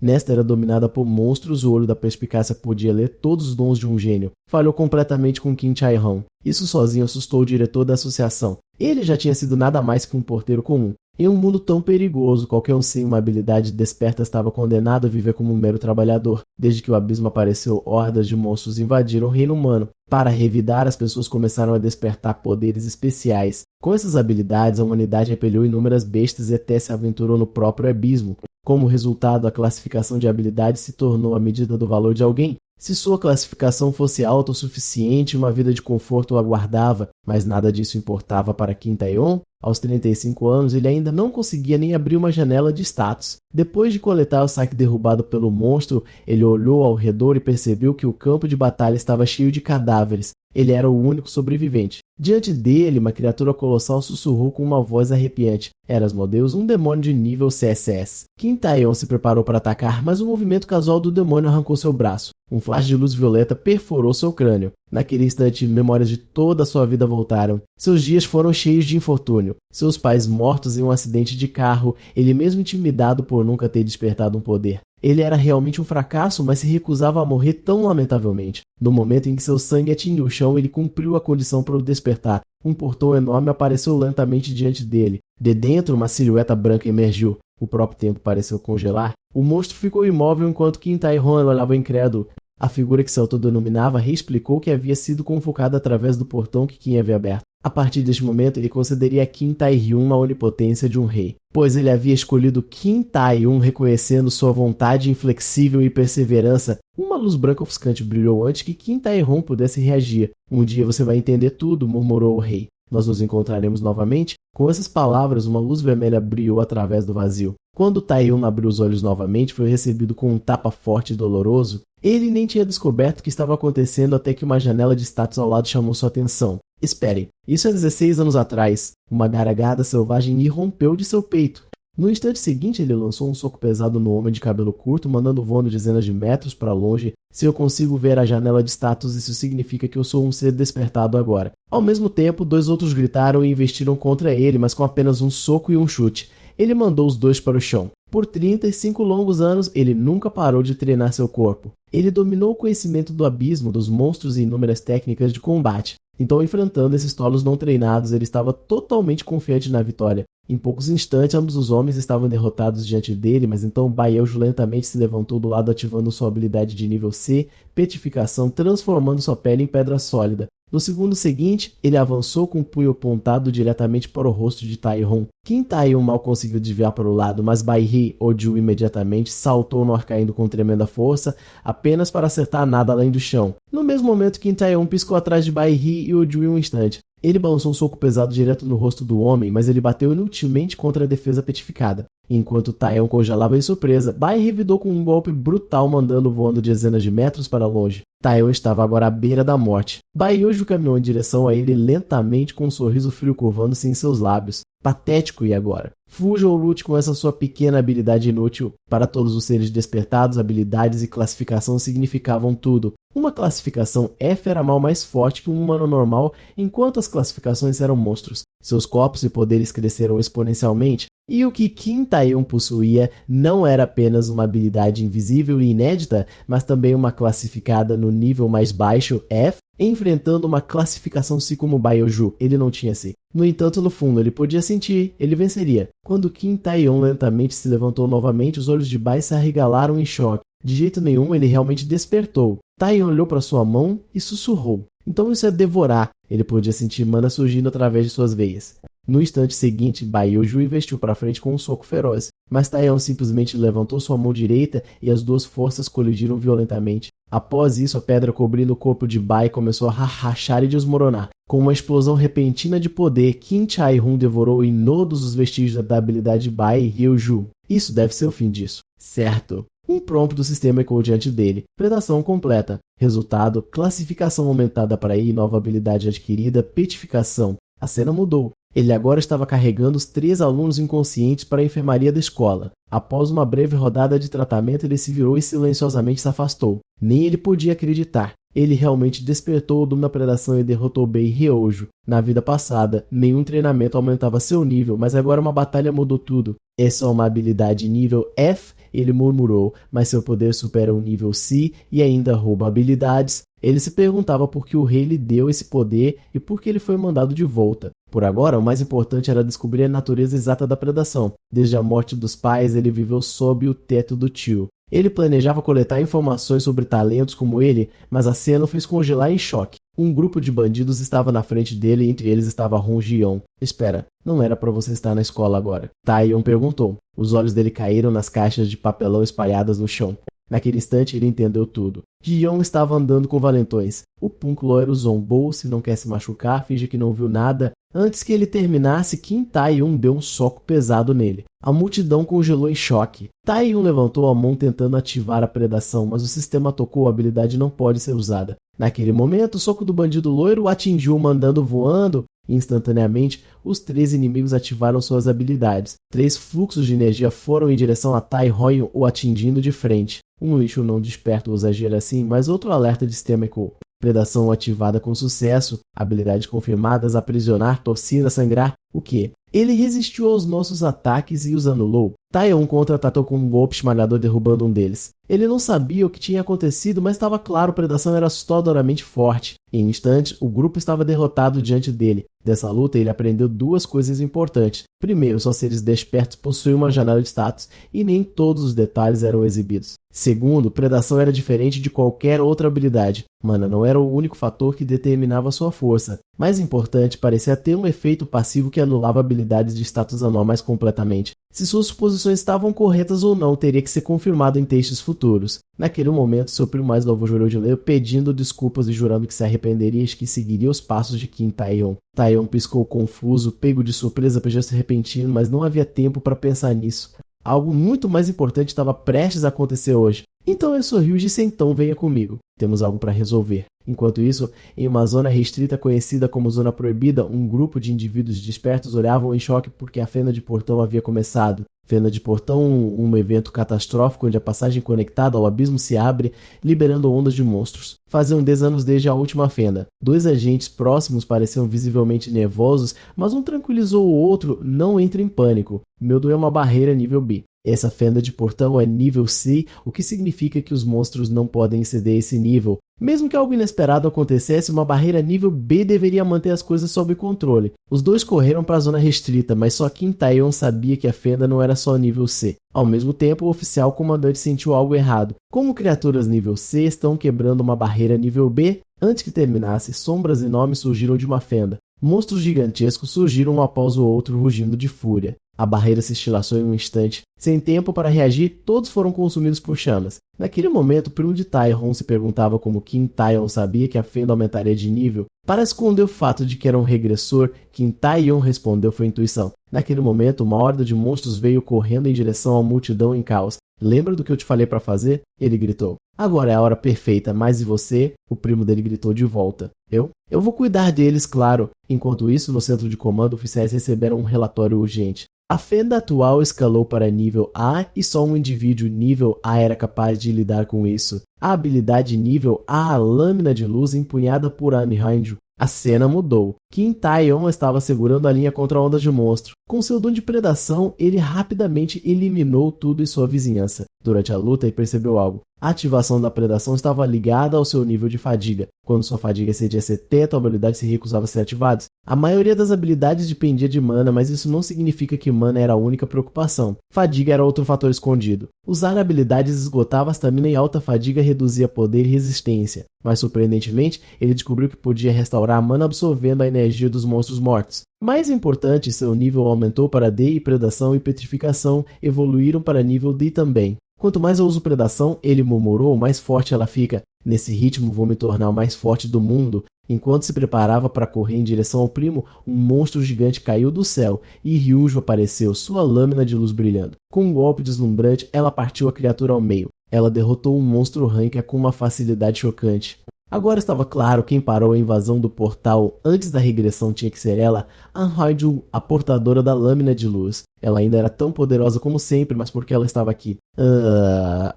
Nesta era dominada por monstros, o olho da perspicácia podia ler todos os dons de um gênio. Falhou completamente com Kim Chae-hong. Isso sozinho assustou o diretor da associação. Ele já tinha sido nada mais que um porteiro comum. Em um mundo tão perigoso, qualquer um sem uma habilidade desperta estava condenado a viver como um mero trabalhador. Desde que o abismo apareceu, hordas de monstros invadiram o reino humano. Para revidar, as pessoas começaram a despertar poderes especiais. Com essas habilidades, a humanidade repeliu inúmeras bestas e até se aventurou no próprio abismo. Como resultado, a classificação de habilidades se tornou a medida do valor de alguém. Se sua classificação fosse alta o suficiente, uma vida de conforto o aguardava, mas nada disso importava para Kim Tae-yong. Aos 35 anos, ele ainda não conseguia nem abrir uma janela de status. Depois de coletar o saque derrubado pelo monstro, ele olhou ao redor e percebeu que o campo de batalha estava cheio de cadáveres. Ele era o único sobrevivente. Diante dele, uma criatura colossal sussurrou com uma voz arrepiante. Era Asmodeus, um demônio de nível CSS. Kim Tae-yong se preparou para atacar, mas o movimento casual do demônio arrancou seu braço. Um flash de luz violeta perfurou seu crânio. Naquele instante, memórias de toda a sua vida voltaram. Seus dias foram cheios de infortúnio. Seus pais mortos em um acidente de carro, ele mesmo intimidado por nunca ter despertado um poder. Ele era realmente um fracasso, mas se recusava a morrer tão lamentavelmente. No momento em que seu sangue atingiu o chão, ele cumpriu a condição para o despertar. Um portão enorme apareceu lentamente diante dele. De dentro, uma silhueta branca emergiu. O próprio tempo pareceu congelar. O monstro ficou imóvel enquanto Kim Tae-hong olhava incrédulo. A figura que se autodenominava reexplicou que havia sido convocada através do portão que Kim havia aberto. A partir deste momento, ele concederia a Kim Tae-hyun a onipotência de um rei, pois ele havia escolhido Kim Tae-hyun reconhecendo sua vontade inflexível e perseverança. Uma luz branca ofuscante brilhou antes que Kim Tae-hyun pudesse reagir. Um dia você vai entender tudo, murmurou o rei. Nós nos encontraremos novamente? Com essas palavras, uma luz vermelha brilhou através do vazio. Quando Tae-hyun abriu os olhos novamente, foi recebido com um tapa forte e doloroso. Ele nem tinha descoberto o que estava acontecendo até que uma janela de status ao lado chamou sua atenção. Esperem, isso é 16 anos atrás. Uma gargada selvagem irrompeu de seu peito. No instante seguinte, ele lançou um soco pesado no homem de cabelo curto, mandando voando dezenas de metros para longe. Se eu consigo ver a janela de status, isso significa que eu sou um ser despertado agora. Ao mesmo tempo, dois outros gritaram e investiram contra ele, mas com apenas um soco e um chute. Ele mandou os dois para o chão. Por 35 longos anos, ele nunca parou de treinar seu corpo. Ele dominou o conhecimento do abismo, dos monstros e inúmeras técnicas de combate. Então, enfrentando esses tolos não treinados, ele estava totalmente confiante na vitória. Em poucos instantes, ambos os homens estavam derrotados diante dele, mas então Baeljo lentamente se levantou do lado, ativando sua habilidade de nível C, Petrificação, transformando sua pele em pedra sólida. No segundo seguinte, ele avançou com o punho apontado diretamente para o rosto de Tae-hong. Kim Tae-hong mal conseguiu desviar para o lado, mas Bai-hee odiou imediatamente, saltou no ar caindo com tremenda força, apenas para acertar nada além do chão. No mesmo momento, Kim Tae-hong piscou atrás de Bai-hee e odiou em um instante. Ele balançou um soco pesado direto no rosto do homem, mas ele bateu inutilmente contra a defesa petrificada. Enquanto Tae-hong congelava em surpresa, Bai revidou com um golpe brutal, mandando voando dezenas de metros para longe. Tae-hong estava agora à beira da morte. Baiojo caminhou em direção a ele lentamente, com um sorriso frio curvando-se em seus lábios. Patético, e agora? Fuja ou lute com essa sua pequena habilidade inútil. Para todos os seres despertados, habilidades e classificação significavam tudo. Uma classificação F era mal mais forte que um humano normal, enquanto as classificações eram monstros. Seus corpos e poderes cresceram exponencialmente, e o que Kim Tae-hong possuía não era apenas uma habilidade invisível e inédita, mas também uma classificada no nível mais baixo, F, enfrentando uma classificação C como Baioju. Ele não tinha C. No entanto, no fundo, ele podia sentir, ele venceria. Quando Kim Tae-hong lentamente se levantou novamente, os olhos de Bai se arregalaram em choque. De jeito nenhum, ele realmente despertou. Tae-hong olhou para sua mão e sussurrou. Então isso é devorar. Ele podia sentir mana surgindo através de suas veias. No instante seguinte, Baioju investiu para frente com um soco feroz, mas Tae-hong simplesmente levantou sua mão direita e as duas forças colidiram violentamente. Após isso, a pedra cobrindo o corpo de Bai começou a rachar e desmoronar. Com uma explosão repentina de poder, Kim Chae-hong devorou em todos os vestígios da habilidade de Bai e Ryoju. Isso deve ser o fim disso. Certo. Um prompt do sistema ecoou diante dele. Predação completa. Resultado, classificação aumentada para I, nova habilidade adquirida, petrificação. A cena mudou. Ele agora estava carregando os 3 alunos inconscientes para a enfermaria da escola. Após uma breve rodada de tratamento, ele se virou e silenciosamente se afastou. Nem ele podia acreditar. Ele realmente despertou o dom da predação e derrotou Bei Ryojo. Na vida passada, nenhum treinamento aumentava seu nível, mas agora uma batalha mudou tudo. Essa é uma habilidade nível F ele murmurou, mas seu poder supera o nível C e ainda rouba habilidades. Ele se perguntava por que o rei lhe deu esse poder e por que ele foi mandado de volta. Por agora, o mais importante era descobrir a natureza exata da predação. Desde a morte dos pais, ele viveu sob o teto do tio. Ele planejava coletar informações sobre talentos como ele, mas a cena o fez congelar em choque. Um grupo de bandidos estava na frente dele e entre eles estava Ron Jion. Espera, não era para você estar na escola agora. Taion perguntou. Os olhos dele caíram nas caixas de papelão espalhadas no chão. Naquele instante ele entendeu tudo. Jion estava andando com valentões. O punk loiro zombou, se não quer se machucar, finge que não viu nada. Antes que ele terminasse, Kim Tae-yun deu um soco pesado nele. A multidão congelou em choque. Tae-yun levantou a mão tentando ativar a predação, mas o sistema tocou, a habilidade não pode ser usada. Naquele momento, o soco do bandido loiro o atingiu, mandando voando. Instantaneamente, os 3 inimigos ativaram suas habilidades. 3 fluxos de energia foram em direção a Tai-Hon, o atingindo de frente. Um lixo não desperta o exagero assim, mas outro alerta de sistema ecoou. Predação ativada com sucesso, habilidades confirmadas, aprisionar, torcida, sangrar, o quê? Ele resistiu aos nossos ataques e os anulou. Taeon contra-atatou com um golpe esmagador derrubando um deles. Ele não sabia o que tinha acontecido, mas estava claro, a predação era assustadoramente forte. Em instantes, o grupo estava derrotado diante dele. Dessa luta, ele aprendeu 2 coisas importantes. Primeiro, só seres despertos possuem uma janela de status, e nem todos os detalhes eram exibidos. Segundo, predação era diferente de qualquer outra habilidade. Mana não era o único fator que determinava sua força. Mais importante, parecia ter um efeito passivo que anulava habilidades de status anormais completamente. Se suas suposições estavam corretas ou não, teria que ser confirmado em textos futuros. Naquele momento, seu primo mais novo jurou de lei, pedindo desculpas e jurando que se arrependeria e que seguiria os passos de Kim Tae-yun. Tae-yun piscou confuso, pego de surpresa pelo gesto repentino, mas não havia tempo para pensar nisso. Algo muito mais importante estava prestes a acontecer hoje. Então ele sorriu e disse: então venha comigo. Temos algo para resolver. Enquanto isso, em uma zona restrita conhecida como Zona Proibida, um grupo de indivíduos despertos olhavam em choque porque a fenda de portão havia começado. Fenda de portão, um evento catastrófico onde a passagem conectada ao abismo se abre, liberando ondas de monstros. Faziam 10 anos desde a última fenda. 2 agentes próximos pareciam visivelmente nervosos, mas um tranquilizou o outro: não entre em pânico. Meu é uma barreira nível B. Essa fenda de portão é nível C, o que significa que os monstros não podem exceder esse nível. Mesmo que algo inesperado acontecesse, uma barreira nível B deveria manter as coisas sob controle. Os 2 correram para a zona restrita, mas só Kim Tae-yun sabia que a fenda não era só nível C. Ao mesmo tempo, o oficial comandante sentiu algo errado. Como criaturas nível C estão quebrando uma barreira nível B? Antes que terminasse, sombras enormes surgiram de uma fenda. Monstros gigantescos surgiram um após o outro, rugindo de fúria. A barreira se estilhaçou em um instante. Sem tempo para reagir, todos foram consumidos por chamas. Naquele momento, o primo de Tae-hon se perguntava como Kim Tae-hon sabia que a fenda aumentaria de nível. Para esconder o fato de que era um regressor, Kim Tae-hon respondeu foi intuição. Naquele momento, uma horda de monstros veio correndo em direção à multidão em caos. Lembra do que eu te falei para fazer? Ele gritou. Agora é a hora perfeita, mas e você? O primo dele gritou de volta. Eu vou cuidar deles, claro. Enquanto isso, no centro de comando, oficiais receberam um relatório urgente. A fenda atual escalou para nível A e só um indivíduo nível A era capaz de lidar com isso. A habilidade nível A, a lâmina de luz empunhada por Anhanju. A cena mudou. Kim Tae-yun estava segurando a linha contra ondas de monstro. Com seu dom de predação, ele rapidamente eliminou tudo em sua vizinhança. Durante a luta, ele percebeu algo. A ativação da predação estava ligada ao seu nível de fadiga. Quando sua fadiga excedia 70, a habilidade se recusava a ser ativada. A maioria das habilidades dependia de mana, mas isso não significa que mana era a única preocupação. Fadiga era outro fator escondido. Usar habilidades esgotava a stamina e alta fadiga reduzia poder e resistência. Mas surpreendentemente, ele descobriu que podia restaurar a mana absorvendo a energia dos monstros mortos. Mais importante, seu nível aumentou para D e predação e petrificação evoluíram para nível D também. Quanto mais eu uso predação, ele murmurou, mais forte ela fica. Nesse ritmo vou me tornar o mais forte do mundo. Enquanto se preparava para correr em direção ao primo, um monstro gigante caiu do céu e Ryujo apareceu, sua lâmina de luz brilhando. Com um golpe deslumbrante, ela partiu a criatura ao meio. Ela derrotou um monstro ranker com uma facilidade chocante. Agora estava claro quem parou a invasão do portal antes da regressão tinha que ser ela, Anhanju, a portadora da lâmina de luz. Ela ainda era tão poderosa como sempre, mas por que ela estava aqui?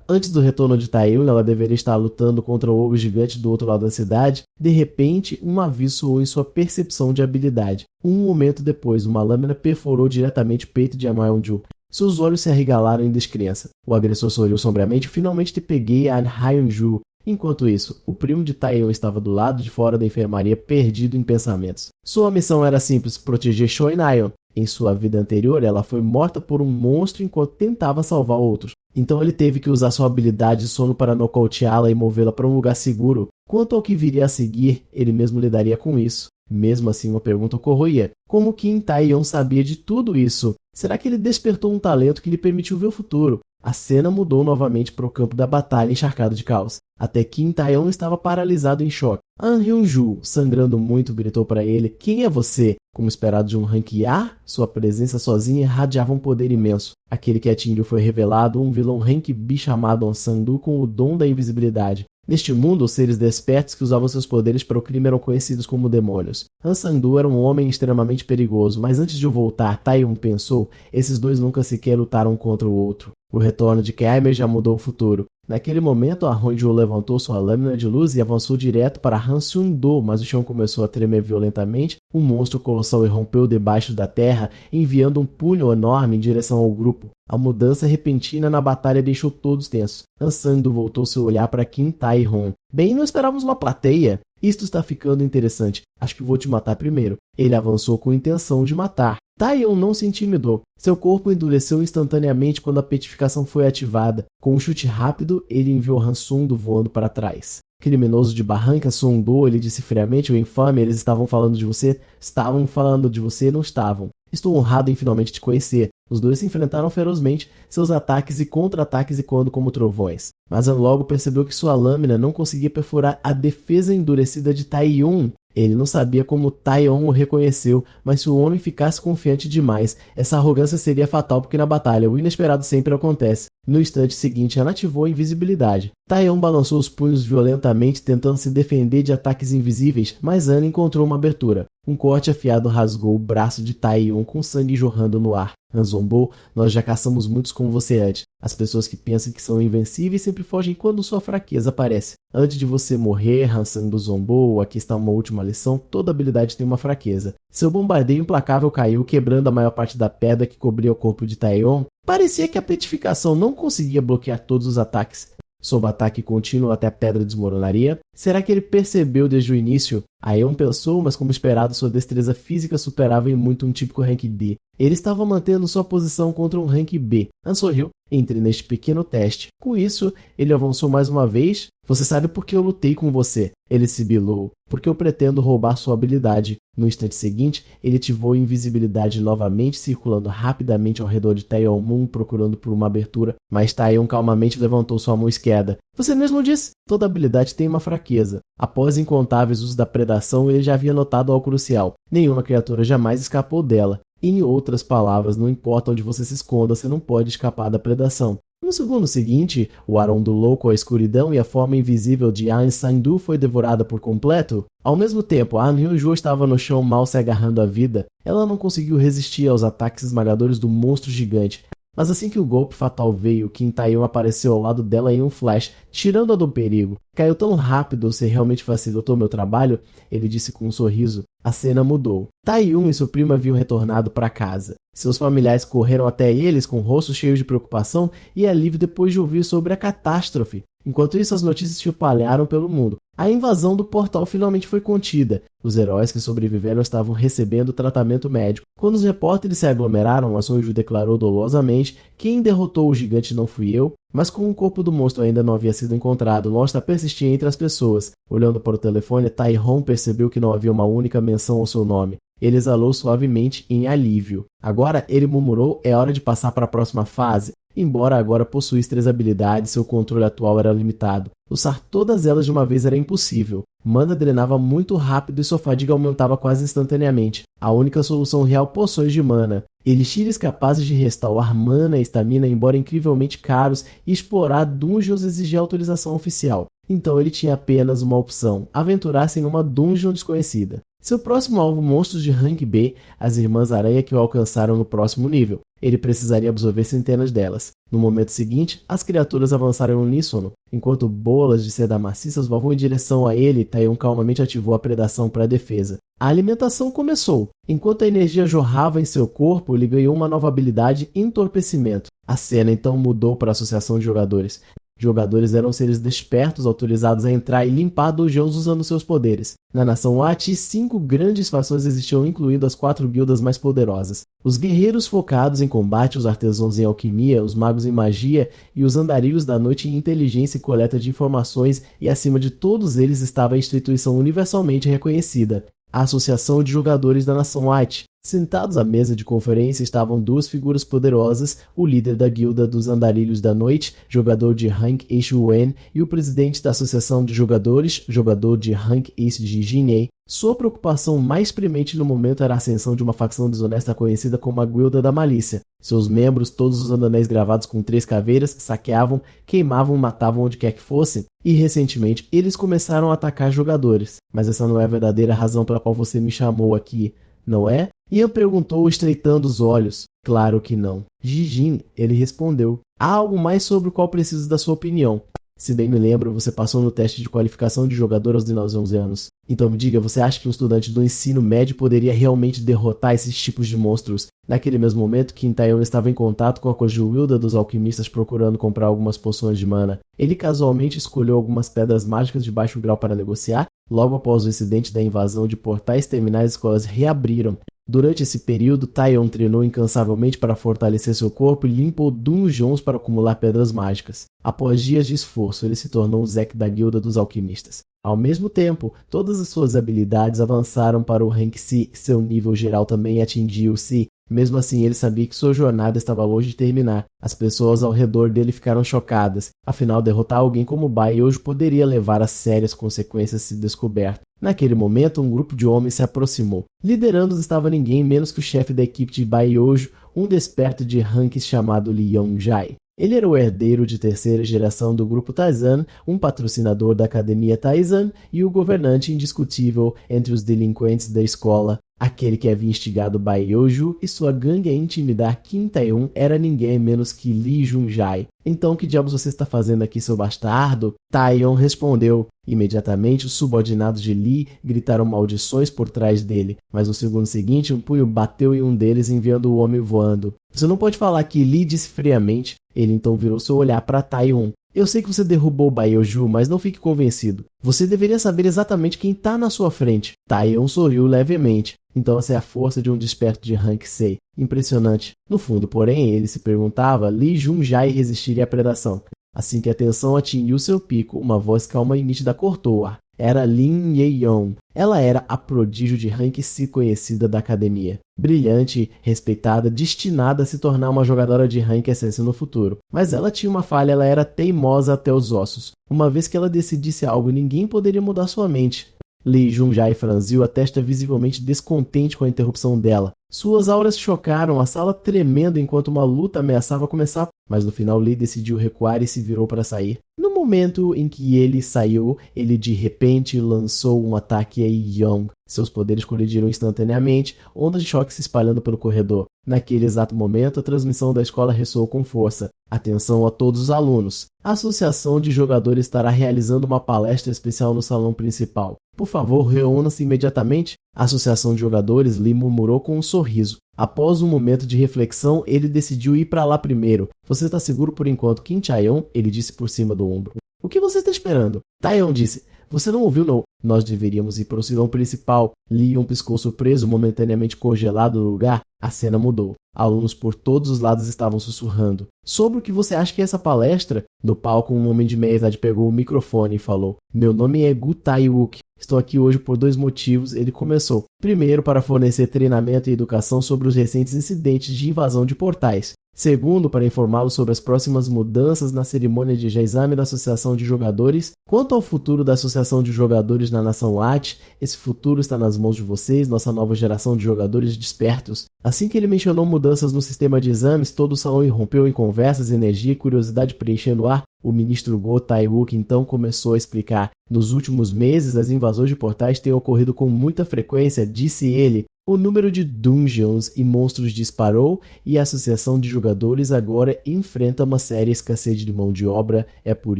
Antes do retorno de Tae-yun, ela deveria estar lutando contra o ogro gigante do outro lado da cidade. De repente, um aviso soou em sua percepção de habilidade. Um momento depois, uma lâmina perfurou diretamente o peito de Anhanju. Seus olhos se arregalaram em descrença. O agressor sorriu sombriamente. Finalmente te peguei, An Hyun-ju. Enquanto isso, o primo de Taeyeon estava do lado de fora da enfermaria, perdido em pensamentos. Sua missão era simples, proteger Choi Nayeon. Em sua vida anterior, ela foi morta por um monstro enquanto tentava salvar outros. Então ele teve que usar sua habilidade de sono para nocauteá-la e movê-la para um lugar seguro. Quanto ao que viria a seguir, ele mesmo lidaria com isso. Mesmo assim, uma pergunta ocorria. Como Kim Taeyeon sabia de tudo isso? Será que ele despertou um talento que lhe permitiu ver o futuro? A cena mudou novamente para o campo da batalha encharcado de caos. Até Kim Taeyeon estava paralisado em choque. An Hyun-ju, sangrando muito, gritou para ele: "Quem é você?" Como esperado de um rank A, sua presença sozinha irradiava um poder imenso. Aquele que atingiu foi revelado um vilão rank B chamado On Sang-do com o dom da invisibilidade. Neste mundo, os seres despertos que usavam seus poderes para o crime eram conhecidos como demônios. Han Sang-do era um homem extremamente perigoso, mas antes de voltar, Taeyeon pensou, esses dois nunca sequer lutaram contra o outro. O retorno de Keimer já mudou o futuro. Naquele momento, a Honjo levantou sua lâmina de luz e avançou direto para Han Seung-do, mas o chão começou a tremer violentamente. Um monstro colossal irrompeu debaixo da terra, enviando um punho enorme em direção ao grupo. A mudança repentina na batalha deixou todos tensos. Han Sang-do voltou seu olhar para Kim Tae-hon. Bem, não esperávamos uma plateia. Isto está ficando interessante. Acho que vou te matar primeiro. Ele avançou com intenção de matar. Taeyeon não se intimidou. Seu corpo endureceu instantaneamente quando a petrificação foi ativada. Com um chute rápido, ele enviou Han Sung-do voando para trás. Criminoso de barranca, Sung-do, ele disse friamente: "O infame, eles estavam falando de você?" "Estavam falando de você, não estavam. Estou honrado em finalmente te conhecer." Os dois se enfrentaram ferozmente, seus ataques e contra-ataques ecoando como trovões. Mas Han logo percebeu que sua lâmina não conseguia perfurar a defesa endurecida de Taeyeon. Ele não sabia como Taeyeon o reconheceu, mas se o homem ficasse confiante demais, essa arrogância seria fatal porque na batalha o inesperado sempre acontece. No instante seguinte, ela ativou a invisibilidade. Taeyeon balançou os punhos violentamente, tentando se defender de ataques invisíveis, mas Ana encontrou uma abertura. Um corte afiado rasgou o braço de Taeyeon com sangue jorrando no ar. Han zombou: "Nós já caçamos muitos como você antes. As pessoas que pensam que são invencíveis sempre fogem quando sua fraqueza aparece. Antes de você morrer, Han Sang-do zombou, aqui está uma última lição, toda habilidade tem uma fraqueza." Seu bombardeio implacável caiu, quebrando a maior parte da pedra que cobria o corpo de Taeyeon. Parecia que a petrificação não conseguia bloquear todos os ataques. Sob ataque contínuo até a pedra desmoronaria. Será que ele percebeu desde o início? Aeon pensou, mas como esperado, sua destreza física superava em muito um típico rank D. Ele estava mantendo sua posição contra um rank B. Han sorriu. Entre neste pequeno teste. Com isso, ele avançou mais uma vez. "Você sabe por que eu lutei com você?" Ele sibilou. "Porque eu pretendo roubar sua habilidade." No instante seguinte, ele ativou a invisibilidade novamente, circulando rapidamente ao redor de Taeyeon Moon, procurando por uma abertura, mas Taeyeon calmamente levantou sua mão esquerda. "Você mesmo disse, toda habilidade tem uma fraqueza." Após incontáveis usos da predação, ele já havia notado algo crucial. Nenhuma criatura jamais escapou dela. Em outras palavras, não importa onde você se esconda, você não pode escapar da predação. No segundo seguinte, o Aron louco à escuridão e a forma invisível de An Sang-do foi devorada por completo. Ao mesmo tempo, An Hyun-ju estava no chão mal se agarrando à vida. Ela não conseguiu resistir aos ataques esmagadores do monstro gigante. Mas assim que o golpe fatal veio, Kim Taeyeon apareceu ao lado dela em um flash, tirando-a do perigo. "Caiu tão rápido, você realmente facilitou meu trabalho?" ele disse com um sorriso. A cena mudou. Taeyeon e seu primo haviam retornado para casa. Seus familiares correram até eles com rostos cheios de preocupação e alívio depois de ouvir sobre a catástrofe. Enquanto isso, as notícias se espalharam pelo mundo. A invasão do portal finalmente foi contida. Os heróis que sobreviveram estavam recebendo tratamento médico. Quando os repórteres se aglomeraram, a Sonju declarou dolosamente: "Quem derrotou o gigante não fui eu." Mas como o corpo do monstro ainda não havia sido encontrado, Lostra persistia entre as pessoas. Olhando para o telefone, Tae-hon percebeu que não havia uma única menção ao seu nome. Ele exalou suavemente em alívio. Agora, ele murmurou: "É hora de passar para a próxima fase." Embora agora possuísse 3 habilidades, seu controle atual era limitado. Usar todas elas de uma vez era impossível. Mana drenava muito rápido e sua fadiga aumentava quase instantaneamente. A única solução real: poções de mana. Elixires capazes de restaurar mana e estamina, embora incrivelmente caros, e explorar dungeons exigia autorização oficial. Então ele tinha apenas uma opção: aventurar-se em uma dungeon desconhecida. Seu próximo alvo: monstros de rank B, as Irmãs Aranha, que o alcançaram no próximo nível. Ele precisaria absorver centenas delas. No momento seguinte, as criaturas avançaram em uníssono. Enquanto bolas de seda maciças voavam em direção a ele, Taion calmamente ativou a predação para a defesa. A alimentação começou. Enquanto a energia jorrava em seu corpo, ele ganhou uma nova habilidade, entorpecimento. A cena então mudou para a associação de jogadores. Jogadores eram seres despertos autorizados a entrar e limpar dojões usando seus poderes. Na nação Wati, 5 grandes fações existiam, incluindo as 4 guildas mais poderosas. Os guerreiros focados em combate, os artesãos em alquimia, os magos em magia e os andarilhos da noite em inteligência e coleta de informações, e acima de todos eles estava a instituição universalmente reconhecida, a Associação de Jogadores da Nação Wati. Sentados à mesa de conferência estavam 2 figuras poderosas, o líder da guilda dos Andarilhos da Noite, jogador de rank Ace Wen, e o presidente da Associação de Jogadores, jogador de rank Ace de Jinei. Sua preocupação mais premente no momento era a ascensão de uma facção desonesta conhecida como a Guilda da Malícia. Seus membros, todos usando anéis gravados com 3 caveiras, saqueavam, queimavam e matavam onde quer que fossem, e recentemente eles começaram a atacar jogadores. Mas essa não é a verdadeira razão pela qual você me chamou aqui, não é? Ian perguntou, estreitando os olhos. Claro que não. Jijin, ele respondeu. Há algo mais sobre o qual preciso da sua opinião. Se bem me lembro, você passou no teste de qualificação de jogador aos 11 anos. Então me diga, você acha que um estudante do ensino médio poderia realmente derrotar esses tipos de monstros? Naquele mesmo momento, Quintaion estava em contato com a Cojuilda dos alquimistas procurando comprar algumas poções de mana. Ele casualmente escolheu algumas pedras mágicas de baixo grau para negociar. Logo após o incidente da invasão de portais terminais, as escolas reabriram. Durante esse período, Taion treinou incansavelmente para fortalecer seu corpo e limpou dungeons para acumular pedras mágicas. Após dias de esforço, ele se tornou o Zek da Guilda dos Alquimistas. Ao mesmo tempo, todas as suas habilidades avançaram para o Rank C, seu nível geral também atingiu o C. Mesmo assim, ele sabia que sua jornada estava longe de terminar. As pessoas ao redor dele ficaram chocadas. Afinal, derrotar alguém como Bai hoje poderia levar a sérias consequências se descoberto. Naquele momento, um grupo de homens se aproximou. Liderando-os estava ninguém menos que o chefe da equipe de Bai Yojo, um desperto de ranks chamado Li Yongjai. Ele era o herdeiro de 3ª geração do grupo Taizan, um patrocinador da Academia Taizan e o governante indiscutível entre os delinquentes da escola. Aquele que havia instigado Bai Yoju e sua gangue a intimidar Quintaion era ninguém menos que Li Junjai. Então, que diabos você está fazendo aqui, seu bastardo? Taion respondeu. Imediatamente, os subordinados de Li gritaram maldições por trás dele, mas no segundo seguinte, um punho bateu em um deles, enviando o homem voando. Você não pode falar que Li disse friamente. Ele então virou seu olhar para Taion. Eu sei que você derrubou Bai Yoju, mas não fique convencido. Você deveria saber exatamente quem está na sua frente. Taion sorriu levemente. Então essa é a força de um desperto de rank C. Impressionante. No fundo, porém, ele se perguntava, Li Junjai resistiria à predação. Assim que a tensão atingiu seu pico, uma voz calma e nítida cortou-a. Era Lin Yeon. Ela era a prodígio de rank C conhecida da academia. Brilhante, respeitada, destinada a se tornar uma jogadora de rank essência no futuro. Mas ela tinha uma falha, ela era teimosa até os ossos. Uma vez que ela decidisse algo, ninguém poderia mudar sua mente. Li Junjai franziu a testa visivelmente descontente com a interrupção dela. Suas auras chocaram, a sala tremendo enquanto uma luta ameaçava começar, mas no final Li decidiu recuar e se virou para sair. No momento em que ele saiu, ele de repente lançou um ataque a Young. Seus poderes colidiram instantaneamente, ondas de choque se espalhando pelo corredor. Naquele exato momento, a transmissão da escola ressoou com força. Atenção a todos os alunos. A Associação de Jogadores estará realizando uma palestra especial no salão principal. Por favor, reúna-se imediatamente. A Associação de Jogadores lhe murmurou com um sorriso. Após um momento de reflexão, ele decidiu ir para lá primeiro. Você está seguro por enquanto, Quintaion? Ele disse por cima do ombro. O que você está esperando? Taion disse. Você não ouviu, não. Nós deveríamos ir para o salão principal. Leon piscou surpreso, momentaneamente congelado no lugar. A cena mudou. Alunos por todos os lados estavam sussurrando. Sobre o que você acha que é essa palestra? No palco, um homem de meia idade pegou o microfone e falou. Meu nome é Gu Tai-wook. Estou aqui hoje por 2 motivos, ele começou. Primeiro, para fornecer treinamento e educação sobre os recentes incidentes de invasão de portais. Segundo, para informá-lo sobre as próximas mudanças na cerimônia de exame da Associação de Jogadores. Quanto ao futuro da Associação de Jogadores na Nação Wati, esse futuro está nas mãos de vocês, nossa nova geração de jogadores despertos. Assim que ele mencionou mudanças no sistema de exames, todo o salão irrompeu em conversas, energia e curiosidade preenchendo o ar. O ministro Go Tai-wook então começou a explicar. Nos últimos meses, as invasões de portais têm ocorrido com muita frequência, disse ele. O número de dungeons e monstros disparou e a associação de jogadores agora enfrenta uma séria escassez de mão de obra. É por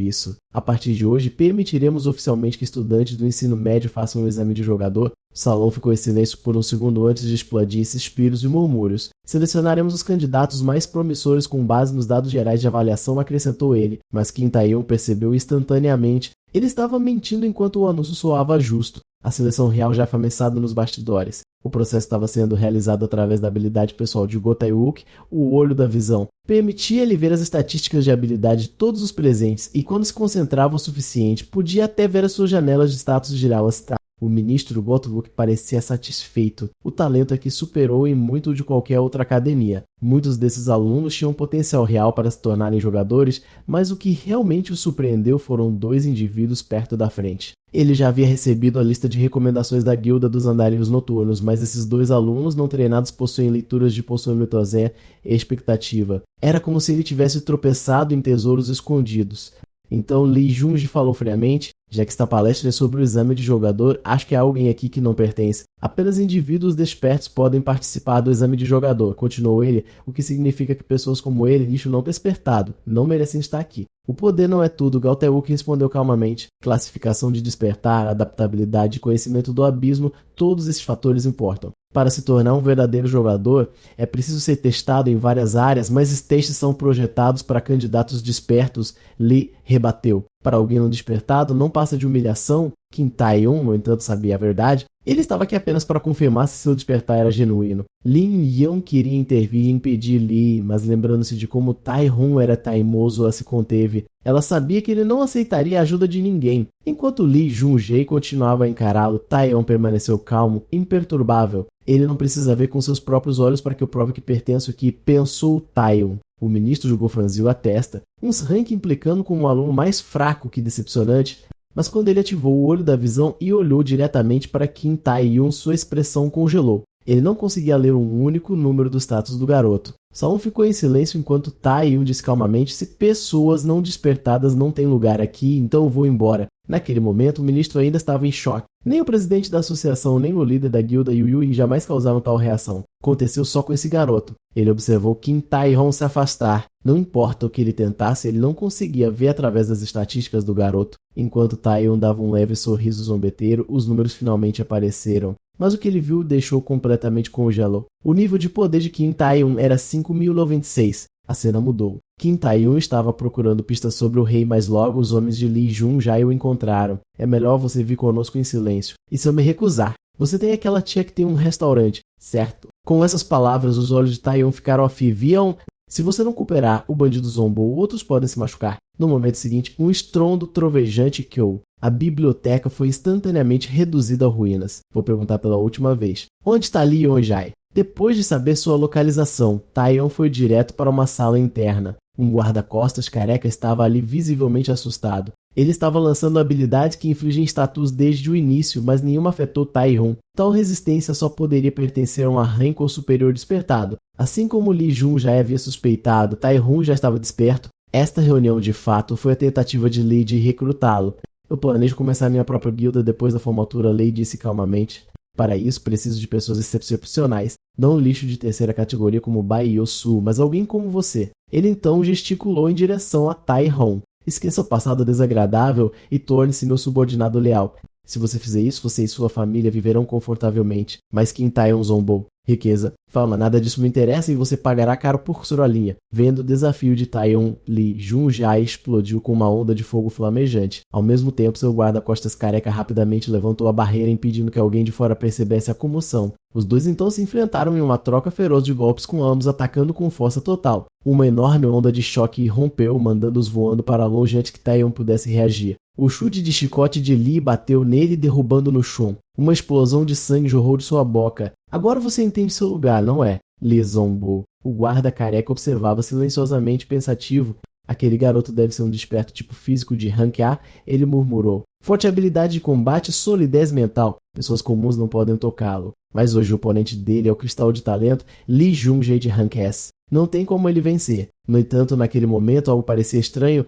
isso, a partir de hoje, permitiremos oficialmente que estudantes do ensino médio façam um exame de jogador. O salão ficou em silêncio por um segundo antes de explodir em suspiros e murmúrios. Selecionaremos os candidatos mais promissores com base nos dados gerais de avaliação, acrescentou ele, mas Kim Tae-yong percebeu instantaneamente. Ele estava mentindo enquanto o anúncio soava justo. A seleção real já foi ameaçada nos bastidores. O processo estava sendo realizado através da habilidade pessoal de Go Tae-wook, o olho da visão. Permitia-lhe ver as estatísticas de habilidade de todos os presentes e, quando se concentrava o suficiente, podia até ver as suas janelas de status girar-las. O ministro Go Tae-wook parecia satisfeito. O talento aqui superou em muito de qualquer outra academia. Muitos desses alunos tinham potencial real para se tornarem jogadores, mas o que realmente o surpreendeu foram 2 indivíduos perto da frente. Ele já havia recebido a lista de recomendações da Guilda dos Andarilhos Noturnos, mas esses 2 alunos não treinados possuem leituras de Poções e expectativa. Era como se ele tivesse tropeçado em tesouros escondidos. Então Lee Jung-jae falou friamente: já que esta palestra é sobre o exame de jogador, acho que há alguém aqui que não pertence. Apenas indivíduos despertos podem participar do exame de jogador, continuou ele, o que significa que pessoas como ele, lixo não despertado, não merecem estar aqui. O poder não é tudo, Go Tae-wook respondeu calmamente. Classificação de despertar, adaptabilidade e conhecimento do abismo, todos esses fatores importam. Para se tornar um verdadeiro jogador, é preciso ser testado em várias áreas, mas esses testes são projetados para candidatos despertos, Lee rebateu. Para alguém não despertado, não passa de humilhação. Kim Tae-yong, no entanto, sabia a verdade. Ele estava aqui apenas para confirmar se seu despertar era genuíno. Lin Yeon queria intervir e impedir Lee, mas lembrando-se de como Tai-hun era teimoso, ela se conteve. Ela sabia que ele não aceitaria a ajuda de ninguém. Enquanto Lee Jung-jae continuava a encará-lo, Tai-yong permaneceu calmo, imperturbável. Ele não precisa ver com seus próprios olhos para que eu prove que pertenço aqui, pensou Tai-yong. O ministro julgou franziu a testa, uns ranking implicando com um aluno mais fraco que decepcionante, mas quando ele ativou o olho da visão e olhou diretamente para Kim Tae-yong, sua expressão congelou. Ele não conseguia ler um único número do status do garoto. Salom ficou em silêncio enquanto Tae-yong disse calmamente: se pessoas não despertadas não têm lugar aqui, então eu vou embora. Naquele momento, o ministro ainda estava em choque. Nem o presidente da associação, nem o líder da guilda Yu Yu jamais causaram tal reação. Aconteceu só com esse garoto. Ele observou Kim Tae-yong se afastar. Não importa o que ele tentasse, ele não conseguia ver através das estatísticas do garoto. Enquanto Tae-yong dava um leve sorriso zombeteiro, os números finalmente apareceram. Mas o que ele viu o deixou completamente congelado. O nível de poder de Kim Tae-yong era 5.096. A cena mudou. Kim Tae-yong estava procurando pistas sobre o rei, mas logo os homens de Lee Jung-jae o encontraram. É melhor você vir conosco em silêncio. E se eu me recusar? Você tem aquela tia que tem um restaurante, certo? Com essas palavras, os olhos de Tae-yong ficaram viam. Se você não cooperar, o bandido zombou, outros podem se machucar. No momento seguinte, um estrondo trovejante ecoou. A biblioteca foi instantaneamente reduzida a ruínas. Vou perguntar pela última vez. Onde está Lee Jung-jae? Depois de saber sua localização, Tae-yong foi direto para uma sala interna. Um guarda-costas careca estava ali visivelmente assustado. Ele estava lançando habilidades que infligem status desde o início, mas nenhuma afetou Tae-yong. Tal resistência só poderia pertencer a um arranco ou superior despertado. Assim como Lee Jung já havia suspeitado, Tae-yong já estava desperto. Esta reunião de fato foi a tentativa de Lee de recrutá-lo. Eu planejo começar minha própria guilda depois da formatura, Lee disse calmamente. Para isso, preciso de pessoas excepcionais, não um lixo de terceira categoria como Bai Yosu, mas alguém como você. Ele então gesticulou em direção a Tai-hong. Esqueça o passado desagradável e torne-se meu subordinado leal. Se você fizer isso, você e sua família viverão confortavelmente. Mas Kim Tae-yong zombou. Riqueza. Fama, nada disso me interessa e você pagará caro por sua linha. Vendo o desafio de Tae-yong, Lee Jung-jae explodiu com uma onda de fogo flamejante. Ao mesmo tempo, seu guarda-costas careca rapidamente levantou a barreira, impedindo que alguém de fora percebesse a comoção. Os dois então se enfrentaram em uma troca feroz de golpes, com ambos atacando com força total. Uma enorme onda de choque rompeu, mandando-os voando para longe antes que Tae-yong pudesse reagir. O chute de chicote de Lee bateu nele, derrubando no chão. Uma explosão de sangue jorrou de sua boca. Agora você entende seu lugar, não é? Lee zombou. O guarda careca observava silenciosamente pensativo. Aquele garoto deve ser um desperto tipo físico de rank A, ele murmurou. Forte habilidade de combate e solidez mental. Pessoas comuns não podem tocá-lo. Mas hoje o oponente dele é o cristal de talento Lee Jung-jae de rank S. Não tem como ele vencer. No entanto, naquele momento, algo parecia estranho.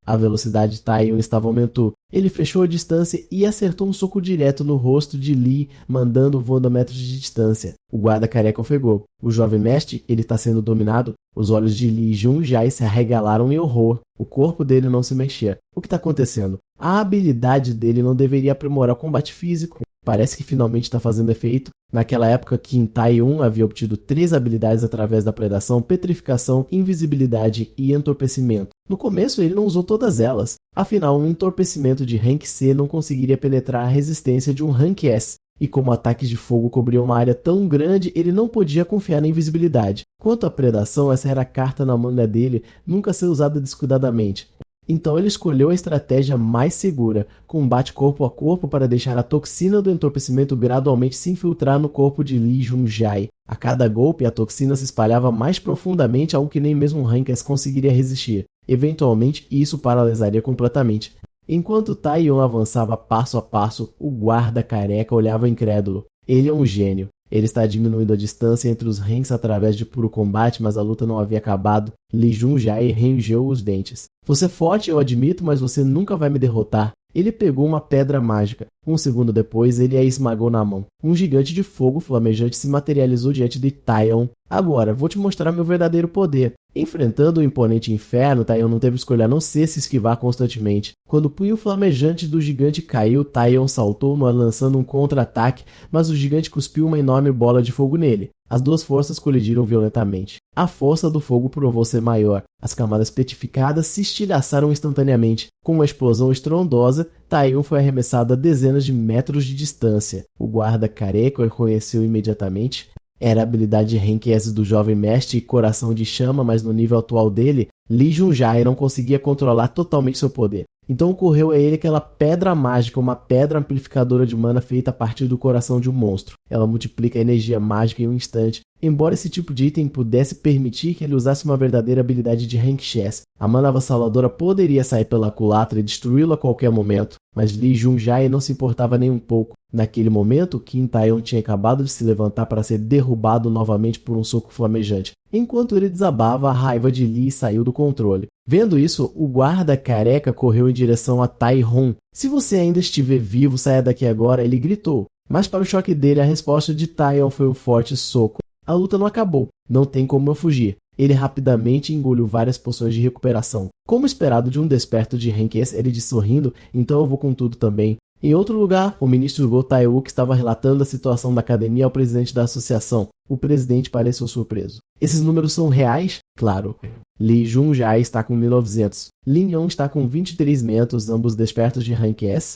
A velocidade de Tae-yong estava aumentando. Ele fechou a distância e acertou um soco direto no rosto de Lee, mandando voando a metros de distância. O guarda careca ofegou. O jovem mestre, ele está sendo dominado? Os olhos de Lee Junjai se arregalaram em horror. O corpo dele não se mexia. O que está acontecendo? A habilidade dele não deveria aprimorar o combate físico. Parece que finalmente está fazendo efeito. Naquela época, Qin Tai-un havia obtido 3 habilidades através da predação, petrificação, invisibilidade e entorpecimento. No começo, ele não usou todas elas. Afinal, um entorpecimento de Rank C não conseguiria penetrar a resistência de um Rank S. E como ataques de fogo cobriam uma área tão grande, ele não podia confiar na invisibilidade. Quanto à predação, essa era a carta na manga dele, nunca ser usada descuidadamente. Então ele escolheu a estratégia mais segura, combate corpo a corpo para deixar a toxina do entorpecimento gradualmente se infiltrar no corpo de Lee Junjai. A cada golpe, a toxina se espalhava mais profundamente, algo que nem mesmo Rank S conseguiria resistir. Eventualmente, isso paralisaria completamente. Enquanto Tai-un avançava passo a passo, o guarda careca olhava incrédulo. Ele é um gênio. Ele está diminuindo a distância entre os Ranks através de puro combate, mas a luta não havia acabado. Lee Junjai rangeu os dentes. Você é forte, eu admito, mas você nunca vai me derrotar. Ele pegou uma pedra mágica. Um segundo depois, ele a esmagou na mão. Um gigante de fogo flamejante se materializou diante de Tai-un. Agora, vou te mostrar meu verdadeiro poder. Enfrentando o imponente inferno, Tai-un não teve escolha a não ser se esquivar constantemente. Quando o punho flamejante do gigante caiu, Tai-un saltou, lançando um contra-ataque, mas o gigante cuspiu uma enorme bola de fogo nele. As duas forças colidiram violentamente. A força do fogo provou ser maior. As camadas petrificadas se estilhaçaram instantaneamente. Com uma explosão estrondosa, Tai-un foi arremessado a dezenas de metros de distância. O guarda careca o reconheceu imediatamente. Era a habilidade de Rank S do jovem mestre e coração de chama, mas no nível atual dele, Lee Junjai não conseguia controlar totalmente seu poder. Então ocorreu a ele aquela pedra mágica, uma pedra amplificadora de mana feita a partir do coração de um monstro. Ela multiplica a energia mágica em um instante. Embora esse tipo de item pudesse permitir que ele usasse uma verdadeira habilidade de Rank Chess, a mana avassaladora poderia sair pela culatra e destruí-lo a qualquer momento, mas Lee Junjai não se importava nem um pouco. Naquele momento, Qin Tai-un tinha acabado de se levantar para ser derrubado novamente por um soco flamejante. Enquanto ele desabava, a raiva de Lee saiu do controle. Vendo isso, o guarda careca correu em direção a Tai-hun. Se você ainda estiver vivo, saia daqui agora, ele gritou. Mas para o choque dele, a resposta de Tai-hun foi um forte soco. A luta não acabou. Não tem como eu fugir. Ele rapidamente engoliu várias poções de recuperação. Como esperado de um desperto de Rank S, ele disse sorrindo, então eu vou com tudo também. Em outro lugar, o ministro Go Tai-wook estava relatando a situação da academia ao presidente da associação. O presidente pareceu surpreso. Esses números são reais? Claro. Lee Junjai está com 1900. Lin Yong está com 2300, ambos despertos de Rank S.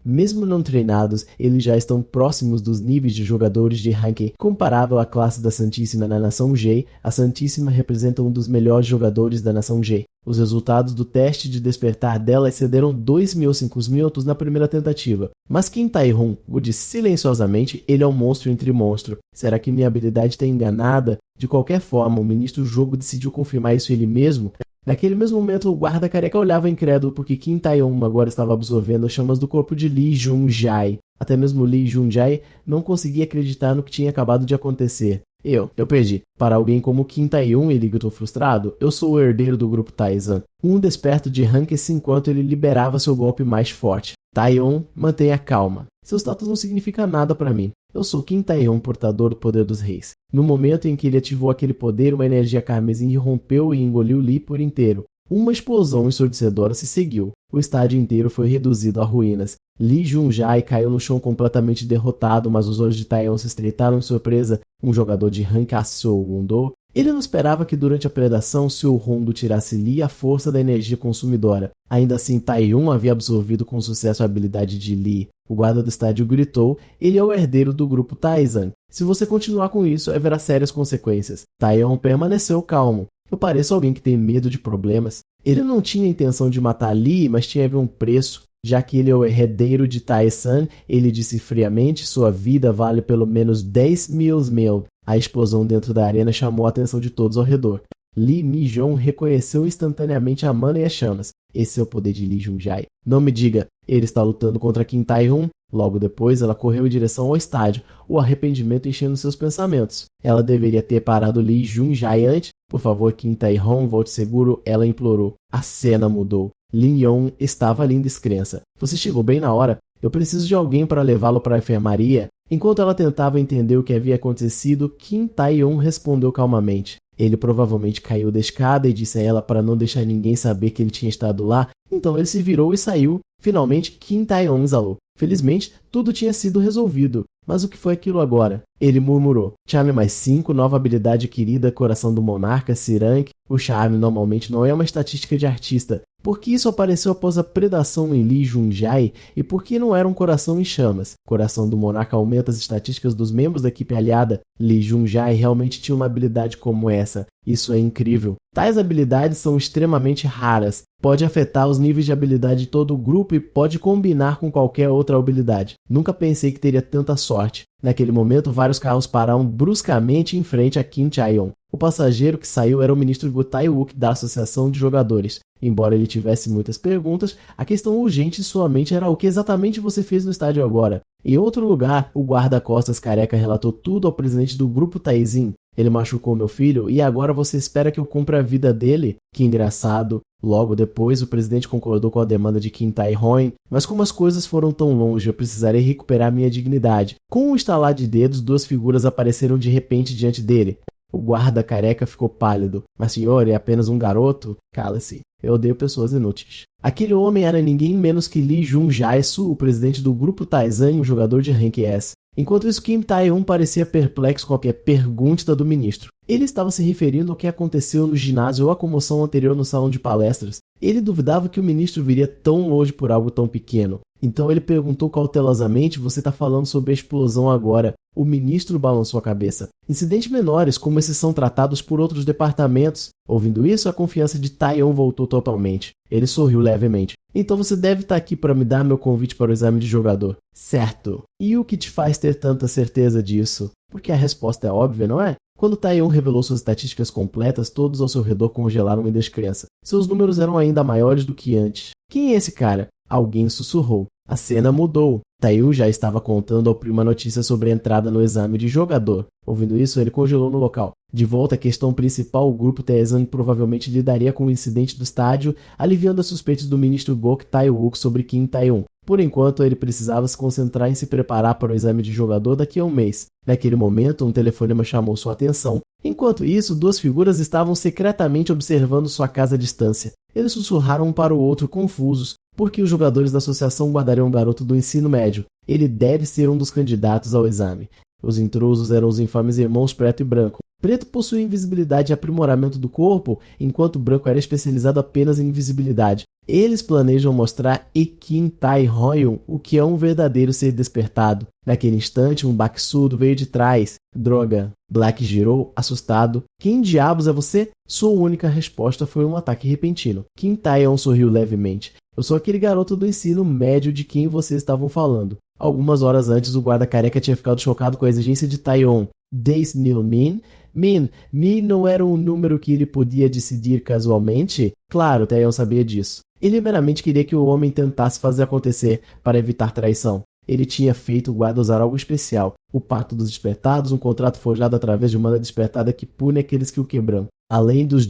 Mesmo não treinados, eles já estão próximos dos níveis de jogadores de ranking comparável à classe da Santíssima na Nação G. A Santíssima representa um dos melhores jogadores da Nação G. Os resultados do teste de despertar dela excederam 2.500 minutos na primeira tentativa. Mas Qin Tai-hun o disse silenciosamente, ele é um monstro entre monstros. Será que minha habilidade está enganada? De qualquer forma, o ministro do jogo decidiu confirmar isso ele mesmo. Naquele mesmo momento, o guarda careca olhava incrédulo porque Qin Tai-hun agora estava absorvendo as chamas do corpo de Lee Junjai. Até mesmo Lee Junjai não conseguia acreditar no que tinha acabado de acontecer. Eu perdi. Para alguém como Qin Tai-hun, ele gritou frustrado, eu sou o herdeiro do grupo Taizan. Um desperto de rank S enquanto ele liberava seu golpe mais forte. Tai-hun, mantenha calma. Seu status não significa nada para mim. Eu sou Qin Tai-hun, portador do poder dos reis. No momento em que ele ativou aquele poder, uma energia carmesim irrompeu e engoliu Lee por inteiro. Uma explosão ensurdecedora se seguiu. O estádio inteiro foi reduzido a ruínas. Lee Junjai caiu no chão completamente derrotado, mas os olhos de Tai-hun se estreitaram em surpresa. Um jogador de rank A Seu-Hondo. Ele não esperava que durante a predação Seu-Hondo tirasse Lee a força da energia consumidora. Ainda assim, Tai-hun havia absorvido com sucesso a habilidade de Lee. O guarda do estádio gritou, ele é o herdeiro do grupo Taizan. Se você continuar com isso, haverá sérias consequências. Tai-hun permaneceu calmo. Eu pareço alguém que tem medo de problemas. Ele não tinha intenção de matar Lee, mas tinha um preço. Já que ele é o herdeiro de Tai-san, ele disse friamente, sua vida vale pelo menos 10.000. A explosão dentro da arena chamou a atenção de todos ao redor. Lee Mi-jong reconheceu instantaneamente a mana e as chamas. Esse é o poder de Lee Junjai. Não me diga, ele está lutando contra Qin Tai-hun? Logo depois, ela correu em direção ao estádio, o arrependimento enchendo seus pensamentos. Ela deveria ter parado Lee Junjai antes. Por favor, Qin Tai-hun, volte seguro, ela implorou. A cena mudou. Lin Yong estava ali em descrença. Você chegou bem na hora. Eu preciso de alguém para levá-lo para a enfermaria. Enquanto ela tentava entender o que havia acontecido, Kim Tae-yong respondeu calmamente. Ele provavelmente caiu da escada e disse a ela para não deixar ninguém saber que ele tinha estado lá, então ele se virou e saiu. Finalmente, Kim Tae-yong exalou. Felizmente, tudo tinha sido resolvido. Mas o que foi aquilo agora? Ele murmurou. Charme mais 5, nova habilidade querida, coração do monarca, Sirank. O charme normalmente não é uma estatística de artista. Por que isso apareceu após a predação em Li Junjai e por que não era um coração em chamas? Coração do monarca aumenta as estatísticas dos membros da equipe aliada. Li Junjai realmente tinha uma habilidade como essa. Isso é incrível. Tais habilidades são extremamente raras. Pode afetar os níveis de habilidade de todo o grupo e pode combinar com qualquer outra habilidade. Nunca pensei que teria tanta sorte. Naquele momento, vários carros pararam bruscamente em frente a Kim Chae-yong. O passageiro que saiu era o ministro Go Tae-wook da Associação de Jogadores. Embora ele tivesse muitas perguntas, a questão urgente em sua mente era o que exatamente você fez no estádio agora. Em outro lugar, o guarda-costas careca relatou tudo ao presidente do grupo Taizin. Ele machucou meu filho e agora você espera que eu cumpra a vida dele? Que engraçado. Logo depois, o presidente concordou com a demanda de Kim Tae-hong, mas como as coisas foram tão longe, eu precisarei recuperar minha dignidade. Com um estalar de dedos, duas figuras apareceram de repente diante dele. O guarda careca ficou pálido. Mas senhor, é apenas um garoto? Cala-se. Eu odeio pessoas inúteis. Aquele homem era ninguém menos que Lee Jun-jae-soo, o presidente do grupo Taizan e um jogador de rank S. Enquanto isso, Kim Tae-yong parecia perplexo com a pergunta do ministro. Ele estava se referindo ao que aconteceu no ginásio ou à comoção anterior no salão de palestras. Ele duvidava que o ministro viria tão longe por algo tão pequeno. Então ele perguntou cautelosamente: você está falando sobre a explosão agora? O ministro balançou a cabeça. Incidentes menores, como esses, são tratados por outros departamentos. Ouvindo isso, a confiança de Tae-yong voltou totalmente. Ele sorriu levemente. Então você deve estar aqui para me dar meu convite para o exame de jogador. Certo. E o que te faz ter tanta certeza disso? Porque a resposta é óbvia, não é? Quando Tae-yong revelou suas estatísticas completas, todos ao seu redor congelaram em descrença. Seus números eram ainda maiores do que antes. Quem é esse cara? Alguém sussurrou. A cena mudou. Tae-yong já estava contando ao primo a notícia sobre a entrada no exame de jogador. Ouvindo isso, ele congelou no local. De volta à questão principal, o grupo Taizan provavelmente lidaria com o incidente do estádio, aliviando as suspeitas do ministro Go Tae-wook sobre Kim Tae-yong. Por enquanto, ele precisava se concentrar em se preparar para o exame de jogador daqui a um mês. Naquele momento, um telefonema chamou sua atenção. Enquanto isso, duas figuras estavam secretamente observando sua casa à distância. Eles sussurraram um para o outro, confusos, porque os jogadores da associação guardariam um garoto do ensino médio. Ele deve ser um dos candidatos ao exame. Os intrusos eram os infames irmãos Preto e Branco. Preto possuía invisibilidade e aprimoramento do corpo, enquanto Branco era especializado apenas em invisibilidade. Eles planejam mostrar a Kim Tae-hong o que é um verdadeiro ser despertado. Naquele instante, um baque-surdo veio de trás. Droga. Black girou, assustado. Quem diabos é você? Sua única resposta foi um ataque repentino. Kim Tae-hong sorriu levemente. Eu sou aquele garoto do ensino médio de quem vocês estavam falando. Algumas horas antes, o guarda careca tinha ficado chocado com a exigência de Tae-yong. This new Min? Min não era um número que ele podia decidir casualmente? Claro, Tae-yong sabia disso. Ele meramente queria que o homem tentasse fazer acontecer para evitar traição. Ele tinha feito o guarda usar algo especial. O Pacto dos Despertados, um contrato forjado através de uma despertada que pune aqueles que o quebram. Além dos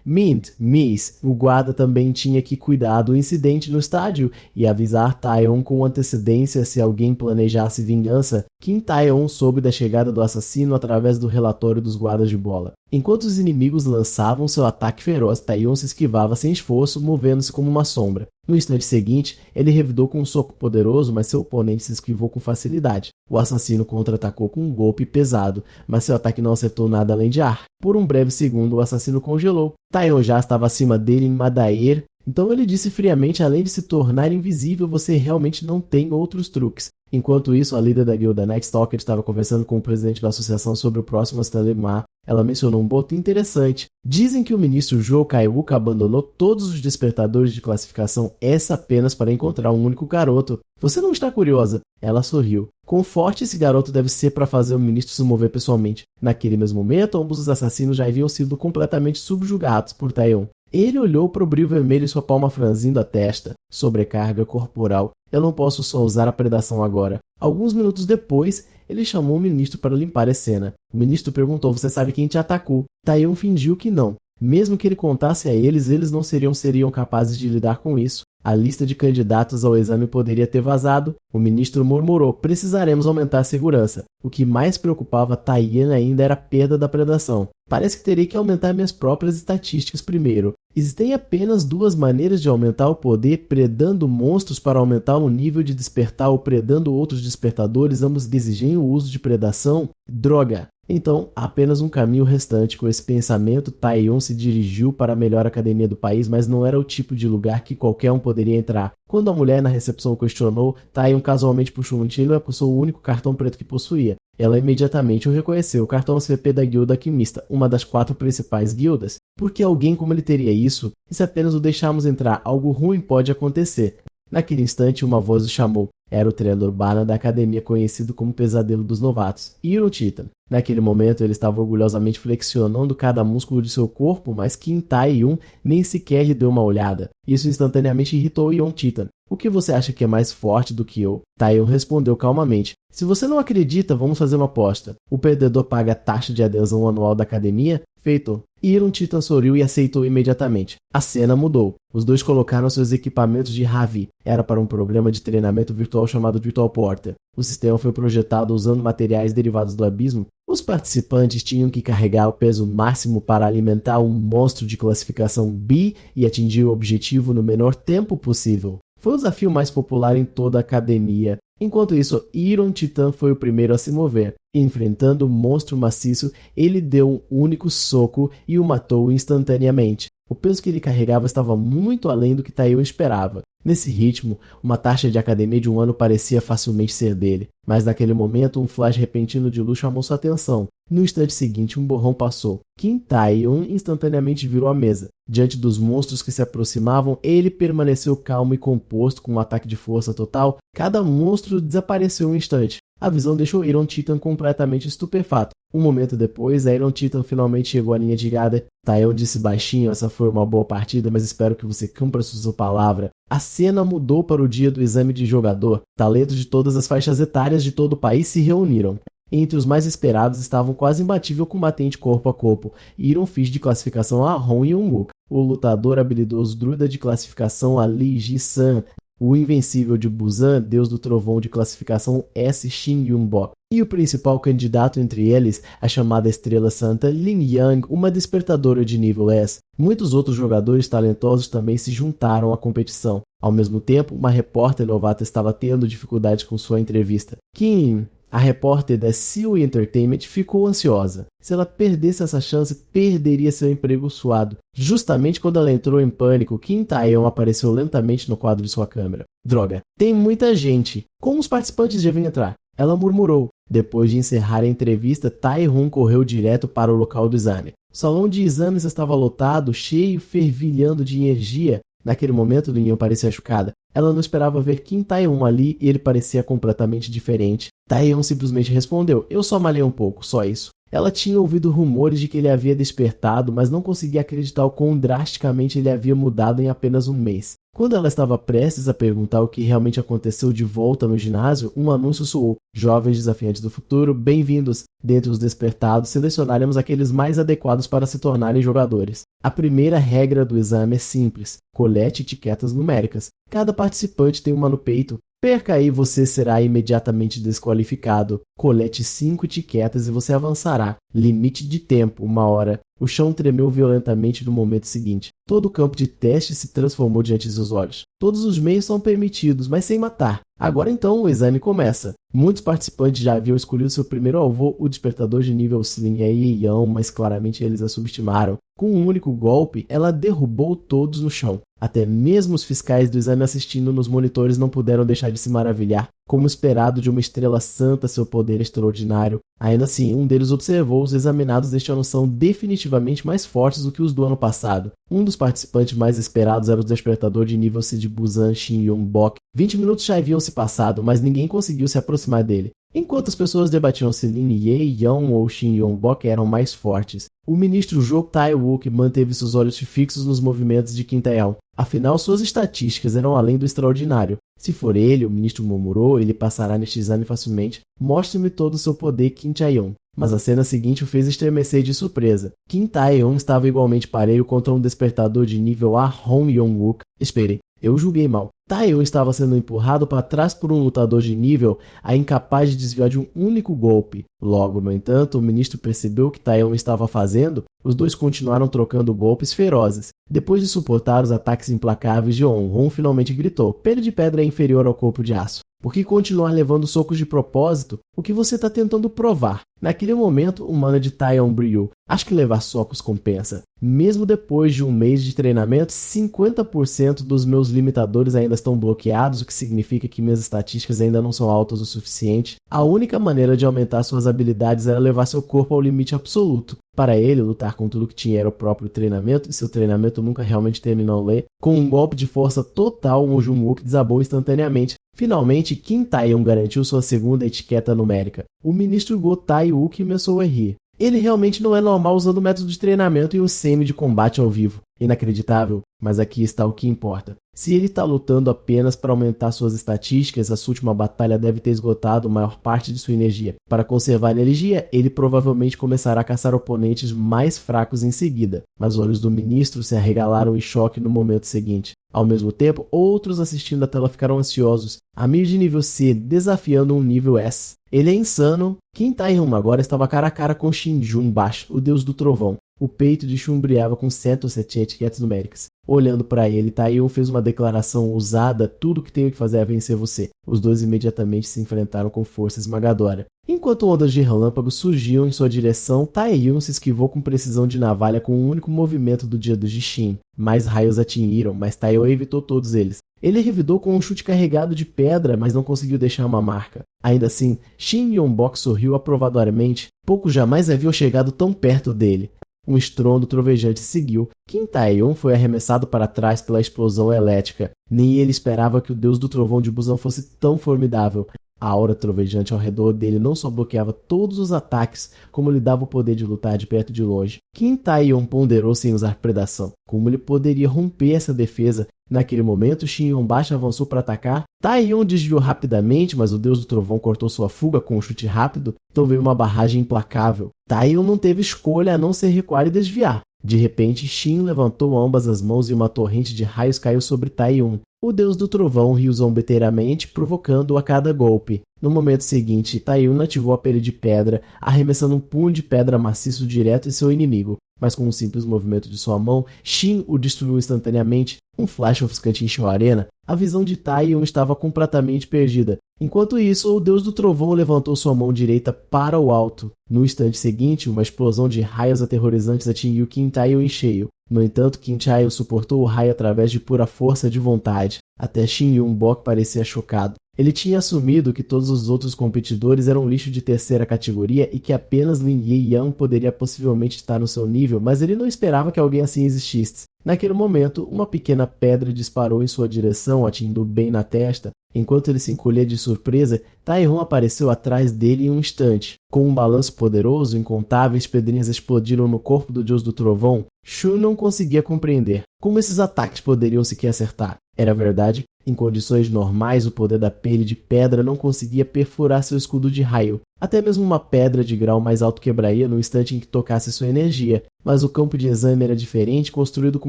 Miss, o guarda também tinha que cuidar do incidente no estádio e avisar Tae-yong com antecedência se alguém planejasse vingança. Kim Tae-yong soube da chegada do assassino através do relatório dos guardas de bola. Enquanto os inimigos lançavam seu ataque feroz, Tae-yong se esquivava sem esforço, movendo-se como uma sombra. No instante seguinte, ele revidou com um soco poderoso, mas seu oponente se esquivou com facilidade. O assassino contra-atacou com um golpe pesado, mas seu ataque não acertou nada além de ar. Por um breve segundo, o assassino congelou. Tae-yong já estava acima dele em Madair, então ele disse friamente: além de se tornar invisível, você realmente não tem outros truques. Enquanto isso, a líder da guilda Night Stalker estava conversando com o presidente da associação sobre o próximo Astelemar. Ela mencionou um ponto interessante. Dizem que o ministro Joe Kaiwook abandonou todos os despertadores de classificação S apenas para encontrar um único garoto. Você não está curiosa? Ela sorriu. Quão forte esse garoto deve ser para fazer o ministro se mover pessoalmente? Naquele mesmo momento, ambos os assassinos já haviam sido completamente subjugados por Tae-yong. Ele olhou para o brilho vermelho em sua palma franzindo a testa. Sobrecarga corporal. Eu não posso só usar a predação agora. Alguns minutos depois, ele chamou o ministro para limpar a cena. O ministro perguntou: você sabe quem te atacou? Tae-yong fingiu que não. Mesmo que ele contasse a eles, eles não seriam capazes de lidar com isso. A lista de candidatos ao exame poderia ter vazado. O ministro murmurou: precisaremos aumentar a segurança. O que mais preocupava Taiyan ainda era a perda da predação. Parece que terei que aumentar minhas próprias estatísticas primeiro. Existem apenas duas maneiras de aumentar o poder: predando monstros para aumentar o nível de despertar ou predando outros despertadores, ambos exigem o uso de predação. Droga! Então, há apenas um caminho restante. Com esse pensamento, Taiyon se dirigiu para a melhor academia do país, mas não era o tipo de lugar que qualquer um poderia entrar. Quando a mulher na recepção o questionou, Taiyon casualmente puxou um tiro e apossou o único cartão preto que possuía. Ela imediatamente o reconheceu: o cartão CP da Guilda Alquimista, uma das 4 principais guildas. Por que alguém como ele teria isso? E se apenas o deixarmos entrar, algo ruim pode acontecer. Naquele instante, uma voz o chamou. Era o Trelor Bana da academia, conhecido como Pesadelo dos Novatos, Iron Titan. Naquele momento, ele estava orgulhosamente flexionando cada músculo de seu corpo, mas Kim Tae-yun nem sequer lhe deu uma olhada. Isso instantaneamente irritou Iron Titan. O que você acha que é mais forte do que eu? Tae-yun respondeu calmamente. Se você não acredita, vamos fazer uma aposta. O perdedor paga a taxa de adesão anual da academia? Feito. Iron Titan sorriu e aceitou imediatamente. A cena mudou. Os dois colocaram seus equipamentos de Ravi. Era para um programa de treinamento virtual chamado Virtual Porter. O sistema foi projetado usando materiais derivados do abismo. Os participantes tinham que carregar o peso máximo para alimentar um monstro de classificação B e atingir o objetivo no menor tempo possível. Foi o desafio mais popular em toda a academia. Enquanto isso, Iron Titan foi o primeiro a se mover. Enfrentando o monstro maciço, ele deu um único soco e o matou instantaneamente. O peso que ele carregava estava muito além do que Taiyo esperava. Nesse ritmo, uma taxa de academia de 1 ano parecia facilmente ser dele. Mas naquele momento, um flash repentino de luz chamou sua atenção. No instante seguinte, um borrão passou. Kim Tae-yun instantaneamente virou a mesa. Diante dos monstros que se aproximavam, ele permaneceu calmo e composto com um ataque de força total. Cada monstro desapareceu em um instante. A visão deixou Iron Titan completamente estupefato. Um momento depois, Iron Titan finalmente chegou à linha de chegada. Taeyon disse baixinho: essa foi uma boa partida, mas espero que você cumpra sua palavra. A cena mudou para o dia do exame de jogador. Talentos de todas as faixas etárias de todo o país se reuniram. Entre os mais esperados estavam o quase imbatível combatente corpo a corpo, Iron Fist de classificação Ahron Younguk, o lutador habilidoso druida de classificação Ali Ji-san, o invencível de Busan, deus do trovão de classificação S. Shin Yun-bok, e o principal candidato entre eles, a chamada Estrela Santa Lin Yang, uma despertadora de nível S. Muitos outros jogadores talentosos também se juntaram à competição. Ao mesmo tempo, uma repórter novata estava tendo dificuldades com sua entrevista. Kim, a repórter da Seal Entertainment, ficou ansiosa. Se ela perdesse essa chance, perderia seu emprego suado. Justamente quando ela entrou em pânico, Kim Tae-yun apareceu lentamente no quadro de sua câmera. Droga, tem muita gente. Como os participantes devem entrar? Ela murmurou. Depois de encerrar a entrevista, Tae-hun correu direto para o local do exame. O salão de exames estava lotado, cheio, fervilhando de energia. Naquele momento, Lin Yun parecia chocada. Ela não esperava ver Kim Tae-yun ali e ele parecia completamente diferente. Tae-yun simplesmente respondeu: eu só malhei um pouco, só isso. Ela tinha ouvido rumores de que ele havia despertado, mas não conseguia acreditar o quão drasticamente ele havia mudado em apenas um mês. Quando ela estava prestes a perguntar o que realmente aconteceu de volta no ginásio, um anúncio soou: jovens desafiantes do futuro, bem-vindos! Dentre os despertados, selecionaremos aqueles mais adequados para se tornarem jogadores. A primeira regra do exame é simples: colete etiquetas numéricas. Cada participante tem uma no peito. Perca aí, você será imediatamente desqualificado. Colete 5 etiquetas e você avançará. Limite de tempo, 1 hora. O chão tremeu violentamente no momento seguinte. Todo o campo de teste se transformou diante de seus olhos. Todos os meios são permitidos, mas sem matar. Agora então o exame começa. Muitos participantes já haviam escolhido seu primeiro alvo, o despertador de nível Sling Yeyang, mas claramente eles a subestimaram. Com um único golpe, ela derrubou todos no chão. Até mesmo os fiscais do exame assistindo nos monitores não puderam deixar de se maravilhar. Como esperado de uma estrela santa, seu poder extraordinário. Ainda assim, um deles observou: os examinados deste ano são definitivamente mais fortes do que os do ano passado. Um dos participantes mais esperados era o despertador de nível C de Busan, Shin Yun-bok. 20 minutos já haviam se passado, mas ninguém conseguiu se aproximar dele. Enquanto as pessoas debatiam se Lin Ye-young ou Shin Yun-bok eram mais fortes, o ministro Jo Tae-wook manteve seus olhos fixos nos movimentos de Kim Tae-yun. Afinal, suas estatísticas eram além do extraordinário. Se for ele, o ministro murmurou, ele passará neste exame facilmente. Mostre-me todo o seu poder, Kim Tae-yong. Mas a cena seguinte o fez estremecer de surpresa. Kim Tae-yong estava igualmente parelho contra um despertador de nível A, Hong Yong-wook. Esperem, eu julguei mal. Tae-yong estava sendo empurrado para trás por um lutador de nível A incapaz de desviar de um único golpe. Logo, no entanto, o ministro percebeu o que Tae-yong estava fazendo. Os dois continuaram trocando golpes ferozes. Depois de suportar os ataques implacáveis de Hong finalmente gritou: pele de pedra é inferior ao corpo de aço. Por que continuar levando socos de propósito? O que você está tentando provar? Naquele momento, o mana de Tae-yong brilhou. Acho que levar socos compensa. Mesmo depois de um mês de treinamento, 50% dos meus limitadores ainda estão bloqueados, o que significa que minhas estatísticas ainda não são altas o suficiente. A única maneira de aumentar suas habilidades era levar seu corpo ao limite absoluto. Para ele, lutar com tudo que tinha era o próprio treinamento, e seu treinamento nunca realmente terminou ler. Com um golpe de força total, o Jung-wook desabou instantaneamente. Finalmente, Kim Tae-yong garantiu sua segunda etiqueta numérica. O ministro Go Tae-wook começou a rir. Ele realmente não é normal usando o método de treinamento e o semi de combate ao vivo. Inacreditável, mas aqui está o que importa. Se ele está lutando apenas para aumentar suas estatísticas, a sua última batalha deve ter esgotado a maior parte de sua energia. Para conservar energia, ele provavelmente começará a caçar oponentes mais fracos em seguida. Mas os olhos do ministro se arregalaram em choque no momento seguinte. Ao mesmo tempo, outros assistindo a tela ficaram ansiosos. Amir de nível C desafiando um nível S. Ele é insano. Kim Tae-yong agora estava cara a cara com Shin Jun-bash, o deus do trovão. O peito de Shun brilhava com 107 etiquetas numéricas. Olhando para ele, Tae-yong fez uma declaração ousada: tudo que tenho que fazer é vencer você. Os dois imediatamente se enfrentaram com força esmagadora. Enquanto ondas de relâmpago surgiam em sua direção, Tae-yong se esquivou com precisão de navalha com um único movimento do dedo de Shin. Mais raios atingiram, mas Tae-yong evitou todos eles. Ele revidou com um chute carregado de pedra, mas não conseguiu deixar uma marca. Ainda assim, Shin Yong-bok sorriu aprovadoramente. Poucos jamais haviam chegado tão perto dele. Um estrondo trovejante seguiu. Kim Tae-yong foi arremessado para trás pela explosão elétrica. Nem ele esperava que o deus do trovão de Busan fosse tão formidável. A aura trovejante ao redor dele não só bloqueava todos os ataques, como lhe dava o poder de lutar de perto e de longe. Kim Tae-yong ponderou sem usar predação. Como ele poderia romper essa defesa? Naquele momento, Shin Yong-bash avançou para atacar. Tae-yong desviou rapidamente, mas o deus do trovão cortou sua fuga com um chute rápido, então veio uma barragem implacável. Tae-yong não teve escolha a não ser recuar e desviar. De repente, Shin levantou ambas as mãos e uma torrente de raios caiu sobre Tae-yong. O deus do trovão riu zombeteiramente, provocando-o a cada golpe. No momento seguinte, Tae-yong ativou a pele de pedra, arremessando um punho de pedra maciço direto em seu inimigo. Mas com um simples movimento de sua mão, Shin o destruiu instantaneamente. Um flash ofuscante encheu a arena. A visão de Tae-yong estava completamente perdida. Enquanto isso, o deus do trovão levantou sua mão direita para o alto. No instante seguinte, uma explosão de raios aterrorizantes atingiu Kim Tae-yong em cheio. No entanto, Kim Tae-yong suportou o raio através de pura força de vontade. Até Shin Yong-bok parecia chocado. Ele tinha assumido que todos os outros competidores eram lixo de terceira categoria e que apenas Lin Yi-yang poderia possivelmente estar no seu nível, mas ele não esperava que alguém assim existisse. Naquele momento, uma pequena pedra disparou em sua direção, atingindo bem na testa. Enquanto ele se encolhia de surpresa, Tae-yong apareceu atrás dele em um instante. Com um balanço poderoso, incontáveis pedrinhas explodiram no corpo do deus do trovão. Shun não conseguia compreender como esses ataques poderiam sequer acertar. Era verdade, em condições normais o poder da pele de pedra não conseguia perfurar seu escudo de raio. Até mesmo uma pedra de grau mais alto quebraria no instante em que tocasse sua energia. Mas o campo de exame era diferente, construído com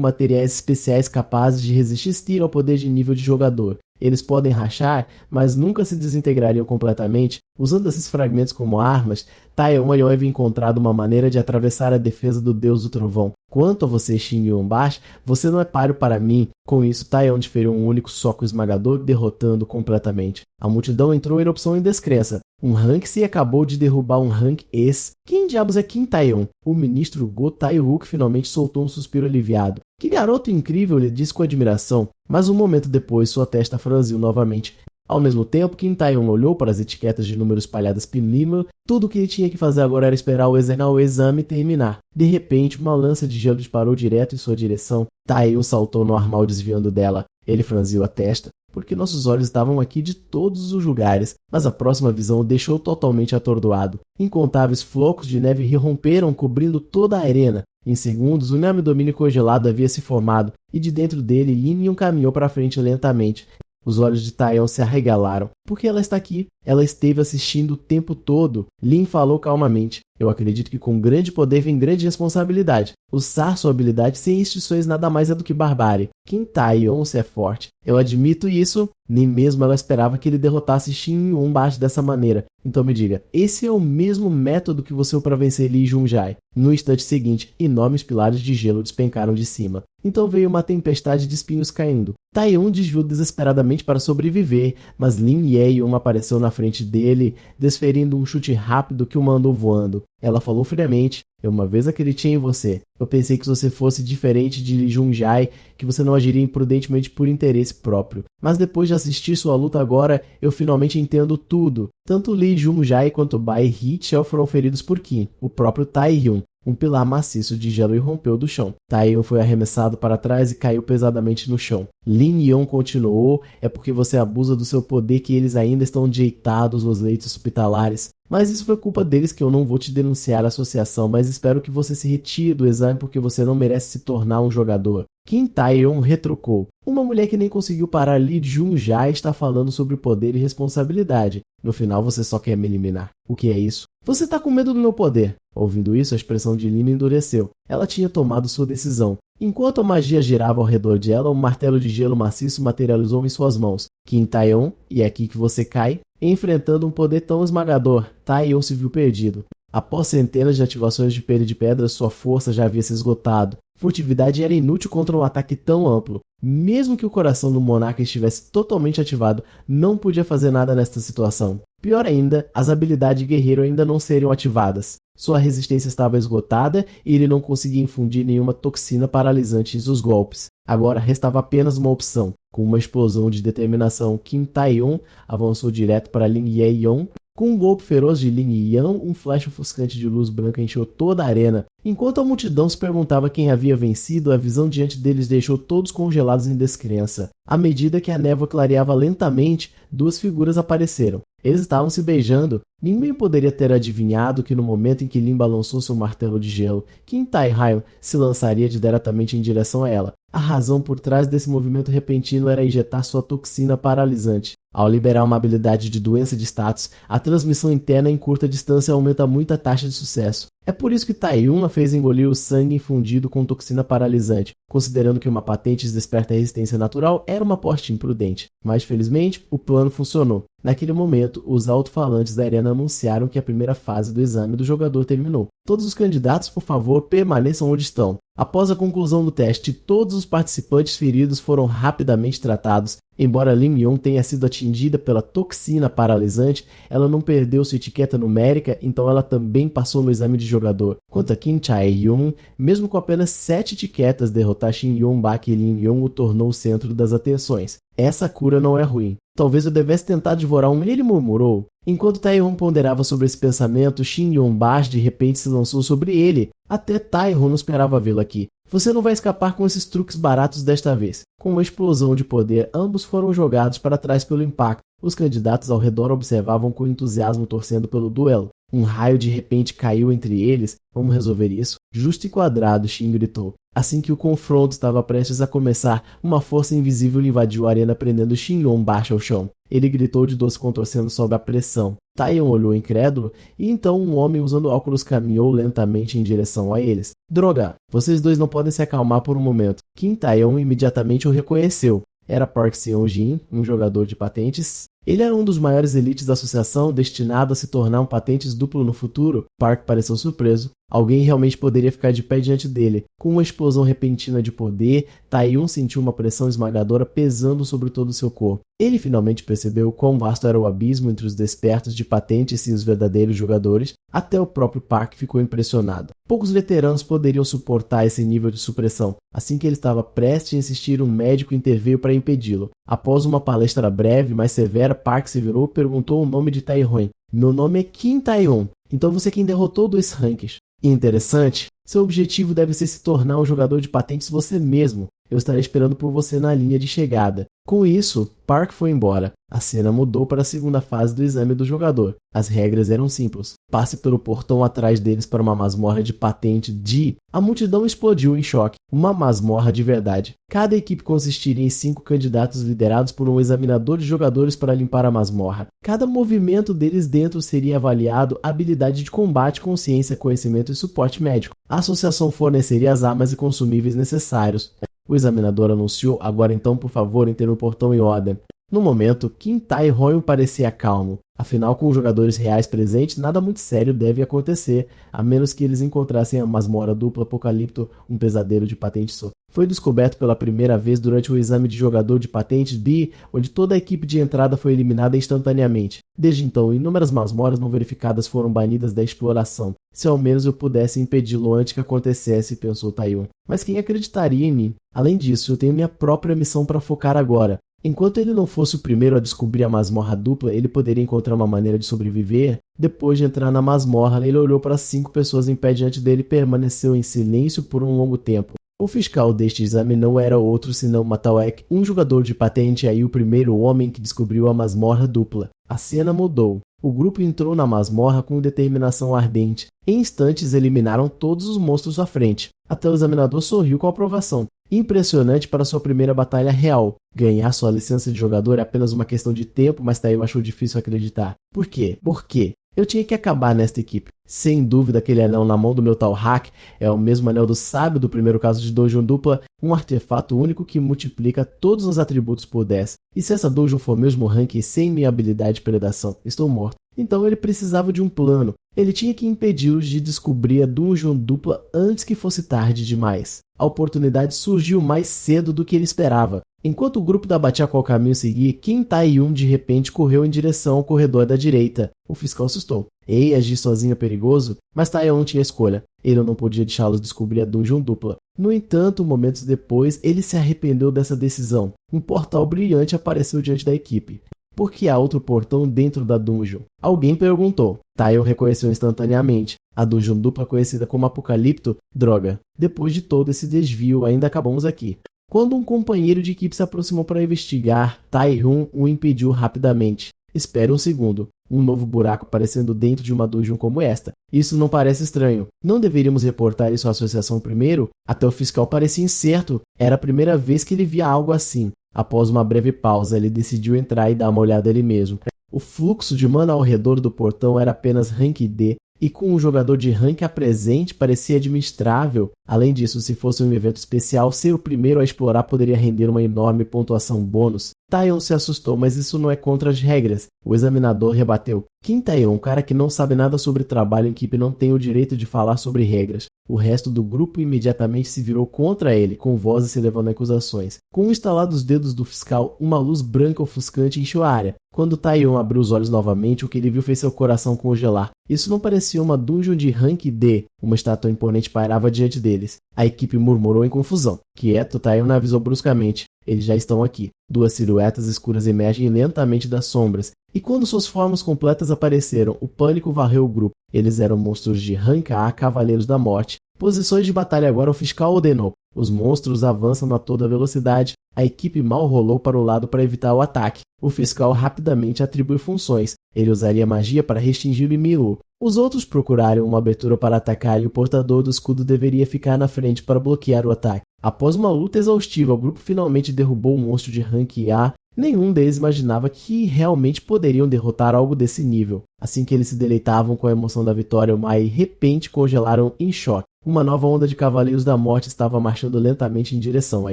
materiais especiais capazes de resistir ao poder de nível de jogador. Eles podem rachar, mas nunca se desintegrariam completamente. Usando esses fragmentos como armas, Tae-yong havia encontrado uma maneira de atravessar a defesa do deus do trovão. Quanto a você, Shin Yong-bash, você não é páreo para mim. Com isso, Tae-yong desferiu um único soco esmagador, derrotando completamente. A multidão entrou em erupção em descrença. Um rank-se acabou de derrubar um rank-ex. Quem diabos é Kim Tae-yong? O ministro Go Tae-wook finalmente soltou um suspiro aliviado. Que garoto incrível, ele disse com admiração. Mas um momento depois, sua testa franziu novamente. Ao mesmo tempo, Kim Tae-yong olhou para as etiquetas de número espalhadas pelo nível. Tudo o que ele tinha que fazer agora era esperar o exame terminar. De repente, uma lança de gelo disparou direto em sua direção. Tae-yong saltou normal desviando dela. Ele franziu a testa, porque nossos olhos estavam aqui de todos os lugares, mas a próxima visão o deixou totalmente atordoado. Incontáveis flocos de neve irromperam, cobrindo toda a arena. Em segundos, um enorme domínio congelado havia se formado, e de dentro dele, Lin Yong caminhou para frente lentamente. Os olhos de Taeyeon se arregalaram. Por que ela está aqui? Ela esteve assistindo o tempo todo. Lin falou calmamente. Eu acredito que com grande poder vem grande responsabilidade. Usar sua habilidade sem restrições nada mais é do que barbárie. Kim Taeyeon se é forte. Eu admito isso. Nem mesmo ela esperava que ele derrotasse Shin Yun-bashi dessa maneira. Então me diga, esse é o mesmo método que você usou para vencer Lee Jun-jae? No instante seguinte, enormes pilares de gelo despencaram de cima. Então veio uma tempestade de espinhos caindo. Taeyeon desviou desesperadamente para sobreviver, mas Lin Ye-yun apareceu na frente dele, desferindo um chute rápido que o mandou voando. Ela falou friamente, eu uma vez acreditei em você. Eu pensei que se você fosse diferente de Lee Jun-jae, que você não agiria imprudentemente por interesse próprio. Mas depois de assistir sua luta agora, eu finalmente entendo tudo. Tanto Lee Jun-jae quanto Bai Hee-chul foram feridos por Kim, o próprio Taehyun. Um pilar maciço de gelo irrompeu do chão. Taeyeon foi arremessado para trás e caiu pesadamente no chão. Lin Yeon continuou, é porque você abusa do seu poder que eles ainda estão deitados nos leitos hospitalares. Mas isso foi culpa deles que eu não vou te denunciar à associação, mas espero que você se retire do exame porque você não merece se tornar um jogador. Kim Taeyeon retrucou. Uma mulher que nem conseguiu parar Lee Jun-jae está falando sobre poder e responsabilidade. No final você só quer me eliminar. O que é isso? Você tá com medo do meu poder. Ouvindo isso, a expressão de Lin endureceu. Ela tinha tomado sua decisão. Enquanto a magia girava ao redor de ela, um martelo de gelo maciço materializou em suas mãos. Kim Taeyeon, e é aqui que você cai, enfrentando um poder tão esmagador. Taeyeon se viu perdido. Após centenas de ativações de pele de pedra, sua força já havia se esgotado. Furtividade era inútil contra um ataque tão amplo. Mesmo que o coração do monarca estivesse totalmente ativado, não podia fazer nada nesta situação. Pior ainda, as habilidades de guerreiro ainda não seriam ativadas. Sua resistência estava esgotada e ele não conseguia infundir nenhuma toxina paralisante em seus golpes. Agora restava apenas uma opção. Com uma explosão de determinação, Kim Taeyeon avançou direto para Lin Ye-yun. Com um golpe feroz de Lin Yan, um flash ofuscante de luz branca encheu toda a arena. Enquanto a multidão se perguntava quem havia vencido, a visão diante deles deixou todos congelados em descrença. À medida que a névoa clareava lentamente, duas figuras apareceram. Eles estavam se beijando. Ninguém poderia ter adivinhado que no momento em que Lin balançou seu martelo de gelo, Kim Taehyung se lançaria diretamente em direção a ela. A razão por trás desse movimento repentino era injetar sua toxina paralisante. Ao liberar uma habilidade de doença de status, a transmissão interna em curta distância aumenta muito a taxa de sucesso. É por isso que Taehyung a fez engolir o sangue infundido com toxina paralisante, considerando que uma patente desperta resistência natural era uma aposta imprudente. Mas felizmente, o plano funcionou. Naquele momento, os alto-falantes da arena anunciaram que a primeira fase do exame do jogador terminou. Todos os candidatos, por favor, permaneçam onde estão. Após a conclusão do teste, todos os participantes feridos foram rapidamente tratados. Embora Lin Yeon tenha sido atingida pela toxina paralisante, ela não perdeu sua etiqueta numérica, então ela também passou no exame de jogador. Quanto a Kim Chae-hyun, mesmo com apenas 7 etiquetas, derrotar Shin Yun-bak e Lin Yeon o tornou o centro das atenções. Essa cura não é ruim. Talvez eu devesse tentar devorar um, ele murmurou. Enquanto Taehyung ponderava sobre esse pensamento, Shin Yun-bashi de repente se lançou sobre ele. Até Taehyung não esperava vê-lo aqui. Você não vai escapar com esses truques baratos desta vez. Com uma explosão de poder, ambos foram jogados para trás pelo impacto. Os candidatos ao redor observavam com entusiasmo torcendo pelo duelo. Um raio de repente caiu entre eles. Vamos resolver isso? Justo e quadrado, Shin gritou. Assim que o confronto estava prestes a começar, uma força invisível invadiu a arena prendendo Shin Yun-bashi ao chão. Ele gritou de dor se contorcendo sob a pressão. Taehyung olhou incrédulo e então um homem usando óculos caminhou lentamente em direção a eles. Droga, vocês dois não podem se acalmar por um momento. Kim Taehyung imediatamente o reconheceu. Era Park Seon-jin, um jogador de patentes. Ele era um dos maiores elites da associação, destinado a se tornar um patentes duplo no futuro. Park pareceu surpreso. Alguém realmente poderia ficar de pé diante dele. Com uma explosão repentina de poder, Taehyung sentiu uma pressão esmagadora pesando sobre todo o seu corpo. Ele finalmente percebeu quão vasto era o abismo entre os despertos de patentes e os verdadeiros jogadores. Até o próprio Park ficou impressionado. Poucos veteranos poderiam suportar esse nível de supressão. Assim que ele estava prestes a insistir, um médico interveio para impedi-lo. Após uma palestra breve, mas severa, Park se virou e perguntou o nome de Taehyung. Meu nome é Kim Taehyung. Então você é quem derrotou 2 ranks. Interessante, seu objetivo deve ser se tornar um jogador de patentes você mesmo. Eu estarei esperando por você na linha de chegada. Com isso, Park foi embora. A cena mudou para a segunda fase do exame do jogador. As regras eram simples. Passe pelo portão atrás deles para uma masmorra de patente D. A multidão explodiu em choque. Uma masmorra de verdade. Cada equipe consistiria em 5 candidatos liderados por um examinador de jogadores para limpar a masmorra. Cada movimento deles dentro seria avaliado habilidade de combate, consciência, conhecimento e suporte médico. A associação forneceria as armas e consumíveis necessários. O examinador anunciou: agora então, por favor, entre no portão em ordem. No momento, Kim Tae-hon parecia calmo. Afinal, com os jogadores reais presentes, nada muito sério deve acontecer, a menos que eles encontrassem a masmorra dupla Apocalipto, um pesadelo de patente só. Foi descoberto pela primeira vez durante o exame de jogador de patente B, onde toda a equipe de entrada foi eliminada instantaneamente. Desde então, inúmeras masmorras não verificadas foram banidas da exploração. Se ao menos eu pudesse impedi-lo antes que acontecesse, pensou Tae-hon. Mas quem acreditaria em mim? Além disso, eu tenho minha própria missão para focar agora. Enquanto ele não fosse o primeiro a descobrir a masmorra dupla, ele poderia encontrar uma maneira de sobreviver. Depois de entrar na masmorra, ele olhou para 5 pessoas em pé diante dele e permaneceu em silêncio por um longo tempo. O fiscal deste exame não era outro senão Matawek, um jogador de patente e aí o primeiro homem que descobriu a masmorra dupla. A cena mudou. O grupo entrou na masmorra com determinação ardente. Em instantes eliminaram todos os monstros à frente. Até o examinador sorriu com aprovação. Impressionante para sua primeira batalha real. Ganhar sua licença de jogador é apenas uma questão de tempo, mas Tae-hon achou difícil acreditar. Por quê? Por quê? Eu tinha que acabar nesta equipe. Sem dúvida, aquele anel na mão do meu tal hack é o mesmo anel do sábio do primeiro caso de Dungeon dupla, um artefato único que multiplica todos os atributos por 10. E se essa Dungeon for mesmo ranking sem minha habilidade de predação, estou morto. Então ele precisava de um plano. Ele tinha que impedi-los de descobrir a Dungeon dupla antes que fosse tarde demais. A oportunidade surgiu mais cedo do que ele esperava. Enquanto o grupo debatia qual caminho seguir, Kim Tae-hon de repente correu em direção ao corredor da direita. O fiscal assustou. Ei, agir sozinho é perigoso? Mas Tae-hon tinha escolha. Ele não podia deixá-los descobrir a Dungeon dupla. No entanto, momentos depois, ele se arrependeu dessa decisão. Um portal brilhante apareceu diante da equipe. Por que há outro portão dentro da Dungeon? Alguém perguntou. Tae-hon reconheceu instantaneamente. A Dungeon dupla conhecida como Apocalipto? Droga. Depois de todo esse desvio, ainda acabamos aqui. Quando um companheiro de equipe se aproximou para investigar, Tae-hon o impediu rapidamente. Espere um segundo. Um novo buraco aparecendo dentro de uma dungeon como esta. Isso não parece estranho. Não deveríamos reportar isso à associação primeiro? Até o fiscal parecia incerto. Era a primeira vez que ele via algo assim. Após uma breve pausa, ele decidiu entrar e dar uma olhada ele mesmo. O fluxo de mana ao redor do portão era apenas rank D, e com um jogador de rank A presente parecia administrável. Além disso, se fosse um evento especial, ser o primeiro a explorar poderia render uma enorme pontuação bônus. Tae-hon se assustou, mas isso não é contra as regras. O examinador rebateu. Kim Tae-hon, um cara que não sabe nada sobre trabalho em equipe, não tem o direito de falar sobre regras. O resto do grupo imediatamente se virou contra ele, com vozes se levando acusações. Com um estalar dos dedos do fiscal, uma luz branca ofuscante encheu a área. Quando Tae-hon abriu os olhos novamente, o que ele viu fez seu coração congelar. Isso não parecia uma dungeon de rank D. Uma estátua imponente pairava diante deles. A equipe murmurou em confusão. Quieto, Tae-hon avisou bruscamente. Eles já estão aqui. 2 silhuetas escuras emergem lentamente das sombras. E quando suas formas completas apareceram, o pânico varreu o grupo. Eles eram monstros de rank A, Cavaleiros da Morte. Posições de batalha agora, o fiscal ordenou. Os monstros avançam a toda velocidade. A equipe mal rolou para o lado para evitar o ataque. O fiscal rapidamente atribuiu funções. Ele usaria magia para restringir o inimigo. Os outros procuraram uma abertura para atacar e o portador do escudo deveria ficar na frente para bloquear o ataque. Após uma luta exaustiva, o grupo finalmente derrubou um monstro de rank A. Nenhum deles imaginava que realmente poderiam derrotar algo desse nível. Assim que eles se deleitavam com a emoção da vitória, de repente congelaram em choque. Uma nova onda de Cavaleiros da Morte estava marchando lentamente em direção a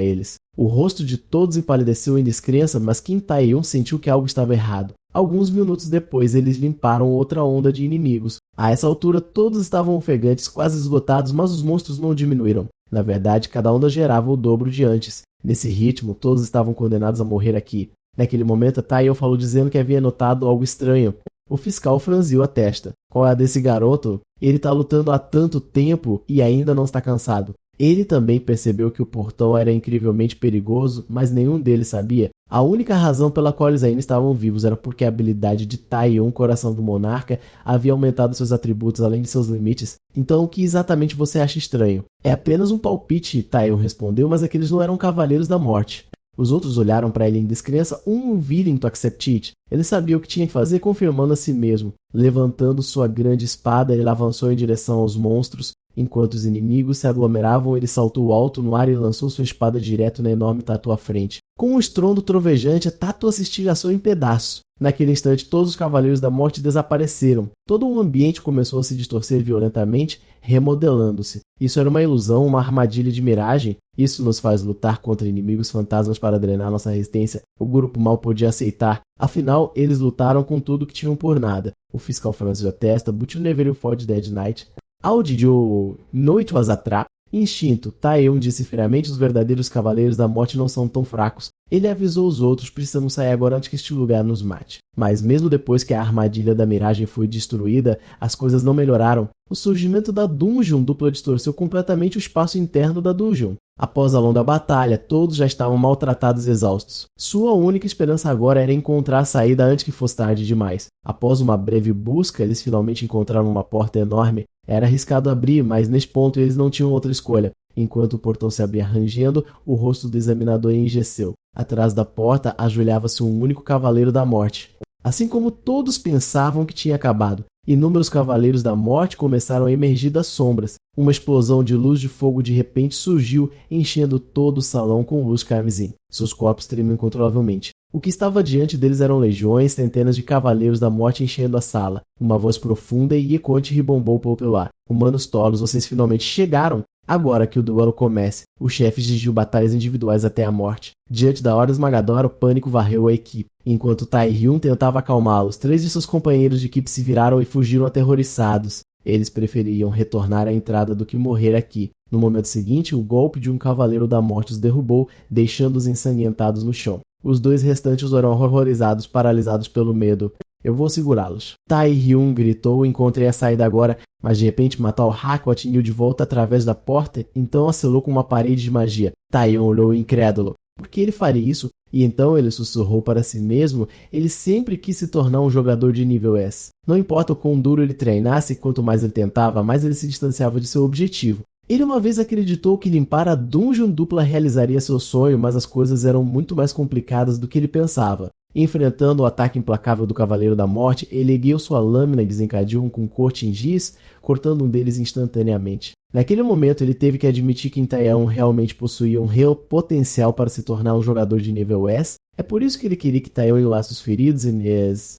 eles. O rosto de todos empalideceu em descrença, mas Kim Tae-hon sentiu que algo estava errado. Alguns minutos depois, eles limparam outra onda de inimigos. A essa altura, todos estavam ofegantes, quase esgotados, mas os monstros não diminuíram. Na verdade, cada onda gerava o dobro de antes. Nesse ritmo, todos estavam condenados a morrer aqui. Naquele momento, Tae-hon falou dizendo que havia notado algo estranho. O fiscal franziu a testa. Qual é a desse garoto? Ele está lutando há tanto tempo e ainda não está cansado. Ele também percebeu que o portão era incrivelmente perigoso, mas nenhum deles sabia. A única razão pela qual eles ainda estavam vivos era porque a habilidade de Taion, coração do monarca, havia aumentado seus atributos além de seus limites. Então o que exatamente você acha estranho? É apenas um palpite, Taion respondeu, mas aqueles não eram cavaleiros da morte. Os outros olharam para ele em descrença, willing to accept it. Ele sabia o que tinha que fazer, confirmando a si mesmo. Levantando sua grande espada, ele avançou em direção aos monstros. Enquanto os inimigos se aglomeravam, ele saltou alto no ar e lançou sua espada direto na enorme Tatu à frente. Com um estrondo trovejante, a Tatu se estilhaçou em pedaços. Naquele instante, todos os Cavaleiros da Morte desapareceram. Todo o ambiente começou a se distorcer violentamente, remodelando-se. Isso era uma ilusão, uma armadilha de miragem? Isso nos faz lutar contra inimigos fantasmas para drenar nossa resistência. O grupo mal podia aceitar. Afinal, eles lutaram com tudo que tinham por nada. O fiscal franziu a testa, but you never fought Dead Knight. Audi Joe, no it was a trap. Instinto, Taion disse friamente, os verdadeiros cavaleiros da morte não são tão fracos. Ele avisou os outros, precisamos sair agora antes que este lugar nos mate. Mas mesmo depois que a armadilha da miragem foi destruída, as coisas não melhoraram. O surgimento da Dungeon dupla distorceu completamente o espaço interno da Dungeon. Após a longa batalha, todos já estavam maltratados e exaustos. Sua única esperança agora era encontrar a saída antes que fosse tarde demais. Após uma breve busca, eles finalmente encontraram uma porta enorme. Era arriscado abrir, mas nesse ponto eles não tinham outra escolha. Enquanto o portão se abria rangendo, o rosto do examinador enrijeceu. Atrás da porta, ajoelhava-se um único cavaleiro da morte. Assim como todos pensavam que tinha acabado, inúmeros cavaleiros da morte começaram a emergir das sombras. Uma explosão de luz de fogo de repente surgiu, enchendo todo o salão com luz carmesim. Seus corpos tremiam incontrolavelmente. O que estava diante deles eram legiões, centenas de cavaleiros da morte enchendo a sala. Uma voz profunda e ecoante ribombou pelo ar. Humanos tolos, vocês finalmente chegaram! Agora que o duelo comece, o chefe dirigiu batalhas individuais até a morte. Diante da hora esmagadora, o pânico varreu a equipe. Enquanto Tai Hyun tentava acalmá-los, 3 de seus companheiros de equipe se viraram e fugiram aterrorizados. Eles preferiam retornar à entrada do que morrer aqui. No momento seguinte, o golpe de um cavaleiro da morte os derrubou, deixando-os ensanguentados no chão. Os 2 restantes eram horrorizados, paralisados pelo medo. Eu vou segurá-los. Tai Hyun gritou, encontrei a saída agora, mas de repente Matal Hak o atingiu de volta através da porta, então acelou com uma parede de magia. Taion olhou incrédulo. Por que ele faria isso? E então ele sussurrou para si mesmo, ele sempre quis se tornar um jogador de nível S. Não importa o quão duro ele treinasse, quanto mais ele tentava, mais ele se distanciava de seu objetivo. Ele uma vez acreditou que limpar a Dungeon dupla realizaria seu sonho, mas as coisas eram muito mais complicadas do que ele pensava. Enfrentando o ataque implacável do Cavaleiro da Morte, ele ergueu sua lâmina e desencadeou com um corte em giz, cortando um deles instantaneamente. Naquele momento, ele teve que admitir que Taion realmente possuía um real potencial para se tornar um jogador de nível S. É por isso que ele queria que Taion enlace os feridos e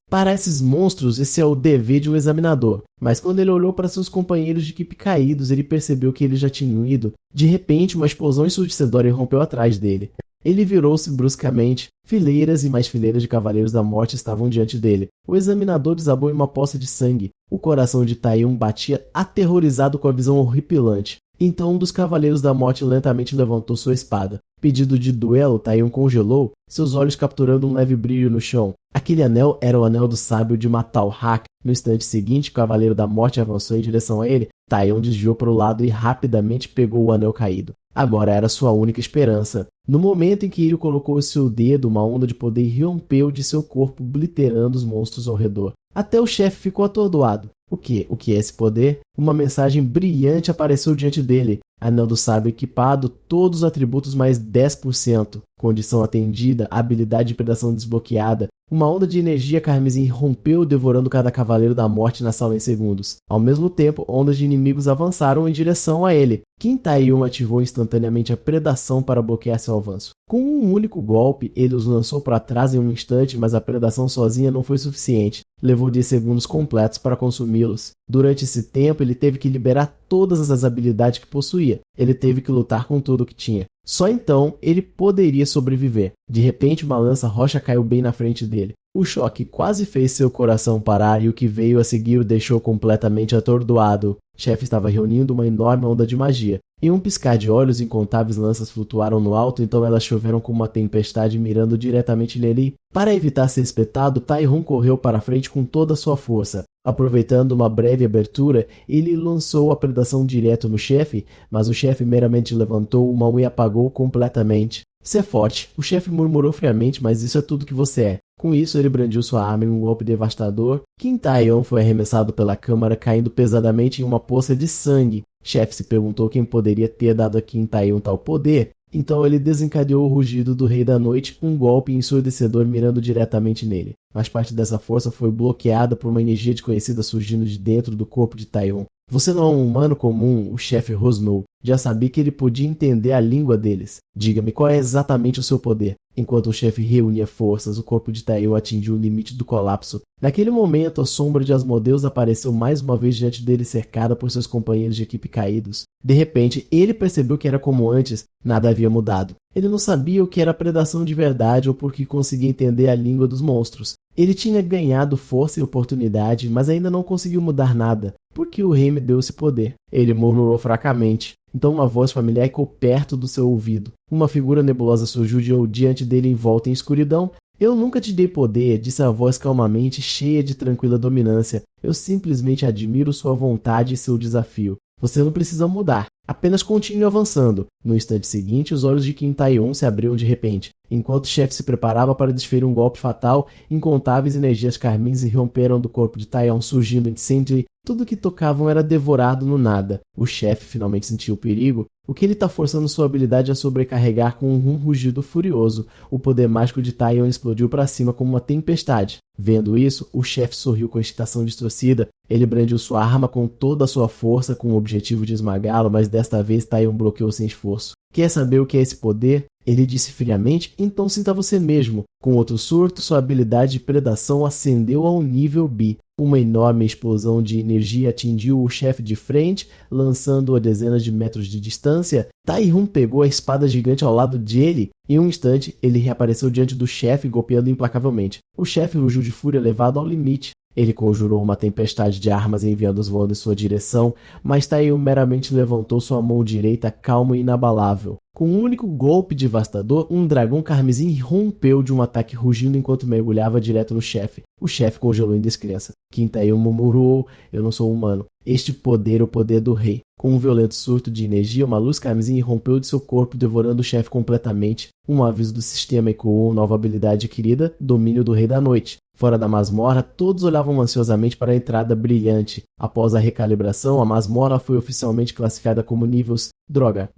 Para esses monstros, esse é o dever de um examinador. Mas quando ele olhou para seus companheiros de equipe caídos, ele percebeu que eles já tinham ido. De repente, uma explosão ensurdecedora irrompeu atrás dele. Ele virou-se bruscamente. Fileiras e mais fileiras de Cavaleiros da Morte estavam diante dele. O examinador desabou em uma poça de sangue. O coração de Taion batia aterrorizado com a visão horripilante. Então um dos Cavaleiros da Morte lentamente levantou sua espada. Pedido de duelo, Taion congelou, seus olhos capturando um leve brilho no chão. Aquele anel era o anel do sábio de Matal Hak. No instante seguinte, o Cavaleiro da Morte avançou em direção a ele. Taion desviou para o lado e rapidamente pegou o anel caído. Agora era sua única esperança. No momento em que ele colocou seu dedo, uma onda de poder rompeu de seu corpo, obliterando os monstros ao redor. Até o chefe ficou atordoado. O que é esse poder? Uma mensagem brilhante apareceu diante dele. Anel do sábio equipado, todos os atributos mais 10%. Condição atendida, habilidade de predação desbloqueada. Uma onda de energia carmesim rompeu, devorando cada cavaleiro da morte na sala em segundos. Ao mesmo tempo, ondas de inimigos avançaram em direção a ele. Qin Taion ativou instantaneamente a predação para bloquear seu avanço. Com um único golpe, ele os lançou para trás em um instante, mas a predação sozinha não foi suficiente. Levou 10 segundos completos para consumi-los. Durante esse tempo, ele teve que liberar todas as habilidades que possuía. Ele teve que lutar com tudo o que tinha. Só então ele poderia sobreviver. De repente, uma lança-rocha caiu bem na frente dele. O choque quase fez seu coração parar e o que veio a seguir o deixou completamente atordoado. O chefe estava reunindo uma enorme onda de magia. Em um piscar de olhos, incontáveis lanças flutuaram no alto, então elas choveram como uma tempestade mirando diretamente nele. Para evitar ser espetado, Tai-Hon correu para frente com toda a sua força. Aproveitando uma breve abertura, ele lançou a predação direto no chefe, mas o chefe meramente levantou uma mão e apagou completamente. Você é forte, o chefe murmurou friamente, mas isso é tudo que você é. Com isso, ele brandiu sua arma em um golpe devastador. Kim Tai-on foi arremessado pela câmara, caindo pesadamente em uma poça de sangue. Chefe se perguntou quem poderia ter dado a Kim Tai-on tal poder. Então ele desencadeou o rugido do Rei da Noite, um golpe ensurdecedor mirando diretamente nele. Mas parte dessa força foi bloqueada por uma energia desconhecida surgindo de dentro do corpo de Tai-on. Você não é um humano comum, o chefe rosnou. Já sabia que ele podia entender a língua deles. Diga-me qual é exatamente o seu poder. Enquanto o chefe reunia forças, o corpo de Tai-on atingiu o limite do colapso. Naquele momento, a sombra de Asmodeus apareceu mais uma vez diante dele, cercada por seus companheiros de equipe caídos. De repente, ele percebeu que era como antes, nada havia mudado. Ele não sabia o que era predação de verdade ou por que conseguia entender a língua dos monstros. Ele tinha ganhado força e oportunidade, mas ainda não conseguiu mudar nada. Por que o rei me deu esse poder? Ele murmurou fracamente. Então uma voz familiar ecoou perto do seu ouvido. Uma figura nebulosa surgiu diante dele envolta em escuridão. Eu nunca te dei poder, disse a voz calmamente, cheia de tranquila dominância. Eu simplesmente admiro sua vontade e seu desafio. Você não precisa mudar. Apenas continue avançando. No instante seguinte, os olhos de Kim Tai-on se abriram de repente. Enquanto o chefe se preparava para desferir um golpe fatal, incontáveis energias carmins irromperam do corpo de Tai-on, surgindo incêndio. Tudo que tocavam era devorado no nada. O chefe finalmente sentiu o perigo. O que ele está forçando sua habilidade a sobrecarregar com um rugido furioso. O poder mágico de Tai-on explodiu para cima como uma tempestade. Vendo isso, o chefe sorriu com excitação distorcida. Ele brandiu sua arma com toda a sua força com o objetivo de esmagá-lo, mas desta vez Tai-on bloqueou sem esforço. Quer saber o que é esse poder? Ele disse friamente, então sinta você mesmo. Com outro surto, sua habilidade de predação ascendeu ao nível B. Uma enorme explosão de energia atingiu o chefe de frente, lançando-o a dezenas de metros de distância. Tai-Hon pegou a espada gigante ao lado dele. Em um instante, ele reapareceu diante do chefe, golpeando implacavelmente. O chefe rugiu de fúria levado ao limite. Ele conjurou uma tempestade de armas enviando-os voando em sua direção, mas Tai-Hon meramente levantou sua mão direita calmo e inabalável. Com um único golpe devastador, um dragão carmesim rompeu de um ataque rugindo enquanto mergulhava direto no chefe. O chefe congelou em descrença. Kim Tai-on murmurou, eu não sou humano. Este poder é o poder do rei. Com um violento surto de energia, uma luz carmesim irrompeu de seu corpo, devorando o chefe completamente. Um aviso do sistema ecoou, nova habilidade adquirida, domínio do Rei da Noite. Fora da masmorra, todos olhavam ansiosamente para a entrada brilhante. Após a recalibração, a masmorra foi oficialmente classificada como níveis... Droga.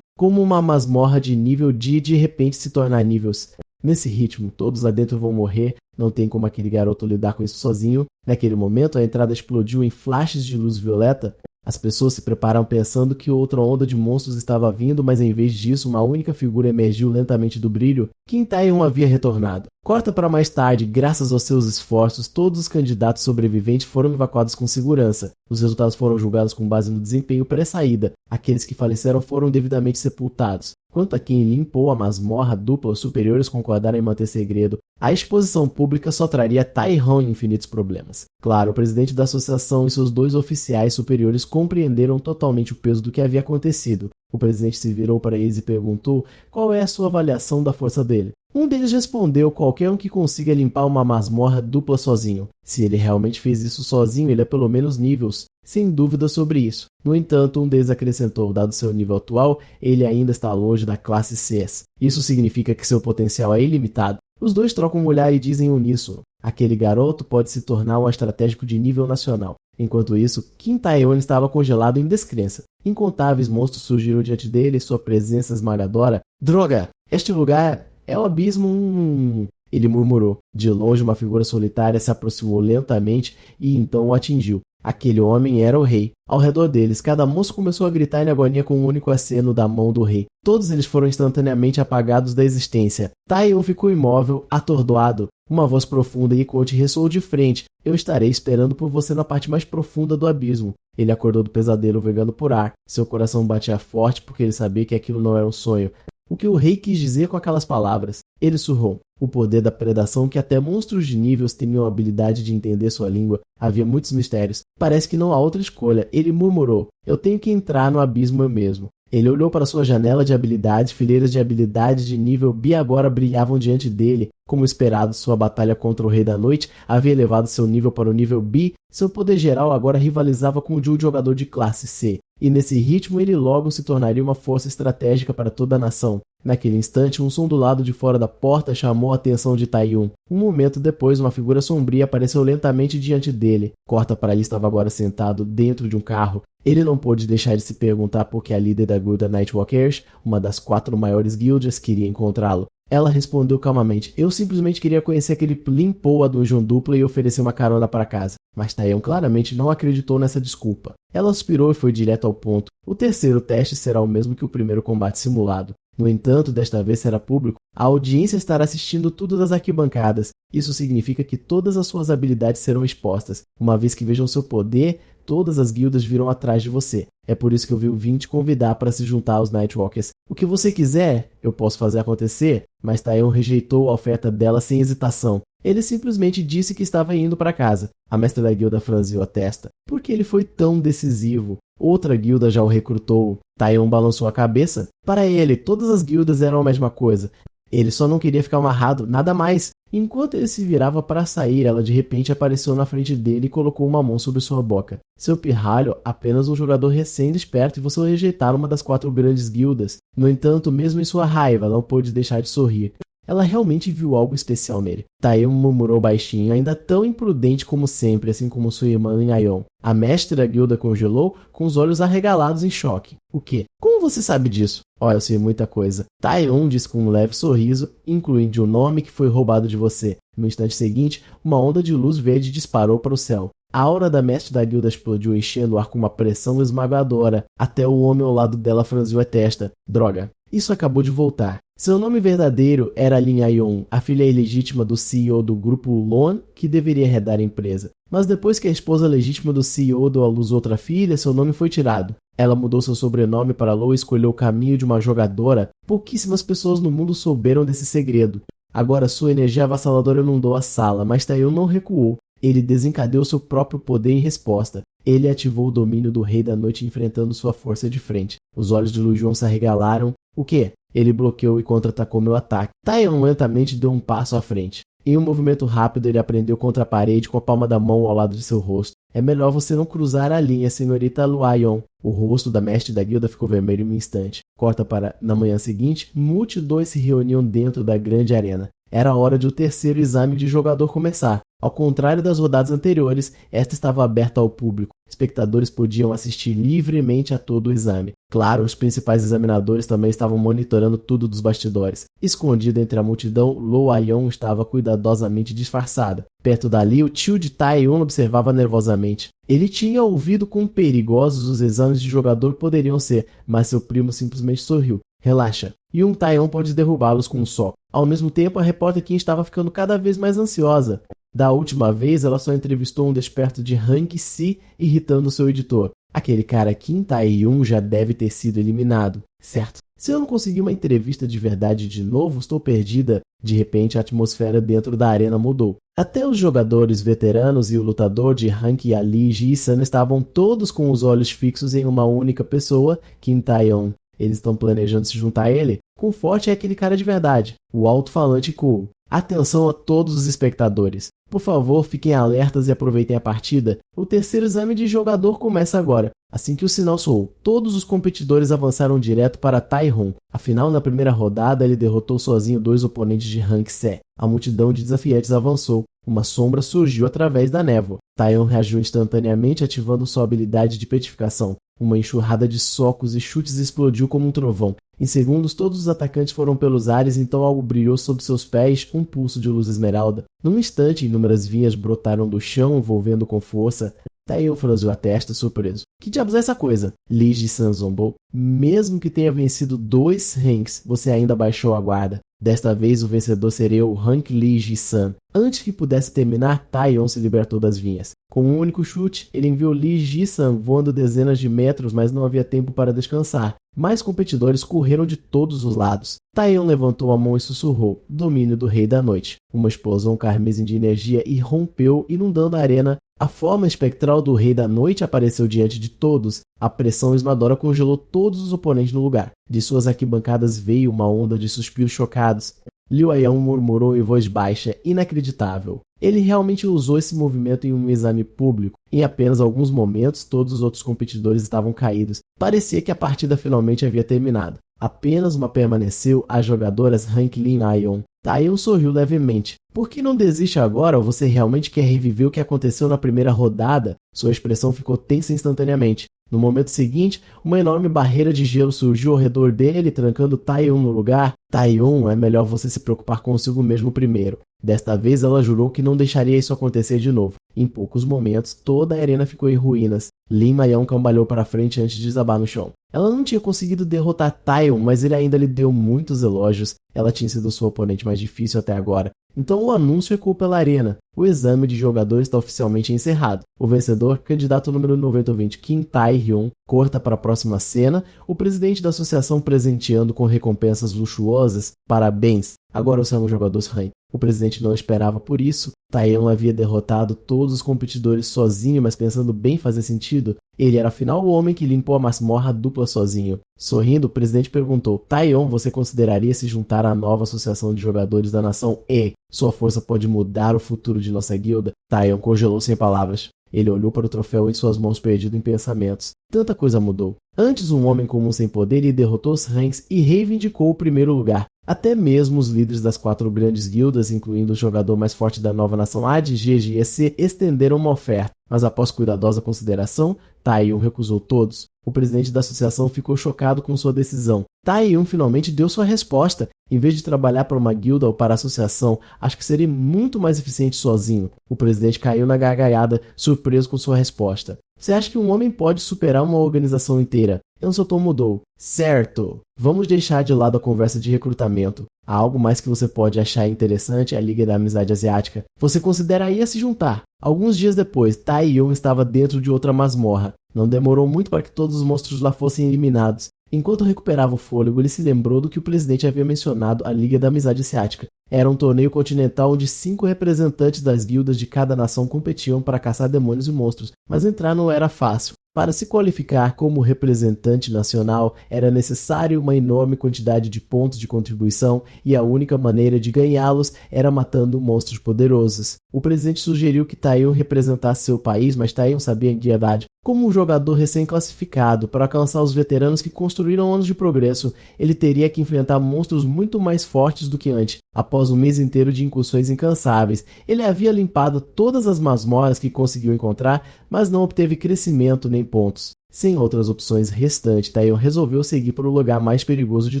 Como uma masmorra de nível D de repente se tornar níveis. Nesse ritmo, todos lá dentro vão morrer, não tem como aquele garoto lidar com isso sozinho. Naquele momento, a entrada explodiu em flashes de luz violeta. As pessoas se prepararam pensando que outra onda de monstros estava vindo, mas em vez disso, uma única figura emergiu lentamente do brilho. Kim Tai-on havia retornado. Corta para mais tarde, graças aos seus esforços, todos os candidatos sobreviventes foram evacuados com segurança. Os resultados foram julgados com base no desempenho pré-saída. Aqueles que faleceram foram devidamente sepultados. Quanto a quem limpou a masmorra dupla, os superiores concordaram em manter segredo. A exposição pública só traria a Tai-Hon infinitos problemas. Claro, o presidente da associação e seus 2 oficiais superiores compreenderam totalmente o peso do que havia acontecido. O presidente se virou para eles e perguntou qual é a sua avaliação da força dele. Um deles respondeu, qualquer um que consiga limpar uma masmorra dupla sozinho. Se ele realmente fez isso sozinho, ele é pelo menos níveis. Sem dúvida sobre isso. No entanto, um deles acrescentou, dado seu nível atual, ele ainda está longe da classe CS. Isso significa que seu potencial é ilimitado. Os 2 trocam um olhar e dizem uníssono. Aquele garoto pode se tornar um estratégico de nível nacional. Enquanto isso, Kim Tai-on estava congelado em descrença. Incontáveis monstros surgiram diante dele e sua presença esmagadora. Droga! Este lugar é o abismo... Ele murmurou. De longe, uma figura solitária se aproximou lentamente e então o atingiu. Aquele homem era o rei. Ao redor deles, cada monstro começou a gritar em agonia com um único aceno da mão do rei. Todos eles foram instantaneamente apagados da existência. Tai-on ficou imóvel, atordoado. Uma voz profunda e ecoante ressoou de frente. Eu estarei esperando por você na parte mais profunda do abismo. Ele acordou do pesadelo, vagando por ar. Seu coração batia forte porque ele sabia que aquilo não era um sonho. O que o rei quis dizer com aquelas palavras? Ele surrou. O poder da predação que até monstros de níveis tinham a habilidade de entender sua língua. Havia muitos mistérios. Parece que não há outra escolha. Ele murmurou. Eu tenho que entrar no abismo eu mesmo. Ele olhou para sua janela de habilidades, fileiras de habilidades de nível B agora brilhavam diante dele. Como esperado, sua batalha contra o Rei da Noite havia elevado seu nível para o nível B, seu poder geral agora rivalizava com o de um jogador de classe C. E nesse ritmo ele logo se tornaria uma força estratégica para toda a nação. Naquele instante, um som do lado de fora da porta chamou a atenção de Taeyun. Um momento depois, uma figura sombria apareceu lentamente diante dele. Corta para ali estava agora sentado dentro de um carro. Ele não pôde deixar de se perguntar por que a líder da guilda Nightwalkers, uma das 4 maiores guildas, queria encontrá-lo. Ela respondeu calmamente: eu simplesmente queria conhecer aquele limpou a dungeon dupla e oferecer uma carona para casa. Mas Taeyun claramente não acreditou nessa desculpa. Ela suspirou e foi direto ao ponto. O terceiro teste será o mesmo que o primeiro combate simulado. No entanto, desta vez será público. A audiência estará assistindo tudo das arquibancadas. Isso significa que todas as suas habilidades serão expostas. Uma vez que vejam seu poder, todas as guildas virão atrás de você. É por isso que eu vim te convidar para se juntar aos Nightwalkers. O que você quiser, eu posso fazer acontecer, mas Taeyun rejeitou a oferta dela sem hesitação. Ele simplesmente disse que estava indo para casa. A mestra da guilda franziu a testa. Por que ele foi tão decisivo? Outra guilda já o recrutou. Taeyun balançou a cabeça. Para ele, todas as guildas eram a mesma coisa. Ele só não queria ficar amarrado, nada mais. Enquanto ele se virava para sair, ela de repente apareceu na frente dele e colocou uma mão sobre sua boca. Seu pirralho, apenas um jogador recém-desperto, e você o rejeitar uma das 4 grandes guildas. No entanto, mesmo em sua raiva, não pôde deixar de sorrir. Ela realmente viu algo especial nele. Taeyun murmurou baixinho, ainda tão imprudente como sempre, assim como sua irmã Nhayon. A mestre da guilda congelou, com os olhos arregalados em choque. O quê? Como você sabe disso? Oh, eu sei muita coisa. Taeyun disse com um leve sorriso, incluindo o nome que foi roubado de você. No instante seguinte, uma onda de luz verde disparou para o céu. A aura da mestre da guilda explodiu, enchendo o ar com uma pressão esmagadora. Até o homem ao lado dela franziu a testa. Droga, isso acabou de voltar. Seu nome verdadeiro era Lin Nhayon, a filha ilegítima do CEO do grupo Loan, que deveria herdar a empresa. Mas depois que a esposa legítima do CEO deu à luz outra filha, seu nome foi tirado. Ela mudou seu sobrenome para Lo e escolheu o caminho de uma jogadora. Pouquíssimas pessoas no mundo souberam desse segredo. Agora sua energia avassaladora inundou a sala, mas Taeyun não recuou. Ele desencadeou seu próprio poder em resposta. Ele ativou o domínio do Rei da Noite enfrentando sua força de frente. Os olhos de Lu Juan se arregalaram. O quê? Ele bloqueou e contra-atacou meu ataque. Taeyun lentamente deu um passo à frente. Em um movimento rápido, ele aprendeu contra a parede com a palma da mão ao lado de seu rosto. É melhor você não cruzar a linha, senhorita Luayon. O rosto da mestre da guilda ficou vermelho em um instante. Corta para, na manhã seguinte, multidões se reuniam dentro da grande arena. Era a hora de o terceiro exame de jogador começar. Ao contrário das rodadas anteriores, esta estava aberta ao público. Espectadores podiam assistir livremente a todo o exame. Claro, os principais examinadores também estavam monitorando tudo dos bastidores. Escondida entre a multidão, Lo Ayon estava cuidadosamente disfarçada. Perto dali, o tio de Taeyun observava nervosamente. Ele tinha ouvido quão perigosos os exames de jogador poderiam ser, mas seu primo simplesmente sorriu. Relaxa, e um Taeyun pode derrubá-los com um só. Ao mesmo tempo, a repórter Kim estava ficando cada vez mais ansiosa. Da última vez, ela só entrevistou um desperto de Rank C, irritando seu editor. Aquele cara Kim Taeyun já deve ter sido eliminado, certo? Se eu não conseguir uma entrevista de verdade de novo, estou perdida. De repente, a atmosfera dentro da arena mudou. Até os jogadores veteranos e o lutador de Rank Ali Ji-san estavam todos com os olhos fixos em uma única pessoa, Kim Taeyun. Eles estão planejando se juntar a ele? Quão forte é aquele cara de verdade? O alto-falante cool. Atenção a todos os espectadores. Por favor, fiquem alertas e aproveitem a partida. O terceiro exame de jogador começa agora. Assim que o sinal soou, todos os competidores avançaram direto para Taeyun. Afinal, na primeira rodada, ele derrotou sozinho 2 oponentes de Rank C. A multidão de desafiantes avançou. Uma sombra surgiu através da névoa. Taeyun reagiu instantaneamente, ativando sua habilidade de petrificação. Uma enxurrada de socos e chutes explodiu como um trovão. Em segundos, todos os atacantes foram pelos ares, então algo brilhou sob seus pés, um pulso de luz esmeralda. Num instante, inúmeras vinhas brotaram do chão, envolvendo com força. Taeyun franziu a testa, surpreso. Que diabos é essa coisa? Li Ji-san zombou. Mesmo que tenha vencido 2 ranks, você ainda baixou a guarda. Desta vez, o vencedor seria o Rank Li Ji-san. Antes que pudesse terminar, Taeyun se libertou das vinhas. Com um único chute, ele enviou Li Ji-san voando dezenas de metros, mas não havia tempo para descansar. Mais competidores correram de todos os lados. Taeyun levantou a mão e sussurrou: domínio do Rei da Noite. Uma explosão carmesim de energia irrompeu, inundando a arena. A forma espectral do Rei da Noite apareceu diante de todos. A pressão esmagadora congelou todos os oponentes no lugar. De suas arquibancadas veio uma onda de suspiros chocados. Liu Aion murmurou em voz baixa, inacreditável. Ele realmente usou esse movimento em um exame público. Em apenas alguns momentos, todos os outros competidores estavam caídos. Parecia que a partida finalmente havia terminado. Apenas uma permaneceu, as jogadoras Hank Lin Aion. Taeyeon sorriu levemente. Por que não desiste agora ou você realmente quer reviver o que aconteceu na primeira rodada? Sua expressão ficou tensa instantaneamente. No momento seguinte, uma enorme barreira de gelo surgiu ao redor dele, trancando Taeyeon no lugar. Taeyeon, é melhor você se preocupar consigo mesmo primeiro. Desta vez ela jurou que não deixaria isso acontecer de novo. Em poucos momentos, toda a arena ficou em ruínas. Lin Aion cambalhou para frente antes de desabar no chão. Ela não tinha conseguido derrotar Taeyeon, mas ele ainda lhe deu muitos elogios. Ela tinha sido sua oponente mais difícil até agora. Então o anúncio ecoou pela arena. O exame de jogadores está oficialmente encerrado. O vencedor, candidato número 9020, Kim Tae-hyun, corta para a próxima cena, o presidente da associação presenteando com recompensas luxuosas. Parabéns! Agora você é um jogador Han. O presidente não esperava por isso. Taeyeon havia derrotado todos os competidores sozinho, mas pensando bem fazer sentido. Ele era afinal o homem que limpou a masmorra dupla sozinho. Sorrindo, o presidente perguntou: Taeyeon, você consideraria se juntar à nova associação de jogadores da nação E? Sua força pode mudar o futuro de nossa guilda? Taeyeon congelou sem palavras. Ele olhou para o troféu em suas mãos, perdido em pensamentos. Tanta coisa mudou. Antes, um homem comum sem poder, ele derrotou os Hanks e reivindicou o primeiro lugar. Até mesmo os líderes das 4 grandes guildas, incluindo o jogador mais forte da nova nação AD, GG e EC, estenderam uma oferta. Mas após cuidadosa consideração, Taeyeon recusou todos. O presidente da associação ficou chocado com sua decisão. Taeyeon finalmente deu sua resposta. Em vez de trabalhar para uma guilda ou para a associação, acho que seria muito mais eficiente sozinho. O presidente caiu na gargalhada, surpreso com sua resposta. Você acha que um homem pode superar uma organização inteira? Ensoton mudou. Certo. Vamos deixar de lado a conversa de recrutamento. Há algo mais que você pode achar interessante, a Liga da Amizade Asiática. Você consideraria se juntar. Alguns dias depois, Taeyeon estava dentro de outra masmorra. Não demorou muito para que todos os monstros lá fossem eliminados. Enquanto recuperava o fôlego, ele se lembrou do que o presidente havia mencionado, a Liga da Amizade Asiática. Era um torneio continental onde 5 representantes das guildas de cada nação competiam para caçar demônios e monstros, mas entrar não era fácil. Para se qualificar como representante nacional, era necessário uma enorme quantidade de pontos de contribuição e a única maneira de ganhá-los era matando monstros poderosos. O presidente sugeriu que Taeyeon representasse seu país, mas Taeyeon sabia em verdade. Como um jogador recém-classificado, para alcançar os veteranos que construíram anos de progresso, ele teria que enfrentar monstros muito mais fortes do que antes. Após um mês inteiro de incursões incansáveis, ele havia limpado todas as masmorras que conseguiu encontrar, mas não obteve crescimento nem pontos. Sem outras opções restantes, Taeyeon resolveu seguir para o lugar mais perigoso de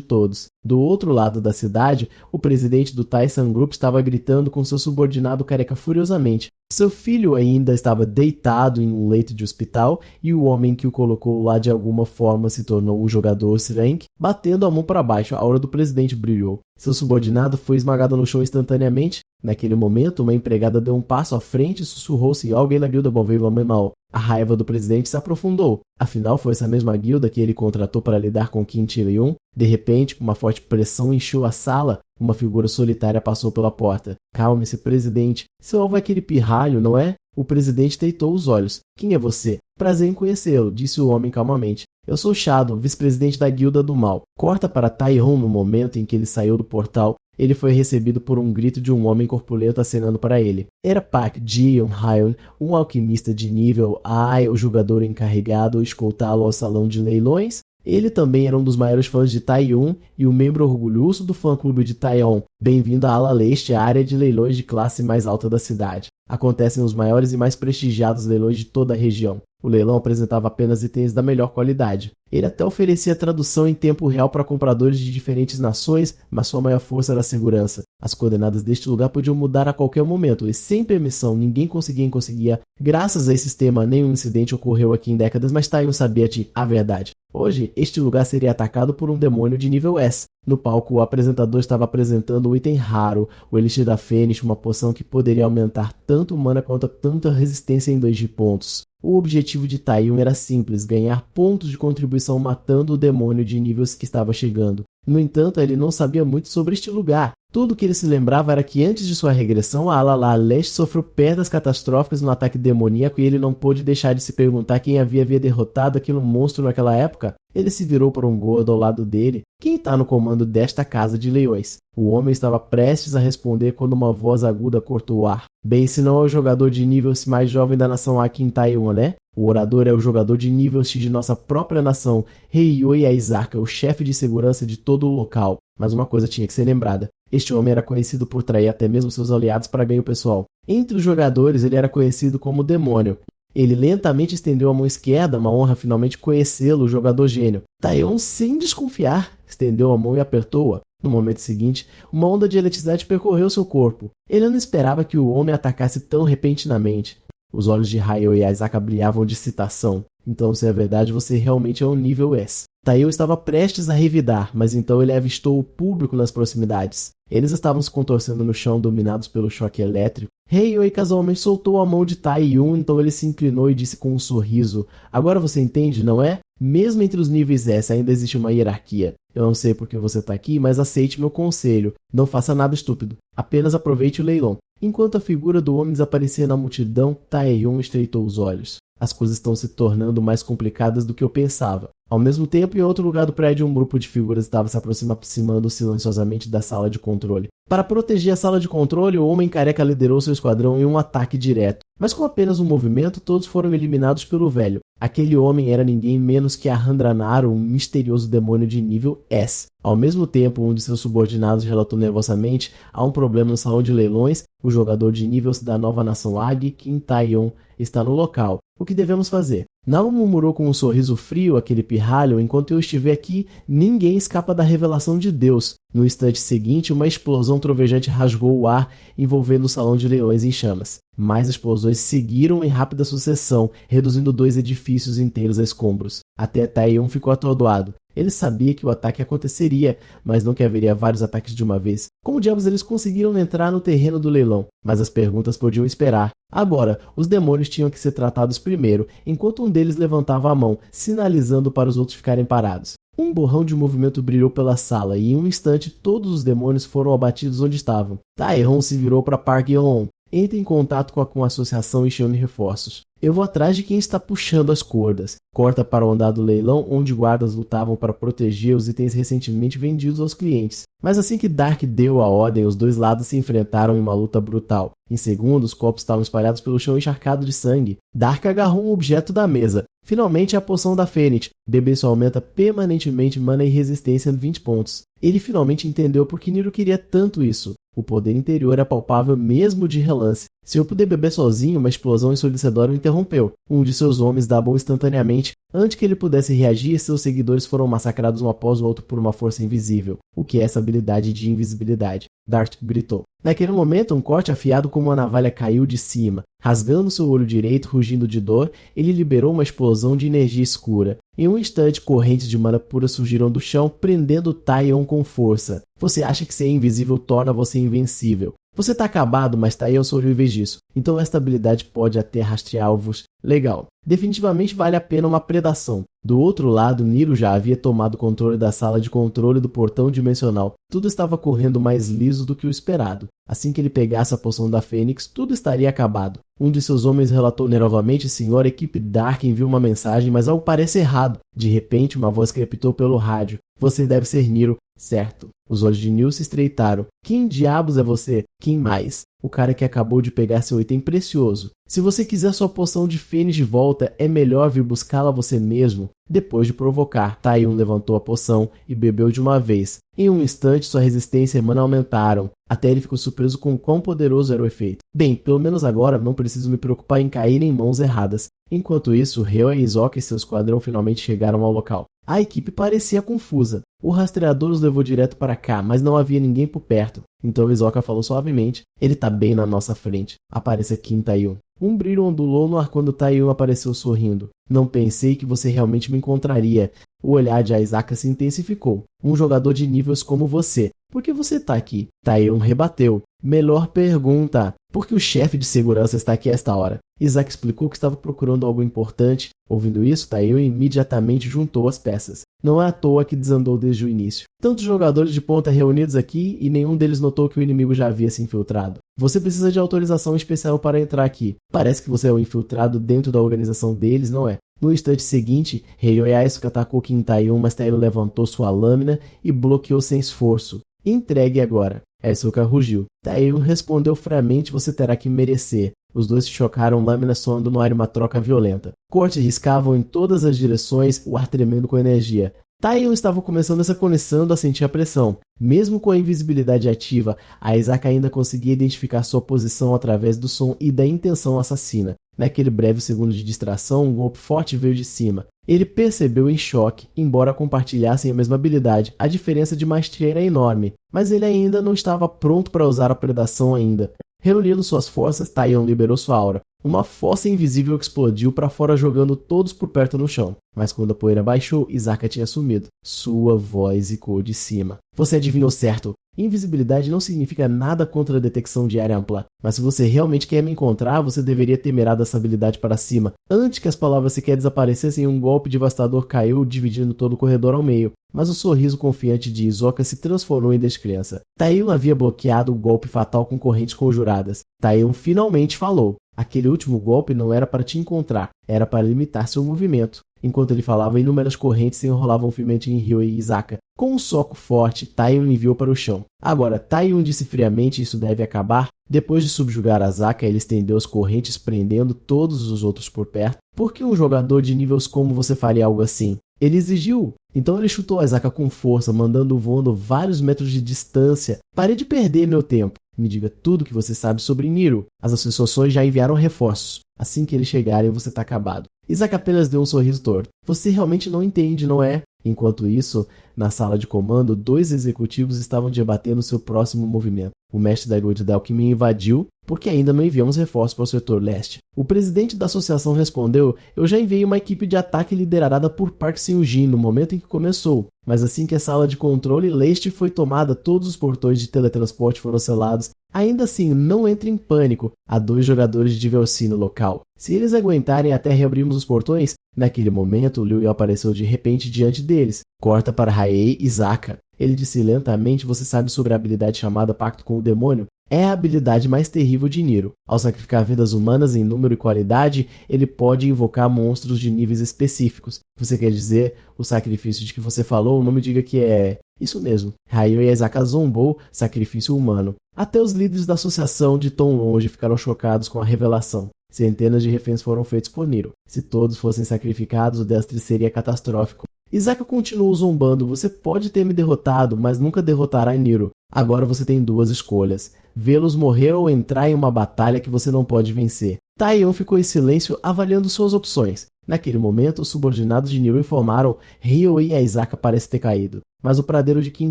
todos. Do outro lado da cidade, o presidente do Taishan Group estava gritando com seu subordinado careca furiosamente. Seu filho ainda estava deitado em um leito de hospital e o homem que o colocou lá de alguma forma se tornou o jogador Srank, batendo a mão para baixo. A aura do presidente brilhou. Seu subordinado foi esmagado no chão instantaneamente. Naquele momento, uma empregada deu um passo à frente e sussurrou-se: alguém na guilda Boveiva mal. A raiva do presidente se aprofundou. Afinal, foi essa mesma guilda que ele contratou para lidar com Kim Tae-hyun. De repente, uma forte pressão encheu a sala. Uma figura solitária passou pela porta. Calme-se, presidente. Seu alvo é aquele pirralho, não é? O presidente deitou os olhos. Quem é você? Prazer em conhecê-lo, disse o homem calmamente. Eu sou Shadow, vice-presidente da Guilda do Mal. Corta para Taeyeon no momento em que ele saiu do portal. Ele foi recebido por um grito de um homem corpulento acenando para ele. Era Park Ji-hyun, um alquimista de nível A, o jogador encarregado de escoltá-lo ao salão de leilões. Ele também era um dos maiores fãs de Taeyeon e um membro orgulhoso do fã-clube de Taeyeon. Bem-vindo à Ala Leste, a área de leilões de classe mais alta da cidade. Acontecem os maiores e mais prestigiados leilões de toda a região. O leilão apresentava apenas itens da melhor qualidade. Ele até oferecia tradução em tempo real para compradores de diferentes nações, mas sua maior força era a segurança. As coordenadas deste lugar podiam mudar a qualquer momento, e sem permissão ninguém conseguia. Graças a esse sistema, nenhum incidente ocorreu aqui em décadas, mas Taeyeon sabia a verdade. Hoje, este lugar seria atacado por um demônio de nível S. No palco, o apresentador estava apresentando um item raro, o Elixir da Fênix, uma poção que poderia aumentar tanto mana quanto tanta resistência em 2 pontos. O objetivo de Taeyeon era simples, ganhar pontos de contribuição matando o demônio de níveis que estava chegando. No entanto, ele não sabia muito sobre este lugar. Tudo que ele se lembrava era que antes de sua regressão, a Ala-La Leste sofreu perdas catastróficas no ataque demoníaco e ele não pôde deixar de se perguntar quem havia derrotado aquele monstro naquela época. Ele se virou para um gordo ao lado dele. Quem está no comando desta casa de leões? O homem estava prestes a responder quando uma voz aguda cortou o ar. Bem, se não é o jogador de nível mais jovem da nação A em Taiwan, né? O orador é o jogador de nível X de nossa própria nação, Heiyoi Aizaka, o chefe de segurança de todo o local. Mas uma coisa tinha que ser lembrada. Este homem era conhecido por trair até mesmo seus aliados para ganho pessoal. Entre os jogadores, ele era conhecido como Demônio. Ele lentamente estendeu a mão esquerda, uma honra finalmente conhecê-lo, o jogador gênio. Taion, sem desconfiar, estendeu a mão e apertou-a. No momento seguinte, uma onda de eletricidade percorreu seu corpo. Ele não esperava que o homem atacasse tão repentinamente. Os olhos de Heiyoi Aizaka brilhavam de excitação. Então, se é verdade, você realmente é um nível S. Taion estava prestes a revidar, mas então ele avistou o público nas proximidades. Eles estavam se contorcendo no chão, dominados pelo choque elétrico. Heiyoi casualmente soltou a mão de Taion, então ele se inclinou e disse com um sorriso: "Agora você entende, não é? Mesmo entre os níveis S ainda existe uma hierarquia. Eu não sei por que você está aqui, mas aceite meu conselho. Não faça nada estúpido. Apenas aproveite o leilão." Enquanto a figura do homem desaparecia na multidão, Taion estreitou os olhos. As coisas estão se tornando mais complicadas do que eu pensava. Ao mesmo tempo, em outro lugar do prédio, um grupo de figuras estava se aproximando silenciosamente da sala de controle. Para proteger a sala de controle, o homem careca liderou seu esquadrão em um ataque direto. Mas com apenas um movimento, todos foram eliminados pelo velho. Aquele homem era ninguém menos que Arandranaro, um misterioso demônio de nível S. Ao mesmo tempo, um de seus subordinados relatou nervosamente: "Há um problema no salão de leilões. O jogador de nível da nova nação Ag, Kim Taion, está no local. O que devemos fazer?" Nao murmurou com um sorriso frio, aquele pirralho: "Enquanto eu estiver aqui, ninguém escapa da revelação de Deus." No instante seguinte, uma explosão trovejante rasgou o ar, envolvendo o salão de leões em chamas. Mais explosões seguiram em rápida sucessão, reduzindo 2 edifícios inteiros a escombros. Até Taion ficou atordoado. Ele sabia que o ataque aconteceria, mas não que haveria vários ataques de uma vez. Como diabos eles conseguiram entrar no terreno do leilão? Mas as perguntas podiam esperar. Agora, os demônios tinham que ser tratados primeiro, enquanto um deles levantava a mão, sinalizando para os outros ficarem parados. Um borrão de movimento brilhou pela sala, e em um instante todos os demônios foram abatidos onde estavam. Taion se virou para Park Yeon. "Entre em contato com a associação e chame reforços. Eu vou atrás de quem está puxando as cordas." Corta para o andar do leilão, onde guardas lutavam para proteger os itens recentemente vendidos aos clientes. Mas assim que Dark deu a ordem, os dois lados se enfrentaram em uma luta brutal. Em segundos, copos estavam espalhados pelo chão encharcado de sangue. Dark agarrou um objeto da mesa. Finalmente, a poção da Fênix. Beber só aumenta permanentemente mana e resistência em 20 pontos. Ele finalmente entendeu por que Nero queria tanto isso. O poder interior é palpável mesmo de relance. Se eu puder beber sozinho, uma explosão ensurdecedora o interrompeu. Um de seus homens dabou instantaneamente. Antes que ele pudesse reagir, seus seguidores foram massacrados um após o outro por uma força invisível. O que é essa habilidade de invisibilidade? Dart gritou. Naquele momento, um corte afiado como uma navalha caiu de cima. Rasgando seu olho direito, rugindo de dor, ele liberou uma explosão de energia escura. Em um instante, correntes de mana pura surgiram do chão, prendendo Taion com força. Você acha que ser invisível torna você invencível. Você tá acabado, mas Taion sorriu em vez disso. Então esta habilidade pode até rastrear alvos. Legal. Definitivamente vale a pena uma predação. Do outro lado, Nero já havia tomado controle da sala de controle do portão dimensional. Tudo estava correndo mais liso do que o esperado. Assim que ele pegasse a poção da Fênix, tudo estaria acabado. Um de seus homens relatou nervosamente: "Senhor, a equipe Dark enviou uma mensagem, mas algo parece errado." De repente, uma voz crepitou pelo rádio: "Você deve ser Nero." Certo. Os olhos de Neo se estreitaram. "Quem diabos é você? Quem mais?" "O cara que acabou de pegar seu item precioso. Se você quiser sua poção de Fênix de volta, é melhor vir buscá-la você mesmo." Depois de provocar, Taion levantou a poção e bebeu de uma vez. Em um instante, sua resistência e mana aumentaram. Até ele ficou surpreso com quão poderoso era o efeito. "Bem, pelo menos agora não preciso me preocupar em cair em mãos erradas." Enquanto isso, Ryo e Isoka e seu esquadrão finalmente chegaram ao local. A equipe parecia confusa. O rastreador os levou direto para cá, mas não havia ninguém por perto. Então Isoka falou suavemente: "Ele tá bem na nossa frente. Aparece aqui em Taion." Um brilho ondulou no ar quando Taion apareceu sorrindo. "Não pensei que você realmente me encontraria." O olhar de Aizaka se intensificou. "Um jogador de níveis como você. Por que você tá aqui?" Taion rebateu: "Melhor pergunta. Por que o chefe de segurança está aqui a esta hora?" Isaac explicou que estava procurando algo importante. Ouvindo isso, Taion imediatamente juntou as peças. Não é à toa que desandou desde o início. Tantos jogadores de ponta reunidos aqui e nenhum deles notou que o inimigo já havia se infiltrado. Você precisa de autorização especial para entrar aqui. Parece que você é um infiltrado dentro da organização deles, não é? No instante seguinte, Ryohei Asuka atacou Kim Tae-yun, mas Tae-yun levantou sua lâmina e bloqueou sem esforço. Entregue agora. Asuka rugiu. Tae-yun respondeu friamente: você terá que merecer. Os dois se chocaram, lâminas soando no ar em uma troca violenta. Cortes riscavam em todas as direções, o ar tremendo com energia. Tae-yun estava começando a se conectando a sentir a pressão. Mesmo com a invisibilidade ativa, a Izaka ainda conseguia identificar sua posição através do som e da intenção assassina. Naquele breve segundo de distração, um golpe forte veio de cima. Ele percebeu em choque, embora compartilhassem a mesma habilidade. A diferença de maestria era enorme, mas ele ainda não estava pronto para usar a predação ainda. Reunindo suas forças, Tae-yun liberou sua aura. Uma fossa invisível explodiu para fora, jogando todos por perto no chão. Mas quando a poeira baixou, Izaka tinha sumido. Sua voz ecoou de cima. Você adivinhou certo. Invisibilidade não significa nada contra a detecção de área ampla. Mas se você realmente quer me encontrar, você deveria ter mirado essa habilidade para cima. Antes que as palavras sequer desaparecessem, um golpe devastador caiu, dividindo todo o corredor ao meio. Mas o sorriso confiante de Hisoka se transformou em descrença. Tae-yun havia bloqueado o golpe fatal com correntes conjuradas. Tae-yun finalmente falou. Aquele último golpe não era para te encontrar, era para limitar seu movimento. Enquanto ele falava, inúmeras correntes se enrolavam firmemente em Ryo e Izaka. Com um soco forte, Tae-yun enviou para o chão. Agora, Tae-yun disse friamente: isso deve acabar. Depois de subjugar Izaka, ele estendeu as correntes, prendendo todos os outros por perto. Por que um jogador de níveis como você faria algo assim? Ele exigiu. Então ele chutou Izaka com força, mandando-o voando vários metros de distância. Pare de perder meu tempo. Me diga tudo o que você sabe sobre Nero. As associações já enviaram reforços. Assim que eles chegarem, você está acabado. Izaka apenas deu um sorriso torto. Você realmente não entende, não é? Enquanto isso, na sala de comando, 2 executivos estavam debatendo seu próximo movimento. O mestre da Guilda da Alquimia invadiu, porque ainda não enviamos reforços para o setor leste. O presidente da associação respondeu: eu já enviei uma equipe de ataque liderada por Park Seung-jin no momento em que começou. Mas assim que a sala de controle leste foi tomada, todos os portões de teletransporte foram selados. Ainda assim, não entre em pânico. Há 2 jogadores de Velci no local. Se eles aguentarem até reabrirmos os portões, naquele momento, Liu apareceu de repente diante deles. Corta para Ryohei Izaka. Ele disse lentamente: você sabe sobre a habilidade chamada Pacto com o Demônio? É a habilidade mais terrível de Nero. Ao sacrificar vidas humanas em número e qualidade, ele pode invocar monstros de níveis específicos. Você quer dizer, o sacrifício de que você falou, não me diga que é... Isso mesmo. Ryohei Izaka zombou: sacrifício humano. Até os líderes da associação de tão longe ficaram chocados com a revelação. Centenas de reféns foram feitos por Nero. Se todos fossem sacrificados, o desastre seria catastrófico. Izaka continuou zombando: você pode ter me derrotado, mas nunca derrotará Nero. Agora você tem 2 escolhas: vê-los morrer ou entrar em uma batalha que você não pode vencer. Tae-yun ficou em silêncio, avaliando suas opções. Naquele momento, os subordinados de Nero informaram: Ryohei e Izaka parecem ter caído, mas o paradeiro de Kim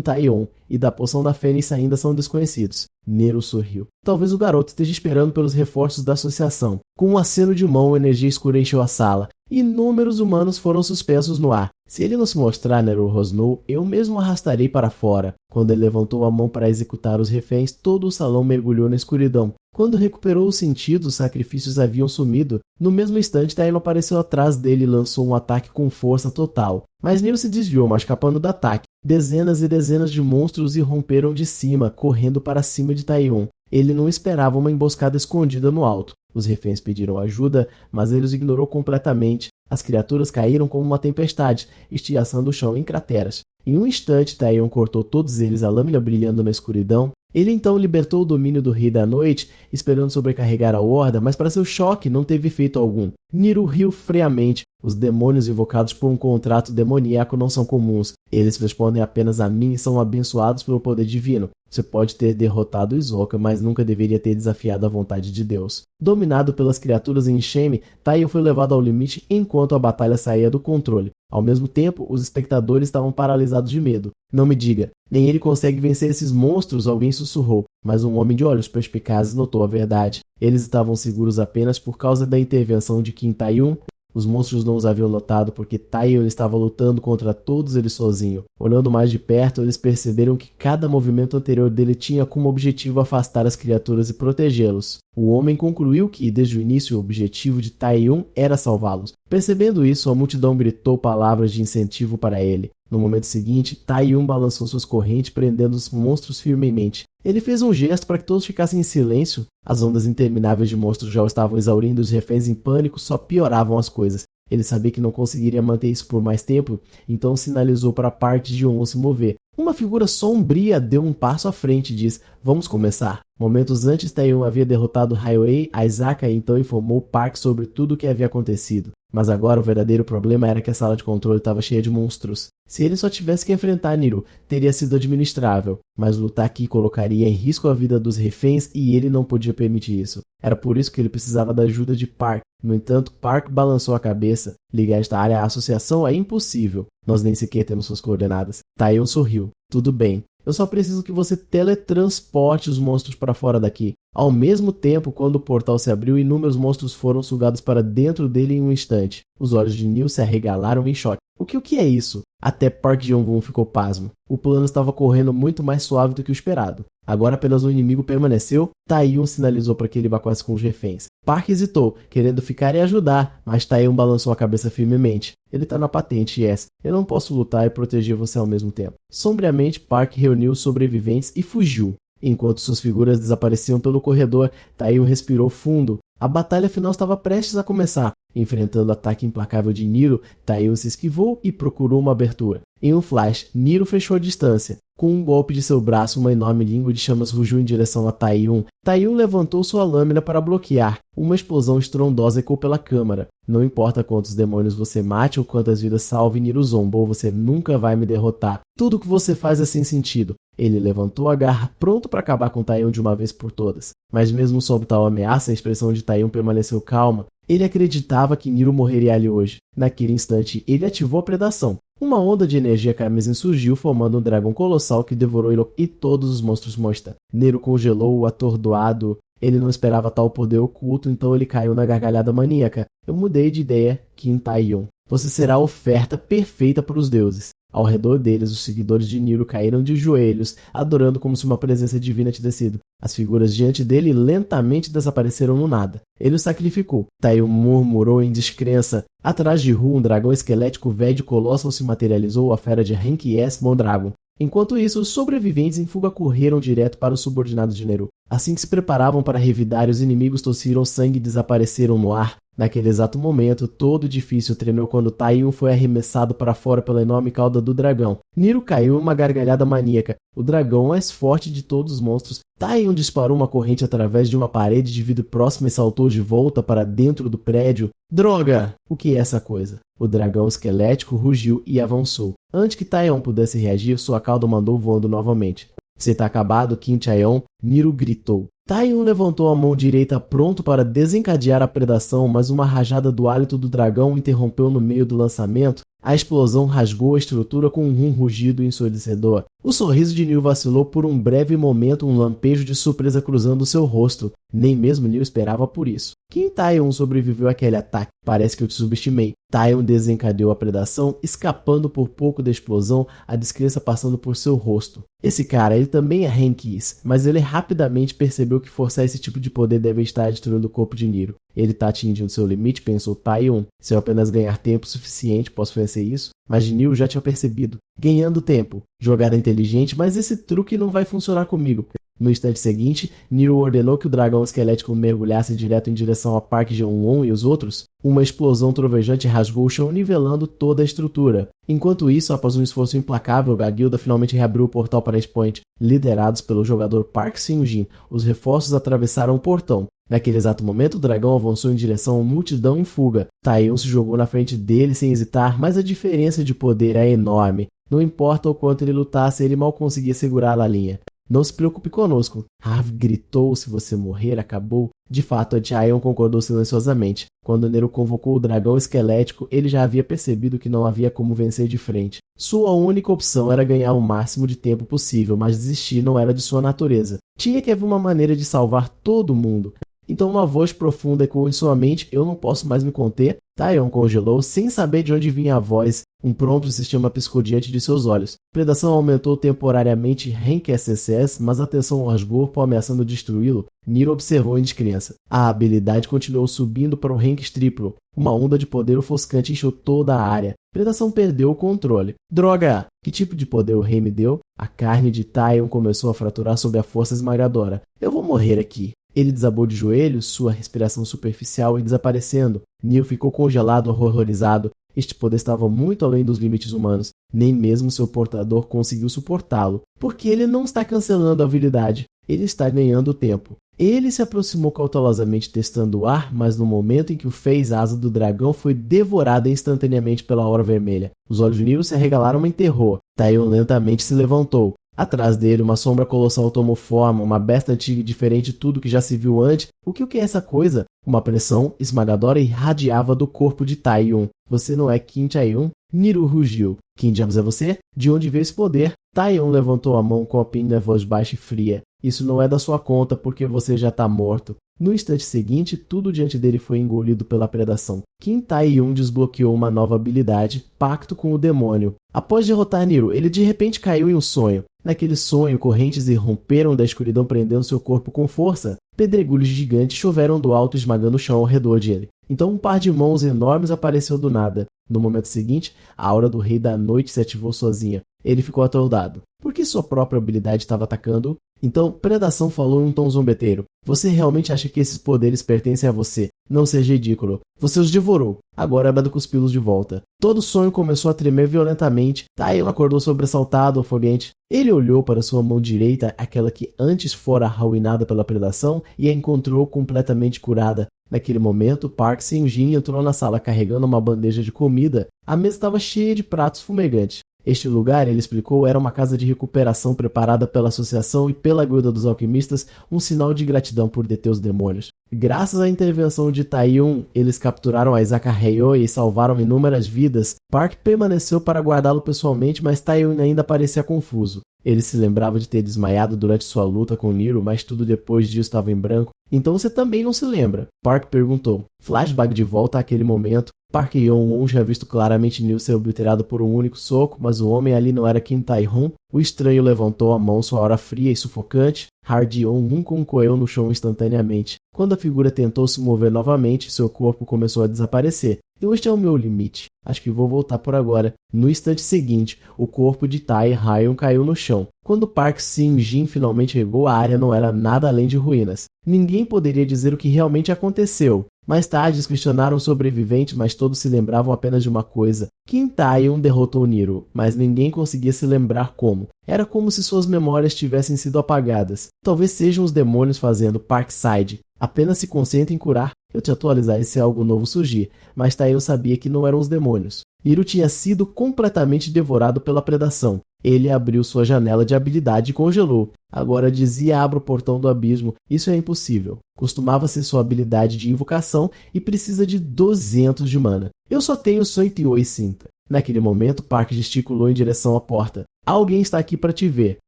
Tae-yun e da poção da Fênix ainda são desconhecidos. Nero sorriu. Talvez o garoto esteja esperando pelos reforços da associação. Com um aceno de mão, a energia escura encheu a sala. Inúmeros humanos foram suspensos no ar. Se ele não se mostrar, Nero rosnou, eu mesmo arrastarei para fora. Quando ele levantou a mão para executar os reféns, todo o salão mergulhou na escuridão. Quando recuperou os sentidos, os sacrifícios haviam sumido. No mesmo instante, Tae-yun apareceu atrás dele e lançou um ataque com força total. Mas Nero se desviou, mas escapando do ataque. Dezenas e dezenas de monstros irromperam de cima, correndo para cima de Tae-yun. Ele não esperava uma emboscada escondida no alto. Os reféns pediram ajuda, mas ele os ignorou completamente. As criaturas caíram como uma tempestade, estilhaçando o chão em crateras. Em um instante, Tae-yun cortou todos eles, a lâmina brilhando na escuridão. Ele então libertou o domínio do Rei da Noite, esperando sobrecarregar a horda, mas para seu choque não teve efeito algum. Nero riu friamente. Os demônios invocados por um contrato demoníaco não são comuns. Eles respondem apenas a mim e são abençoados pelo poder divino. Você pode ter derrotado Hisoka, mas nunca deveria ter desafiado a vontade de Deus. Dominado pelas criaturas em enxame, Tae-yun foi levado ao limite enquanto a batalha saía do controle. Ao mesmo tempo, os espectadores estavam paralisados de medo. Não me diga, nem ele consegue vencer esses monstros, alguém sussurrou. Mas um homem de olhos perspicazes notou a verdade. Eles estavam seguros apenas por causa da intervenção de Kim Tae-yun. Os monstros não os haviam notado porque Tae-yun estava lutando contra todos eles sozinho. Olhando mais de perto, eles perceberam que cada movimento anterior dele tinha como objetivo afastar as criaturas e protegê-los. O homem concluiu que, desde o início, o objetivo de Tae-yun era salvá-los. Percebendo isso, a multidão gritou palavras de incentivo para ele. No momento seguinte, Taiyun balançou suas correntes, prendendo os monstros firmemente. Ele fez um gesto para que todos ficassem em silêncio. As ondas intermináveis de monstros já estavam exaurindo os reféns em pânico, só pioravam as coisas. Ele sabia que não conseguiria manter isso por mais tempo, então sinalizou para a parte de On se mover. Uma figura sombria deu um passo à frente e disse: "Vamos começar." Momentos antes, Taiyun havia derrotado Highway, Aizaka e então informou Park sobre tudo o que havia acontecido. Mas agora o verdadeiro problema era que a sala de controle estava cheia de monstros. Se ele só tivesse que enfrentar Niro, teria sido administrável, mas lutar aqui colocaria em risco a vida dos reféns e ele não podia permitir isso. Era por isso que ele precisava da ajuda de Park. No entanto, Park balançou a cabeça. Ligar esta área à associação é impossível. Nós nem sequer temos suas coordenadas. Taiyun sorriu. Tudo bem. Eu só preciso que você teletransporte os monstros para fora daqui. Ao mesmo tempo, quando o portal se abriu, inúmeros monstros foram sugados para dentro dele em um instante. Os olhos de Neil se arregalaram em choque. O que é isso? Até Park Jong-un ficou pasmo. O plano estava correndo muito mais suave do que o esperado. Agora apenas o inimigo permaneceu. Taiyun sinalizou para que ele evacuasse com os reféns. Park hesitou, querendo ficar e ajudar, mas Taiyun balançou a cabeça firmemente. Ele está na patente, Yes. Eu não posso lutar e proteger você ao mesmo tempo. Sombriamente, Park reuniu os sobreviventes e fugiu. Enquanto suas figuras desapareciam pelo corredor, Taiyun respirou fundo. A batalha final estava prestes a começar. Enfrentando o ataque implacável de Niro, Taiyun se esquivou e procurou uma abertura. Em um flash, Niro fechou a distância. Com um golpe de seu braço, uma enorme língua de chamas rugiu em direção a Taiyun. Taiyun levantou sua lâmina para bloquear. Uma explosão estrondosa ecoou pela câmara. Não importa quantos demônios você mate ou quantas vidas salve, Niro zombou, você nunca vai me derrotar. Tudo o que você faz é sem sentido. Ele levantou a garra, pronto para acabar com Taiyun de uma vez por todas. Mas mesmo sob tal ameaça, a expressão de Taiyun permaneceu calma. Ele acreditava que Niro morreria ali hoje. Naquele instante, ele ativou a predação. Uma onda de energia carmesim surgiu, formando um dragão colossal que devorou Ilo e todos os monstros Monster. Niro congelou-o atordoado. Ele não esperava tal poder oculto, então ele caiu na gargalhada maníaca. Eu mudei de ideia, Kim Taiyun. Você será a oferta perfeita para os deuses. Ao redor deles, os seguidores de Niro caíram de joelhos, adorando como se uma presença divina tivesse descido. As figuras diante dele lentamente desapareceram no nada. Ele o sacrificou. Taiyun murmurou em descrença. Atrás de Ru, um dragão esquelético velho colossal se materializou, a fera de Henki S. Mondragon. Enquanto isso, os sobreviventes em fuga correram direto para os subordinados de Neru. Assim que se preparavam para revidar, os inimigos tossiram sangue e desapareceram no ar. Naquele exato momento, todo o edifício tremeu quando Taiyun foi arremessado para fora pela enorme cauda do dragão. Niro caiu em uma gargalhada maníaca. O dragão mais forte de todos os monstros. Taiyun disparou uma corrente através de uma parede de vidro próxima e saltou de volta para dentro do prédio. Droga! O que é essa coisa? O dragão esquelético rugiu e avançou. Antes que Taiyun pudesse reagir, sua cauda mandou voando novamente. Você tá acabado, Kim Taiyun? Niro gritou. Taiyun levantou a mão direita pronto para desencadear a predação, mas uma rajada do hálito do dragão o interrompeu no meio do lançamento. A explosão rasgou a estrutura com um rugido ensurdecedor. O sorriso de Neo vacilou por um breve momento, um lampejo de surpresa cruzando seu rosto. Nem mesmo Neo esperava por isso. Kim Taiyun sobreviveu àquele ataque? Parece que eu te subestimei. Taiyun desencadeou a predação, escapando por pouco da explosão, a descrença passando por seu rosto. Esse cara, ele também é Henkis, mas ele rapidamente percebeu que forçar esse tipo de poder deve estar destruindo o corpo de Nero. Ele está atingindo seu limite, pensou Taiyun. Se eu apenas ganhar tempo suficiente, posso vencer isso? Mas Neo já tinha percebido. Ganhando tempo. Jogada inteligente, mas esse truque não vai funcionar comigo. No instante seguinte, Nero ordenou que o dragão esquelético mergulhasse direto em direção a Park Jeong-won e os outros. Uma explosão trovejante rasgou o chão, nivelando toda a estrutura. Enquanto isso, após um esforço implacável, a guilda finalmente reabriu o portal para Eastpoint. Liderados pelo jogador Park Seung-jin, os reforços atravessaram o portão. Naquele exato momento, o dragão avançou em direção a uma multidão em fuga. Taiyun se jogou na frente dele sem hesitar, mas a diferença de poder é enorme. Não importa o quanto ele lutasse, ele mal conseguia segurar a linha. Não se preocupe conosco. Harv gritou, se você morrer, acabou. De fato, a Taiyun concordou silenciosamente. Quando Nero convocou o dragão esquelético, ele já havia percebido que não havia como vencer de frente. Sua única opção era ganhar o máximo de tempo possível, mas desistir não era de sua natureza. Tinha que haver uma maneira de salvar todo mundo. Então uma voz profunda ecoou em sua mente. Eu não posso mais me conter. Taiyun congelou, sem saber de onde vinha a voz. Um pronto sistema piscou diante de seus olhos. Predação aumentou temporariamente Rank SSS, mas a tensão rasgou, ameaçando destruí-lo. Nero observou em descrença. A habilidade continuou subindo para o Rank triplo. Uma onda de poder ofuscante encheu toda a área. Predação perdeu o controle. Droga! Que tipo de poder o rei me deu? A carne de Taion começou a fraturar sob a força esmagadora. Eu vou morrer aqui. Ele desabou de joelhos, sua respiração superficial e desaparecendo. Neo ficou congelado, horrorizado. Este poder estava muito além dos limites humanos. Nem mesmo seu portador conseguiu suportá-lo. Porque ele não está cancelando a habilidade. Ele está ganhando tempo. Ele se aproximou cautelosamente testando o ar, mas no momento em que o fez, a asa do dragão foi devorada instantaneamente pela aura vermelha. Os olhos de Neo se arregalaram em terror. Taion lentamente se levantou. Atrás dele, uma sombra colossal tomou forma, uma besta antiga e diferente de tudo que já se viu antes. O que é essa coisa? Uma pressão esmagadora irradiava do corpo de Taion. Você não é Qin Taion? Nero rugiu. Quem diabos é você? De onde veio esse poder? Taion levantou a mão com a pena voz baixa e fria. Isso não é da sua conta, porque você já está morto. No instante seguinte, tudo diante dele foi engolido pela predação. Qin Taion desbloqueou uma nova habilidade, Pacto com o Demônio. Após derrotar Nero, ele de repente caiu em um sonho. Naquele sonho, correntes irromperam da escuridão prendendo seu corpo com força. Pedregulhos gigantes choveram do alto esmagando o chão ao redor dele. Então um par de mãos enormes apareceu do nada. No momento seguinte, a aura do Rei da Noite se ativou sozinha. Ele ficou atordoado. Por que sua própria habilidade estava atacando-o? Então, Predação falou em um tom zombeteiro. Você realmente acha que esses poderes pertencem a você? Não seja ridículo. Você os devorou. Agora é hora de cuspi-los de volta. Todo o sonho começou a tremer violentamente. Taion acordou sobressaltado, ofegante. Ele olhou para sua mão direita, aquela que antes fora arruinada pela predação, e a encontrou completamente curada. Naquele momento, Park Seung-jin entrou na sala carregando uma bandeja de comida. A mesa estava cheia de pratos fumegantes. Este lugar, ele explicou, era uma casa de recuperação preparada pela associação e pela guilda dos alquimistas, um sinal de gratidão por deter os demônios. Graças à intervenção de Taion, eles capturaram a Isaka Heioi e salvaram inúmeras vidas. Park permaneceu para guardá-lo pessoalmente, mas Taion ainda parecia confuso. Ele se lembrava de ter desmaiado durante sua luta com Nero, mas tudo depois disso estava em branco. Então você também não se lembra? Park perguntou. Flashback de volta àquele momento. Park Yeon-won já visto claramente Neo ser obliterado por um único soco, mas o homem ali não era Qin Taion. O estranho levantou a mão, sua aura fria e sufocante. Hard Yeon-won concorreu no chão instantaneamente. Quando a figura tentou se mover novamente, seu corpo começou a desaparecer. Então este é o meu limite. Acho que vou voltar por agora. No instante seguinte, o corpo de Tai Ryan caiu no chão. Quando Park Seung-jin finalmente chegou, a área não era nada além de ruínas. Ninguém poderia dizer o que realmente aconteceu. Mais tarde, eles questionaram o sobrevivente, mas todos se lembravam apenas de uma coisa. Qin Taion derrotou Nero, mas ninguém conseguia se lembrar como. Era como se suas memórias tivessem sido apagadas. Talvez sejam os demônios fazendo Parkside. Apenas se concentre em curar. Eu te atualizar se algo novo surgir, mas Taion sabia que não eram os demônios. Nero tinha sido completamente devorado pela predação. Ele abriu sua janela de habilidade e congelou. Agora dizia: abra o portão do abismo. Isso é impossível. Costumava ser sua habilidade de invocação e precisa de 200 de mana. Eu só tenho 180. Naquele momento, Park gesticulou em direção à porta. Alguém está aqui para te ver.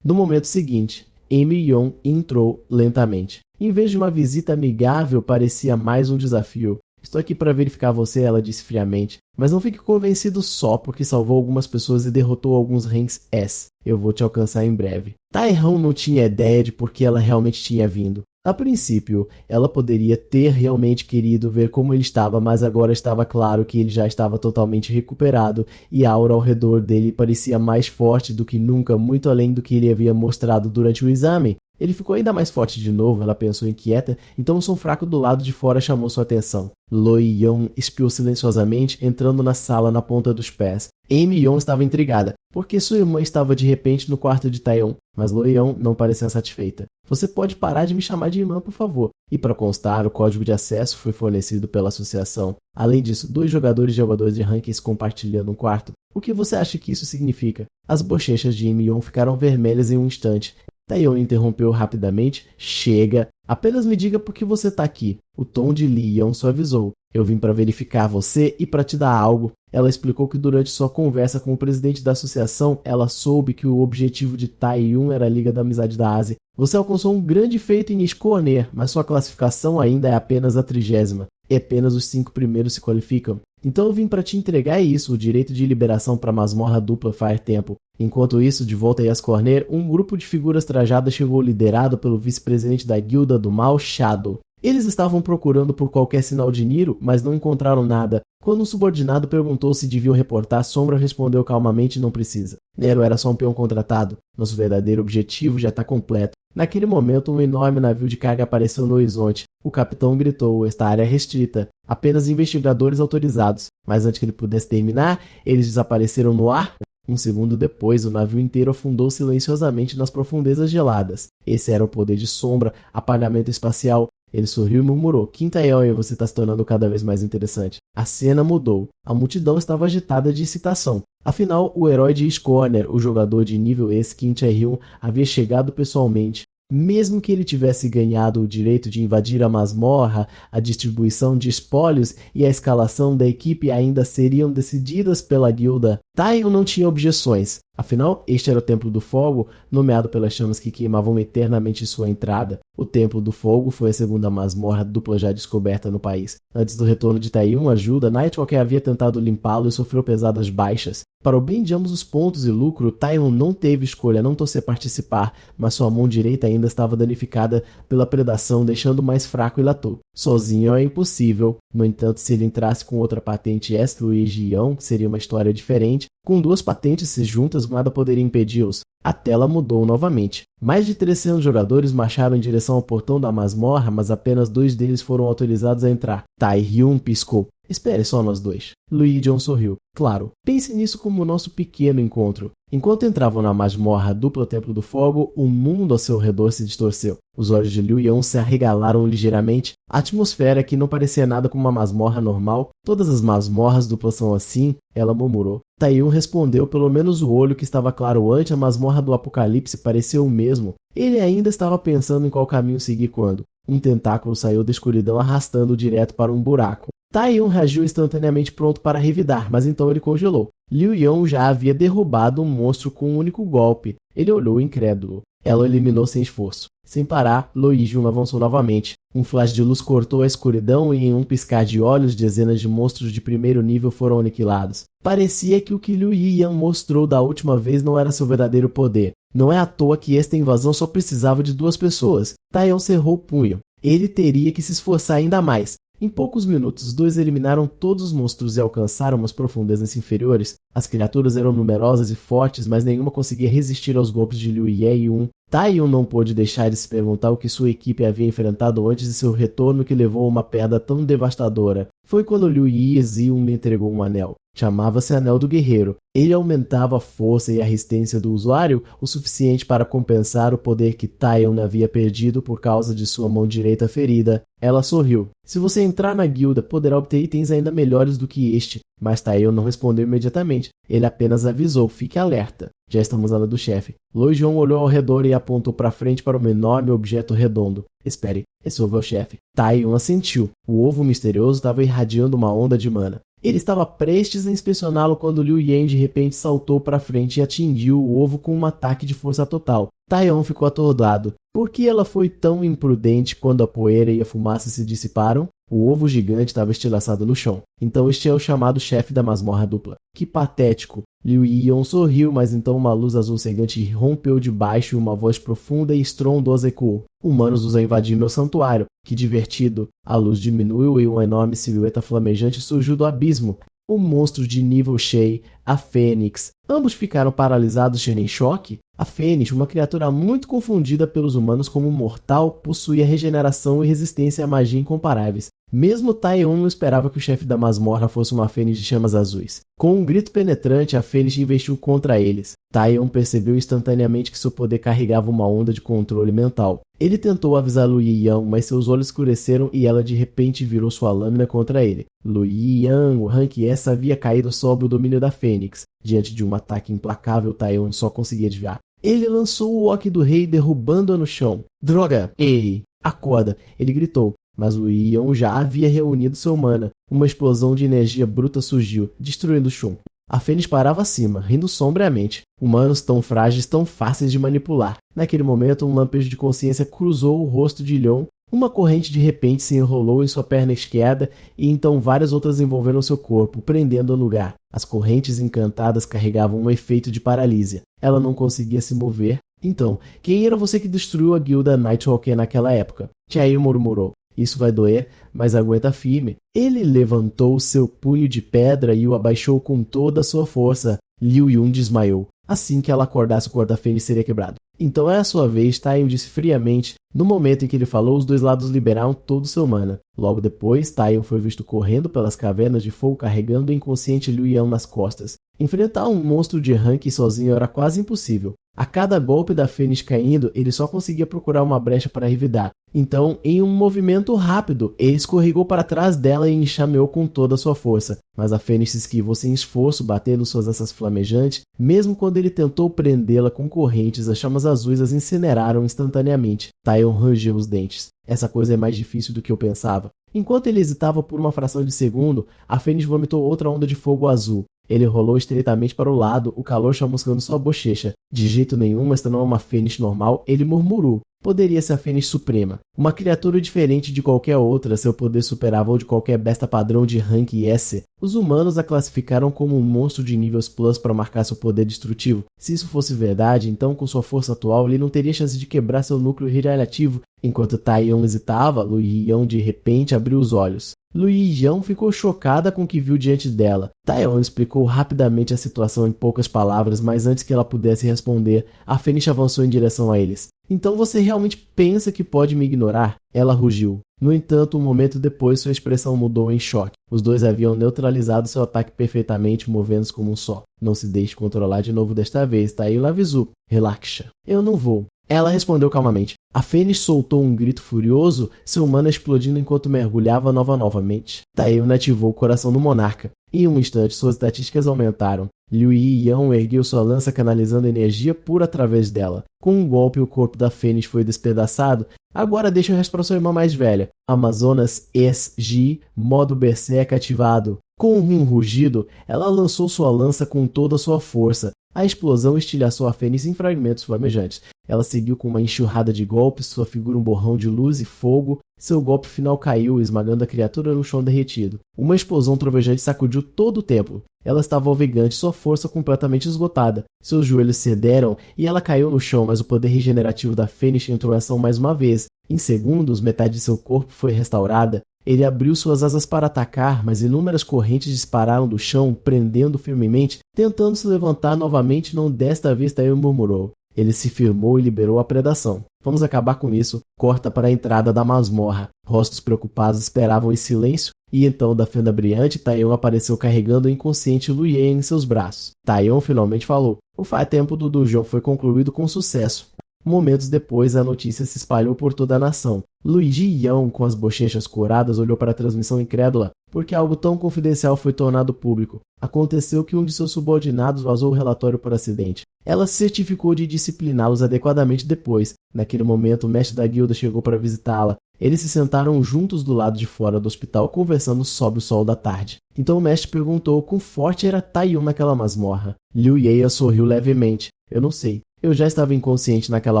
No momento seguinte, Amy Yeon entrou lentamente. Em vez de uma visita amigável, parecia mais um desafio. Estou aqui para verificar você, ela disse friamente. Mas não fique convencido só porque salvou algumas pessoas e derrotou alguns ranks S. Eu vou te alcançar em breve. Taihan não tinha ideia de por que ela realmente tinha vindo. A princípio, ela poderia ter realmente querido ver como ele estava, mas agora estava claro que ele já estava totalmente recuperado e a aura ao redor dele parecia mais forte do que nunca, muito além do que ele havia mostrado durante o exame. Ele ficou ainda mais forte de novo, ela pensou inquieta, então um som fraco do lado de fora chamou sua atenção. Loi Yeon espiou silenciosamente, entrando na sala na ponta dos pés. Amy Yeon estava intrigada, porque sua irmã estava de repente no quarto de Taion, mas Loi Yeon não parecia satisfeita. Você pode parar de me chamar de irmã, por favor. E para constar, o código de acesso foi fornecido pela associação. Além disso, 2 jogadores de rankings compartilhando um quarto. O que você acha que isso significa? As bochechas de Amy Yeon ficaram vermelhas em um instante. Taion interrompeu rapidamente. Chega. Apenas me diga por que você está aqui. O tom de Lee Yeon suavizou. Eu vim para verificar você e para te dar algo. Ela explicou que durante sua conversa com o presidente da associação, ela soube que o objetivo de Taiyun era a Liga da Amizade da Ásia. Você alcançou um grande feito em Escorner, mas sua classificação ainda é apenas a 30ª. e apenas os 5 primeiros se qualificam. Então eu vim para te entregar isso, o direito de liberação para a masmorra dupla Fire Temple. Enquanto isso, de volta a Yaskorner, um grupo de figuras trajadas chegou liderado pelo vice-presidente da guilda do mal, Shadow. Eles estavam procurando por qualquer sinal de Niro, mas não encontraram nada. Quando um subordinado perguntou se deviam reportar, Sombra respondeu calmamente: não precisa. Nero era só um peão contratado. Nosso verdadeiro objetivo já está completo. Naquele momento, um enorme navio de carga apareceu no horizonte. O capitão gritou: esta área é restrita. Apenas investigadores autorizados. Mas antes que ele pudesse terminar, eles desapareceram no ar. Um segundo depois, o navio inteiro afundou silenciosamente nas profundezas geladas. Esse era o poder de Sombra, apagamento espacial. Ele sorriu e murmurou: Quintael, você está se tornando cada vez mais interessante. A cena mudou. A multidão estava agitada de excitação. Afinal, o herói de Yaskorner, o jogador de nível esse Quintael, havia chegado pessoalmente. Mesmo que ele tivesse ganhado o direito de invadir a masmorra, a distribuição de espólios e a escalação da equipe ainda seriam decididas pela guilda, Taion não tinha objeções. Afinal, este era o Templo do Fogo, nomeado pelas chamas que queimavam eternamente sua entrada. O Templo do Fogo foi a segunda masmorra dupla já descoberta no país. Antes do retorno de Taion ajuda, Nightwalker havia tentado limpá-lo e sofreu pesadas baixas. Para o bem de ambos os pontos e lucro, Taion não teve escolha a não torcer participar, mas sua mão direita ainda estava danificada pela predação, deixando mais fraco e latou. Sozinho é impossível. No entanto, se ele entrasse com outra patente extra e Gião, seria uma história diferente. Com 2 patentes se juntas, nada poderia impedi-los. A tela mudou novamente. Mais de 300 jogadores marcharam em direção ao portão da masmorra, mas apenas 2 deles foram autorizados a entrar. Tai-Hyun piscou. Espere só nós 2. Luigion sorriu. Claro, pense nisso como o nosso pequeno encontro. Enquanto entravam na masmorra dupla Templo do Fogo, o mundo ao seu redor se distorceu. Os olhos de Liu Yan se arregalaram ligeiramente. A atmosfera aqui não parecia nada como uma masmorra normal. Todas as masmorras duplas são assim, ela murmurou. Taion respondeu, pelo menos o olho que estava claro antes, a masmorra do Apocalipse parecia o mesmo. Ele ainda estava pensando em qual caminho seguir quando um tentáculo saiu da escuridão arrastando-o direto para um buraco. Taion reagiu instantaneamente pronto para revidar, mas então ele congelou. Liu Yan já havia derrubado um monstro com um único golpe. Ele olhou incrédulo. Ela o eliminou sem esforço. Sem parar, Luigion avançou novamente. Um flash de luz cortou a escuridão e em um piscar de olhos, dezenas de monstros de primeiro nível foram aniquilados. Parecia que o que Liu Yan mostrou da última vez não era seu verdadeiro poder. Não é à toa que esta invasão só precisava de 2 pessoas. Taion cerrou o punho. Ele teria que se esforçar ainda mais. Em poucos minutos, os 2 eliminaram todos os monstros e alcançaram umas profundezas inferiores. As criaturas eram numerosas e fortes, mas nenhuma conseguia resistir aos golpes de Liu Ye e Taion não pôde deixar de se perguntar o que sua equipe havia enfrentado antes de seu retorno que levou a uma perda tão devastadora. Foi quando Liu Yizhiun me entregou um anel. Chamava-se Anel do Guerreiro. Ele aumentava a força e a resistência do usuário o suficiente para compensar o poder que Taion havia perdido por causa de sua mão direita ferida. Ela sorriu. Se você entrar na guilda, poderá obter itens ainda melhores do que este. Mas Taion não respondeu imediatamente. Ele apenas avisou: fique alerta. Já estamos na hora do chefe. Luigion olhou ao redor e apontou para frente para um enorme objeto redondo. Espere, esse ovo é o chefe. Taion assentiu. O ovo misterioso estava irradiando uma onda de mana. Ele estava prestes a inspecioná-lo quando Liu Yan de repente saltou para frente e atingiu o ovo com um ataque de força total. Taion ficou atordoado. Por que ela foi tão imprudente quando a poeira e a fumaça se dissiparam? O ovo gigante estava estilhaçado no chão. Então este é o chamado chefe da masmorra dupla. Que patético. Liu Yan sorriu, mas então uma luz azul cegante rompeu de baixo e uma voz profunda e estrondosa ecoou. Humanos os invadiram meu santuário. Que divertido. A luz diminuiu e uma enorme silhueta flamejante surgiu do abismo. O monstro de nível Shay, a Fênix. Ambos ficaram paralisados em choque. A Fênix, uma criatura muito confundida pelos humanos como mortal, possuía regeneração e resistência à magia incomparáveis. Mesmo Taion não esperava que o chefe da masmorra fosse uma fênix de chamas azuis. Com um grito penetrante, a fênix investiu contra eles. Taion percebeu instantaneamente que seu poder carregava uma onda de controle mental. Ele tentou avisar Liu Yan, mas seus olhos escureceram e ela de repente virou sua lâmina contra ele. Liu Yan, o rank S, havia caído sob o domínio da fênix. Diante de um ataque implacável, Taion só conseguia desviar. Ele lançou o Oki do Rei, derrubando-a no chão. Droga! Ei! Acorda! Ele gritou. Mas o Yan já havia reunido seu mana. Uma explosão de energia bruta surgiu, destruindo Shun. A Fênix parava acima, rindo sombriamente. Humanos tão frágeis, tão fáceis de manipular. Naquele momento, um lampejo de consciência cruzou o rosto de Leon. Uma corrente de repente se enrolou em sua perna esquerda e então várias outras envolveram seu corpo, prendendo o lugar. As correntes encantadas carregavam um efeito de paralisia. Ela não conseguia se mover. Então, quem era você que destruiu a guilda Nightwalker naquela época? Tiaio murmurou. Isso vai doer, mas aguenta firme. Ele levantou seu punho de pedra e o abaixou com toda a sua força. Liu Yun desmaiou. Assim que ela acordasse, o corda-fênix seria quebrado. Então é a sua vez, Taion disse friamente. No momento em que ele falou, os dois lados liberaram todo seu mana. Logo depois, Taion foi visto correndo pelas cavernas de fogo carregando o inconsciente Liu Yan nas costas. Enfrentar um monstro de rank sozinho era quase impossível. A cada golpe da Fênix caindo, ele só conseguia procurar uma brecha para revidar. Então, em um movimento rápido, ele escorregou para trás dela e enxameou com toda a sua força. Mas a Fênix se esquivou sem esforço, batendo suas asas flamejantes. Mesmo quando ele tentou prendê-la com correntes, as chamas azuis as incineraram instantaneamente. Taion rangiu os dentes. Essa coisa é mais difícil do que eu pensava. Enquanto ele hesitava por uma fração de segundo, a Fênix vomitou outra onda de fogo azul. Ele rolou estreitamente para o lado, o calor chamuscando sua bochecha. De jeito nenhum, esta não é uma Fênix normal, ele murmurou. Poderia ser a Fênix Suprema. Uma criatura diferente de qualquer outra, seu poder superava o de qualquer besta padrão de rank S. Os humanos a classificaram como um monstro de níveis plus para marcar seu poder destrutivo. Se isso fosse verdade, então com sua força atual, ele não teria chance de quebrar seu núcleo radioativo. Enquanto Taion hesitava, Lu Yiyan de repente abriu os olhos. Lu Yiyan ficou chocada com o que viu diante dela. Taion explicou rapidamente a situação em poucas palavras, mas antes que ela pudesse responder, a Fênix avançou em direção a eles. Então você realmente pensa que pode me ignorar? Ela rugiu. No entanto, um momento depois sua expressão mudou em choque. Os dois haviam neutralizado seu ataque perfeitamente, movendo-se como um só. Não se deixe controlar de novo desta vez, Taion avisou. Relaxa. Eu não vou. Ela respondeu calmamente. A Fênix soltou um grito furioso, seu mana explodindo enquanto mergulhava novamente. Taion ativou o coração do monarca. Em um instante, suas estatísticas aumentaram. Liu Yiyan ergueu sua lança canalizando energia pura através dela. Com um golpe, o corpo da Fênix foi despedaçado. Agora deixa o resto para sua irmã mais velha. Amazonas SG, modo Berserk ativado. Com um rugido, ela lançou sua lança com toda a sua força. A explosão estilhaçou a Fênix em fragmentos flamejantes. Ela seguiu com uma enxurrada de golpes, sua figura um borrão de luz e fogo. Seu golpe final caiu, esmagando a criatura no chão derretido. Uma explosão trovejante sacudiu todo o templo. Ela estava alvegante, sua força completamente esgotada. Seus joelhos cederam e ela caiu no chão, mas o poder regenerativo da Fênix entrou em ação mais uma vez. Em segundos, metade de seu corpo foi restaurada. Ele abriu suas asas para atacar, mas inúmeras correntes dispararam do chão, prendendo firmemente, tentando se levantar novamente, não desta vez Taion murmurou. Ele se firmou e liberou a predação. Vamos acabar com isso. Corta para a entrada da masmorra. Rostos preocupados esperavam em silêncio, e então da fenda brilhante, Taion apareceu carregando o inconsciente Lu Yan em seus braços. Taion finalmente falou. O Fire-Tempo do Dungeon foi concluído com sucesso. Momentos depois, a notícia se espalhou por toda a nação. Lu Yiyan, com as bochechas curadas, olhou para a transmissão incrédula, porque algo tão confidencial foi tornado público. Aconteceu que um de seus subordinados vazou o relatório por acidente. Ela se certificou de discipliná-los adequadamente depois. Naquele momento, o mestre da guilda chegou para visitá-la. Eles se sentaram juntos do lado de fora do hospital, conversando sob o sol da tarde. Então o mestre perguntou quão forte era Taion naquela masmorra. Liu Yiyan sorriu levemente. Eu não sei. Eu já estava inconsciente naquela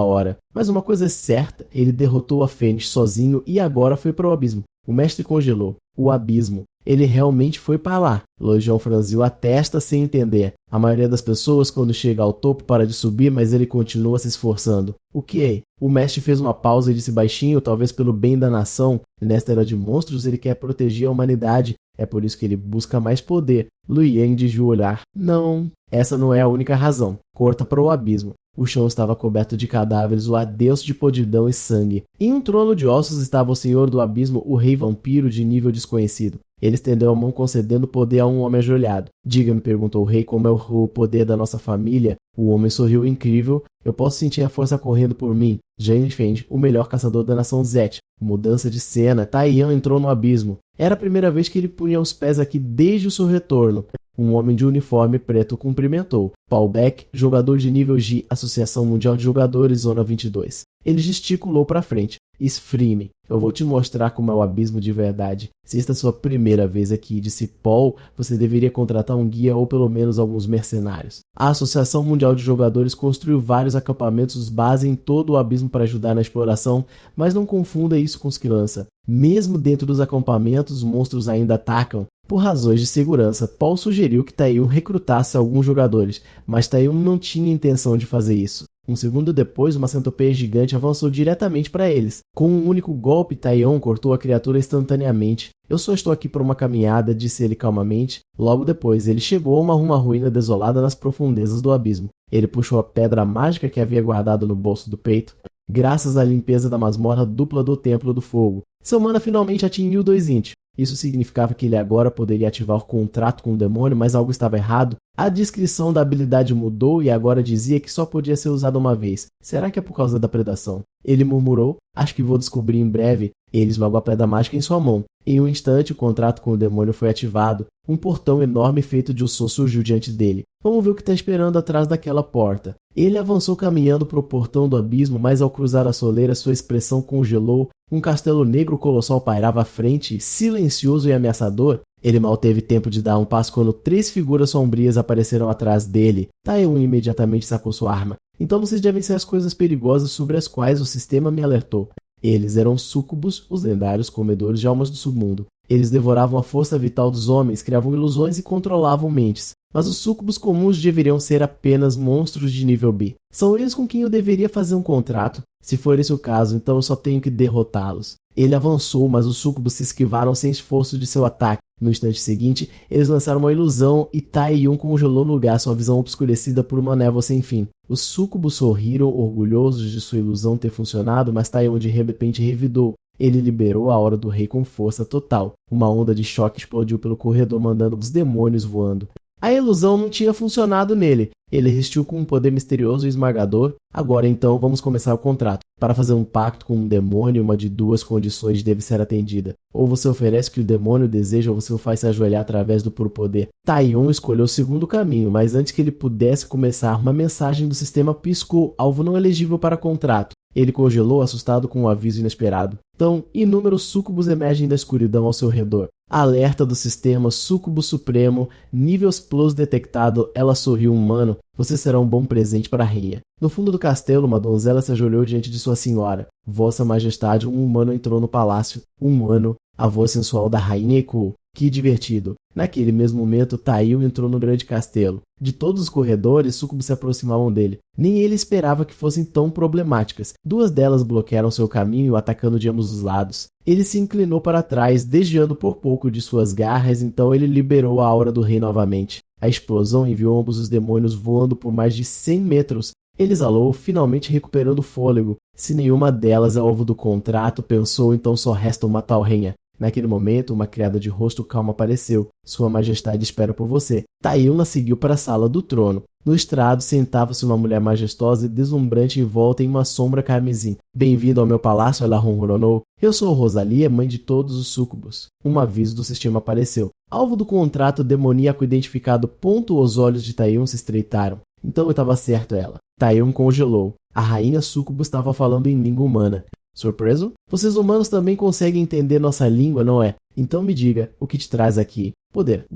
hora. Mas uma coisa é certa, ele derrotou a Fênix sozinho e agora foi para o abismo. O mestre congelou. O abismo. Ele realmente foi para lá. Lojão franziu a testa sem entender. A maioria das pessoas, quando chega ao topo, para de subir, mas ele continua se esforçando. O que? O mestre fez uma pausa e disse baixinho, talvez pelo bem da nação. Nesta era de monstros, ele quer proteger a humanidade. É por isso que ele busca mais poder. Lu Yan desviou o olhar. Não, essa não é a única razão. Corta para o abismo. O chão estava coberto de cadáveres, o adeus de podridão e sangue. Em um trono de ossos estava o senhor do abismo, o rei vampiro de nível desconhecido. Ele estendeu a mão concedendo poder a um homem ajoelhado. Diga-me, perguntou o rei, como é o poder da nossa família? O homem sorriu incrível. Eu posso sentir a força correndo por mim. Jane Fend, o melhor caçador da nação Zet. Mudança de cena. Taion entrou no abismo. Era a primeira vez que ele punha os pés aqui desde o seu retorno. Um homem de uniforme preto cumprimentou. Paul Beck, jogador de nível G, Associação Mundial de Jogadores, Zona 22. Ele gesticulou para frente. Esfrime, eu vou te mostrar como é o abismo de verdade. Se esta é sua primeira vez aqui, disse Paul, você deveria contratar um guia ou pelo menos alguns mercenários. A Associação Mundial de Jogadores construiu vários acampamentos base em todo o abismo para ajudar na exploração, mas não confunda isso com segurança. Mesmo dentro dos acampamentos, monstros ainda atacam. Por razões de segurança, Paul sugeriu que Taeyun recrutasse alguns jogadores, mas Taeyun não tinha intenção de fazer isso. Um segundo depois, uma centopeia gigante avançou diretamente para eles. Com um único golpe, Taeyun cortou a criatura instantaneamente. Eu só estou aqui por uma caminhada, disse ele calmamente. Logo depois, ele chegou a uma ruína desolada nas profundezas do abismo. Ele puxou a pedra mágica que havia guardado no bolso do peito. Graças à limpeza da masmorra dupla do Templo do Fogo, seu mana finalmente atingiu 2 int. Isso significava que ele agora poderia ativar o contrato com o demônio, mas algo estava errado. A descrição da habilidade mudou e agora dizia que só podia ser usada uma vez. Será que é por causa da predação? Ele murmurou, acho que vou descobrir em breve. Ele esmagou a pedra mágica em sua mão. Em um instante, o contrato com o demônio foi ativado. Um portão enorme feito de osso surgiu diante dele. Vamos ver o que está esperando atrás daquela porta. Ele avançou caminhando para o portão do abismo, mas ao cruzar a soleira, sua expressão congelou. Um castelo negro colossal pairava à frente, silencioso e ameaçador. Ele mal teve tempo de dar um passo quando 3 figuras sombrias apareceram atrás dele. Taeyun imediatamente sacou sua arma. Então vocês devem ser as coisas perigosas sobre as quais o sistema me alertou. Eles eram súcubos, os lendários comedores de almas do submundo. Eles devoravam a força vital dos homens, criavam ilusões e controlavam mentes. Mas os súcubos comuns deveriam ser apenas monstros de nível B. São eles com quem eu deveria fazer um contrato. Se for esse o caso, então eu só tenho que derrotá-los. Ele avançou, mas os súcubos se esquivaram sem esforço de seu ataque. No instante seguinte, eles lançaram uma ilusão e Taeyun congelou no lugar, sua visão obscurecida por uma névoa sem fim. Os súcubos sorriram, orgulhosos de sua ilusão ter funcionado, mas Taeyun de repente revidou. Ele liberou a Hora do Rei com força total. Uma onda de choque explodiu pelo corredor, mandando os demônios voando. A ilusão não tinha funcionado nele. Ele resistiu com um poder misterioso e esmagador. Agora então vamos começar o contrato. Para fazer um pacto com um demônio, uma de 2 condições deve ser atendida. Ou você oferece o que o demônio deseja, ou você o faz se ajoelhar através do puro poder. Taeyun escolheu o segundo caminho, mas antes que ele pudesse começar, uma mensagem do sistema piscou, alvo não elegível para contrato. Ele congelou, assustado com um aviso inesperado. Então, inúmeros súcubos emergem da escuridão ao seu redor. Alerta do sistema Súcubo Supremo, níveis plus detectado. Ela sorriu humano. Você será um bom presente para a rainha. No fundo do castelo, uma donzela se ajoelhou diante de sua senhora. Vossa Majestade, um humano entrou no palácio. Um humano, a voz sensual da rainha ecoou. Que divertido. Naquele mesmo momento, Taeyun entrou no grande castelo. De todos os corredores, súcubos se aproximavam dele. Nem ele esperava que fossem tão problemáticas. 2 delas bloquearam seu caminho, atacando de ambos os lados. Ele se inclinou para trás, desviando por pouco de suas garras, então ele liberou a Aura do Rei novamente. A explosão enviou ambos os demônios voando por mais de 100 metros. Ele exalou, finalmente recuperando o fôlego. Se nenhuma delas é alvo do contrato, pensou, então só resta uma tal rainha. Naquele momento, uma criada de rosto calmo apareceu. Sua Majestade espera por você. Taeyun a seguiu para a sala do trono. No estrado, sentava-se uma mulher majestosa e deslumbrante envolta em uma sombra carmesim. Bem-vindo ao meu palácio, ela ronronou. Eu sou Rosalia, mãe de todos os súcubos. Um aviso do sistema apareceu. Alvo do contrato demoníaco identificado. Os olhos de Taeyun se estreitaram. Então eu estava certo, ela. Taeyun congelou. A rainha súcubo estava falando em língua humana. Surpreso? Vocês humanos também conseguem entender nossa língua, não é? Então me diga, o que te traz aqui? Poder.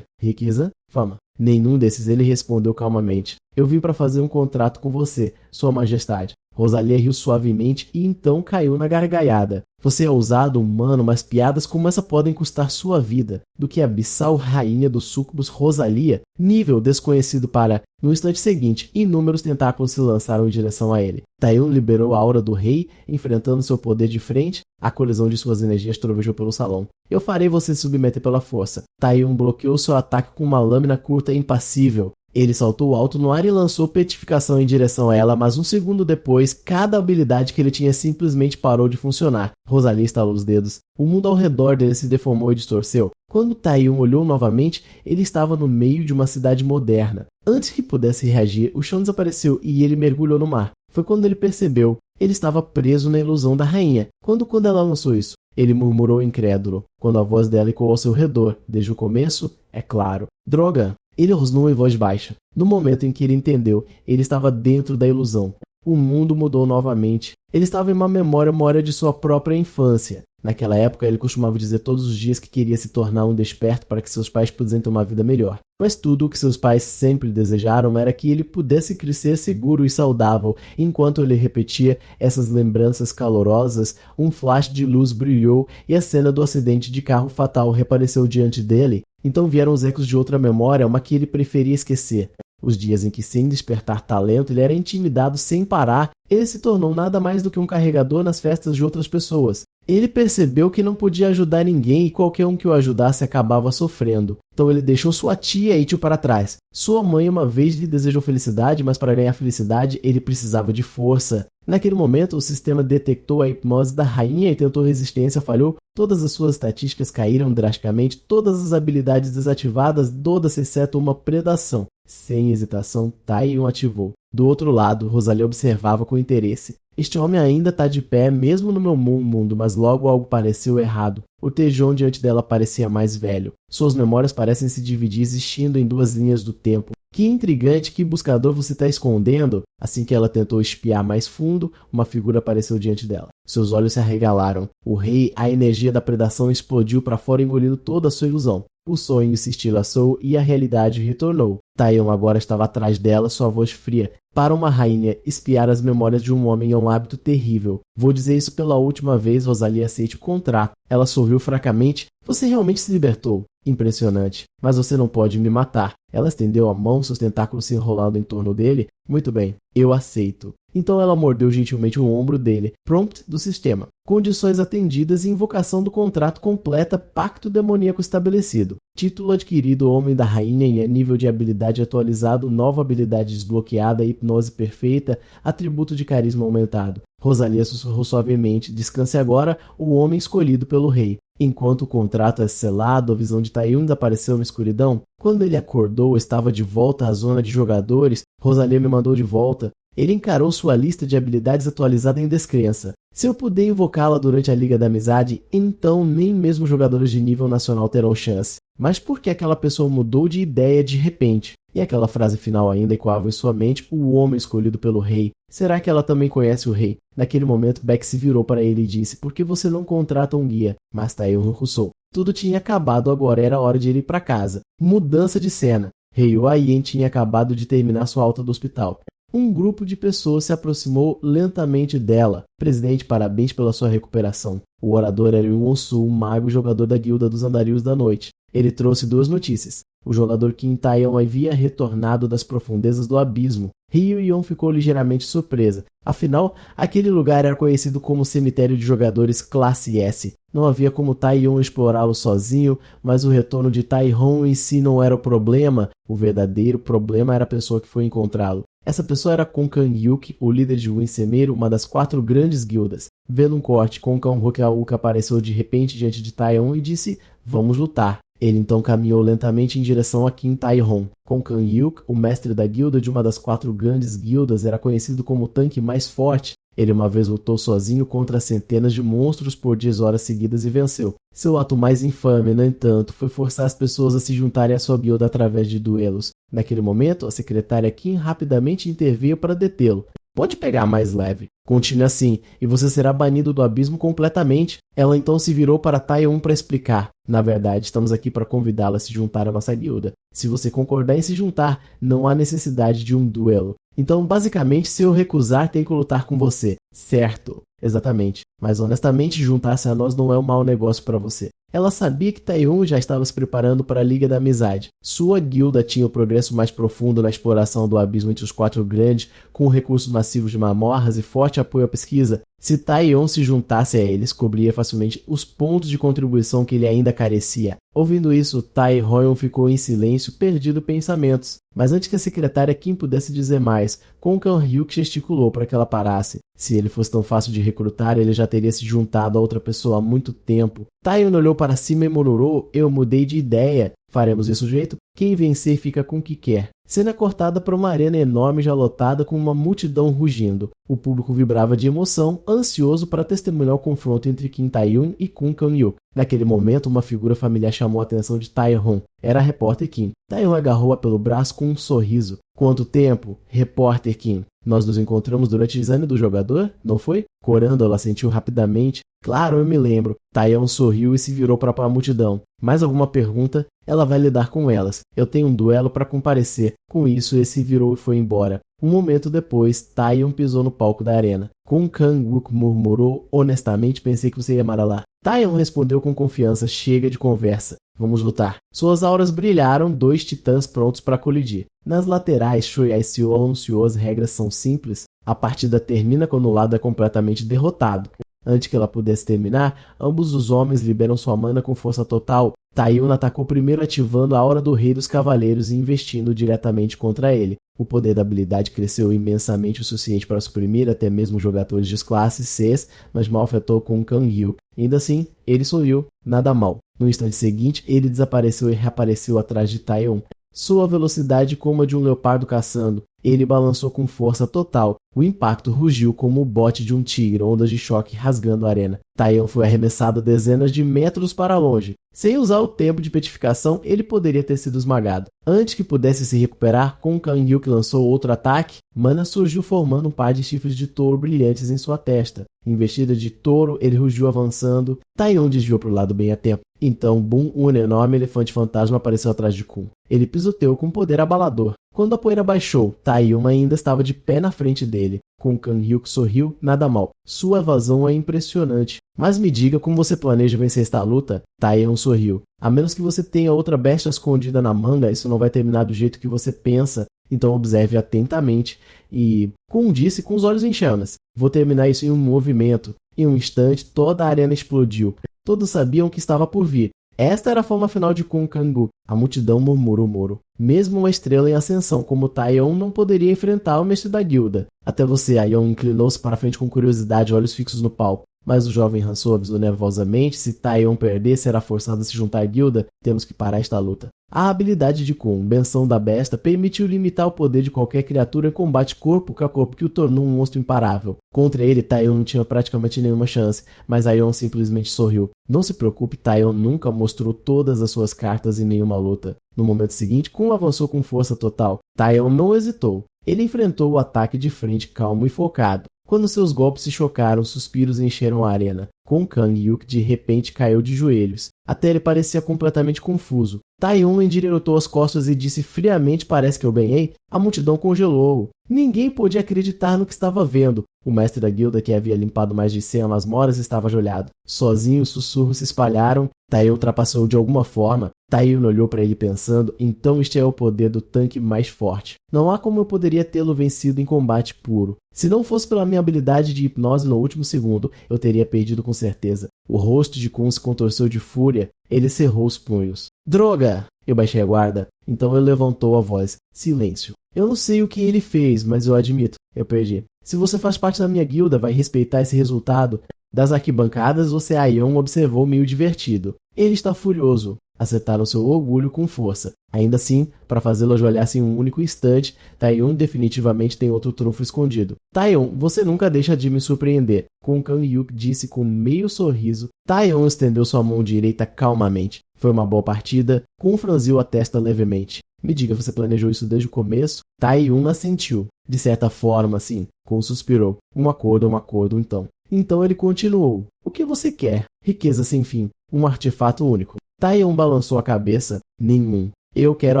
Riqueza? Fama? Nenhum desses, ele respondeu calmamente. Eu vim para fazer um contrato com você, Sua Majestade. Rosalia riu suavemente e então caiu na gargalhada. Você é ousado, humano, mas piadas como essa podem custar sua vida. Do que a abissal rainha dos súcubos Rosalia, nível desconhecido para... No instante seguinte, inúmeros tentáculos se lançaram em direção a ele. Taeyun liberou a Aura do Rei, enfrentando seu poder de frente. A colisão de suas energias trovejou pelo salão. Eu farei você se submeter pela força. Taeyun bloqueou seu ataque com uma lâmina curta e impassível. Ele saltou alto no ar e lançou petificação em direção a ela, mas um segundo depois, cada habilidade que ele tinha simplesmente parou de funcionar. Rosalia estalou os dedos. O mundo ao redor dele se deformou e distorceu. Quando Taeyun olhou novamente, ele estava no meio de uma cidade moderna. Antes que pudesse reagir, o chão desapareceu e ele mergulhou no mar. Foi quando ele percebeu. Ele estava preso na ilusão da rainha. Quando ela lançou isso? Ele murmurou incrédulo, quando a voz dela ecoou ao seu redor. Desde o começo? É claro. Droga! Ele rosnou em voz baixa. No momento em que ele entendeu, ele estava dentro da ilusão. O mundo mudou novamente. Ele estava em uma memória de sua própria infância. Naquela época, ele costumava dizer todos os dias que queria se tornar um desperto para que seus pais pudessem ter uma vida melhor. Mas tudo o que seus pais sempre desejaram era que ele pudesse crescer seguro e saudável. Enquanto ele repetia essas lembranças calorosas, um flash de luz brilhou e a cena do acidente de carro fatal reapareceu diante dele. Então vieram os ecos de outra memória, uma que ele preferia esquecer. Os dias em que, sem despertar talento, ele era intimidado sem parar, ele se tornou nada mais do que um carregador nas festas de outras pessoas. Ele percebeu que não podia ajudar ninguém e qualquer um que o ajudasse acabava sofrendo. Então ele deixou sua tia e tio para trás. Sua mãe uma vez lhe desejou felicidade, mas para ganhar felicidade ele precisava de força. Naquele momento, o sistema detectou a hipnose da rainha e tentou resistência, falhou. Todas as suas estatísticas caíram drasticamente, todas as habilidades desativadas, todas exceto uma predação. Sem hesitação, Taion ativou. Do outro lado, Rosalie observava com interesse. Este homem ainda está de pé, mesmo no meu mundo, mas logo algo pareceu errado. O Tejon diante dela parecia mais velho. Suas memórias parecem se dividir, existindo em duas linhas do tempo. Que intrigante, que buscador você está escondendo? Assim que ela tentou espiar mais fundo, uma figura apareceu diante dela. Seus olhos se arregalaram. O rei, a energia da predação explodiu para fora, engolindo toda a sua ilusão. O sonho se estilhaçou e a realidade retornou. Taion agora estava atrás dela, sua voz fria. Para uma rainha, espiar as memórias de um homem é um hábito terrível. Vou dizer isso pela última vez, Rosalie, aceite o contrato. Ela sorriu fracamente. Você realmente se libertou. Impressionante. Mas você não pode me matar. Ela estendeu a mão, seus tentáculos se enrolando em torno dele. Muito bem, eu aceito. Então ela mordeu gentilmente o ombro dele. Prompt do sistema. Condições atendidas e invocação do contrato completa, pacto demoníaco estabelecido. Título adquirido, Homem da Rainha e nível de habilidade atualizado, nova habilidade desbloqueada, hipnose perfeita, atributo de carisma aumentado. Rosalie sussurrou suavemente. Descanse agora, o homem escolhido pelo rei. Enquanto o contrato é selado, a visão de Taion desapareceu na escuridão. Quando ele acordou, estava de volta à zona de jogadores. Rosalie me mandou de volta. Ele encarou sua lista de habilidades atualizada em descrença. Se eu puder invocá-la durante a Liga da Amizade, então nem mesmo jogadores de nível nacional terão chance. Mas por que aquela pessoa mudou de ideia de repente? E aquela frase final ainda ecoava em sua mente, o homem escolhido pelo rei. Será que ela também conhece o rei? Naquele momento, Beck se virou para ele e disse, por que você não contrata um guia? Mas Taion russou. Tudo tinha acabado, agora era hora de ele ir para casa. Mudança de cena. Rei Huayen tinha acabado de terminar sua alta do hospital. Um grupo de pessoas se aproximou lentamente dela. Presidente, parabéns pela sua recuperação. O orador era Yuon Su, um mago jogador da Guilda dos Andarilhos da Noite. Ele trouxe duas notícias. O jogador Qin Taion havia retornado das profundezas do abismo. Ryu Yon ficou ligeiramente surpresa. Afinal, aquele lugar era conhecido como cemitério de jogadores classe S. Não havia como Taion explorá-lo sozinho, mas o retorno de Taihon em si não era o problema. O verdadeiro problema era a pessoa que foi encontrá-lo. Essa pessoa era Kong Kang-hyuk, o líder de Winsemeiro, uma das 4 grandes guildas. Vendo um corte, Kong Kang-hyuk apareceu de repente diante de Taion e disse, vamos lutar. Ele então caminhou lentamente em direção a Qin Taihon. Kong Kang-hyuk, o mestre da guilda de uma das 4 grandes guildas, era conhecido como o tanque mais forte. Ele uma vez lutou sozinho contra centenas de monstros por 10 horas seguidas e venceu. Seu ato mais infame, no entanto, foi forçar as pessoas a se juntarem à sua guilda através de duelos. Naquele momento, a secretária Qin rapidamente interveio para detê-lo. Pode pegar mais leve. Continue assim, e você será banido do abismo completamente. Ela então se virou para Taion para explicar. Na verdade, estamos aqui para convidá-la a se juntar à nossa guilda. Se você concordar em se juntar, não há necessidade de um duelo. Então, basicamente, se eu recusar, tenho que lutar com você. Certo. Exatamente. Mas, honestamente, juntar-se a nós não é um mau negócio para você. Ela sabia que Taion já estava se preparando para a Liga da Amizade. Sua guilda tinha o progresso mais profundo na exploração do abismo entre os 4 grandes, com recursos massivos de mamorras e forte apoio à pesquisa. Se Taion se juntasse a eles, cobria facilmente os pontos de contribuição que ele ainda carecia. Ouvindo isso, Taion ficou em silêncio, perdido em pensamentos. Mas antes que a secretária Qin pudesse dizer mais, Kong Kang-hyuk gesticulou para que ela parasse. Se ele fosse tão fácil de recrutar, ele já teria se juntado a outra pessoa há muito tempo. Taion olhou para cima e murmurou, eu mudei de ideia. Faremos desse jeito? Quem vencer fica com o que quer. Cena cortada para uma arena enorme já lotada com uma multidão rugindo. O público vibrava de emoção, ansioso para testemunhar o confronto entre Kim Tae-yoon e Kun Kang-hyuk. Naquele momento, uma figura familiar chamou a atenção de Tae-hon. Era a repórter Kim. Tae-hon agarrou-a pelo braço com um sorriso. Quanto tempo? Repórter Kim. Nós nos encontramos durante o exame do jogador, não foi? Corando, ela sentiu rapidamente. Claro, eu me lembro. Tae-hon sorriu e se virou para a multidão. Mais alguma pergunta? Ela vai lidar com elas. Eu tenho um duelo para comparecer. Com isso, ele se virou e foi embora. Um momento depois, Tae-hon pisou no palco da arena. Kun Kang-hyuk murmurou, honestamente pensei que você ia lá. Tae-hon respondeu com confiança, chega de conversa. Vamos lutar. Suas auras brilharam, 2 titãs prontos para colidir. Nas laterais, Choi Ae-seo anunciou as regras são simples. A partida termina quando o lado é completamente derrotado. Antes que ela pudesse terminar, ambos os homens liberam sua mana com força total. Tae-hon atacou primeiro ativando a aura do Rei dos Cavaleiros e investindo diretamente contra ele. O poder da habilidade cresceu imensamente o suficiente para suprimir até mesmo jogadores de classe C, mas mal afetou com Kang-hyuk. Ainda assim, ele sorriu, nada mal. No instante seguinte, ele desapareceu e reapareceu atrás de Tae-hon. Sua velocidade como a de um leopardo caçando. Ele balançou com força total. O impacto rugiu como o bote de um tigre, ondas de choque rasgando a arena. Tae-hon foi arremessado dezenas de metros para longe. Sem usar o tempo de petificação, ele poderia ter sido esmagado. Antes que pudesse se recuperar, Kun Kang-hyuk lançou outro ataque. Mana surgiu formando um par de chifres de touro brilhantes em sua testa. Investida de touro, ele rugiu avançando. Tae-hon desviou para o lado bem a tempo. Então, Boom, um enorme elefante fantasma, apareceu atrás de Kun. Ele pisoteou com poder abalador. Quando a poeira baixou, Tae-hon ainda estava de pé na frente dele. Kun Kang-hyuk sorriu, nada mal. Sua evasão é impressionante. Mas me diga como você planeja vencer esta luta? Tae-hon sorriu. A menos que você tenha outra bestia escondida na manga, isso não vai terminar do jeito que você pensa. Então observe atentamente. E Kun disse com os olhos em chamas. Vou terminar isso em um movimento. Em um instante, toda a arena explodiu. Todos sabiam que estava por vir. Esta era a forma final de Kun Kang-hyuk. A multidão murmurou. Mesmo uma estrela em ascensão como Tae-hon não poderia enfrentar o mestre da guilda. Até você, Aeon inclinou-se para frente com curiosidade, olhos fixos no palco. Mas o jovem Hanzo avisou nervosamente, se Tae-hon perder, será forçado a se juntar à guilda, temos que parar esta luta. A habilidade de Kun, Benção da Besta, permitiu limitar o poder de qualquer criatura em combate corpo a corpo que o tornou um monstro imparável. Contra ele, Tae-hon não tinha praticamente nenhuma chance, mas Aeon simplesmente sorriu. Não se preocupe, Tae-hon nunca mostrou todas as suas cartas em nenhuma luta. No momento seguinte, Kun avançou com força total. Tae-hon não hesitou. Ele enfrentou o ataque de frente calmo e focado. Quando seus golpes se chocaram, suspiros encheram a arena. Kun Kang-hyuk de repente caiu de joelhos. Até ele parecia completamente confuso. Tae-hon endireitou as costas e disse friamente, parece que eu ganhei. A multidão congelou. Ninguém podia acreditar no que estava vendo. O mestre da guilda, que havia limpado mais de 100 masmoras, estava ajoelhado. Sozinho, os sussurros se espalharam. Tae-hon ultrapassou de alguma forma. Tae-hon olhou para ele pensando, então este é o poder do tanque mais forte. Não há como eu poderia tê-lo vencido em combate puro. Se não fosse pela minha habilidade de hipnose no último segundo, eu teria perdido com certeza. O rosto de Kun se contorceu de fúria. Ele cerrou os punhos. Droga! Eu baixei a guarda. Então ele levantou a voz. Silêncio. Eu não sei o que ele fez, mas eu admito. Eu perdi. Se você faz parte da minha guilda, vai respeitar esse resultado. Das arquibancadas, você Aeon observou meio divertido. Ele está furioso. Acertaram seu orgulho com força. Ainda assim, para fazê-lo ajoelhar-se em um único instante, Tae-hon definitivamente tem outro trunfo escondido. Tae-hon, você nunca deixa de me surpreender. Kun Kang-hyuk disse com meio sorriso. Tae-hon estendeu sua mão direita calmamente. Foi uma boa partida. Kun franziu a testa levemente. Me diga, você planejou isso desde o começo? Tae-hon assentiu. De certa forma, sim. Kun suspirou. Um acordo então. Então ele continuou. O que você quer? Riqueza sem fim. Um artefato único. Tae-hon balançou a cabeça. Nenhum. Eu quero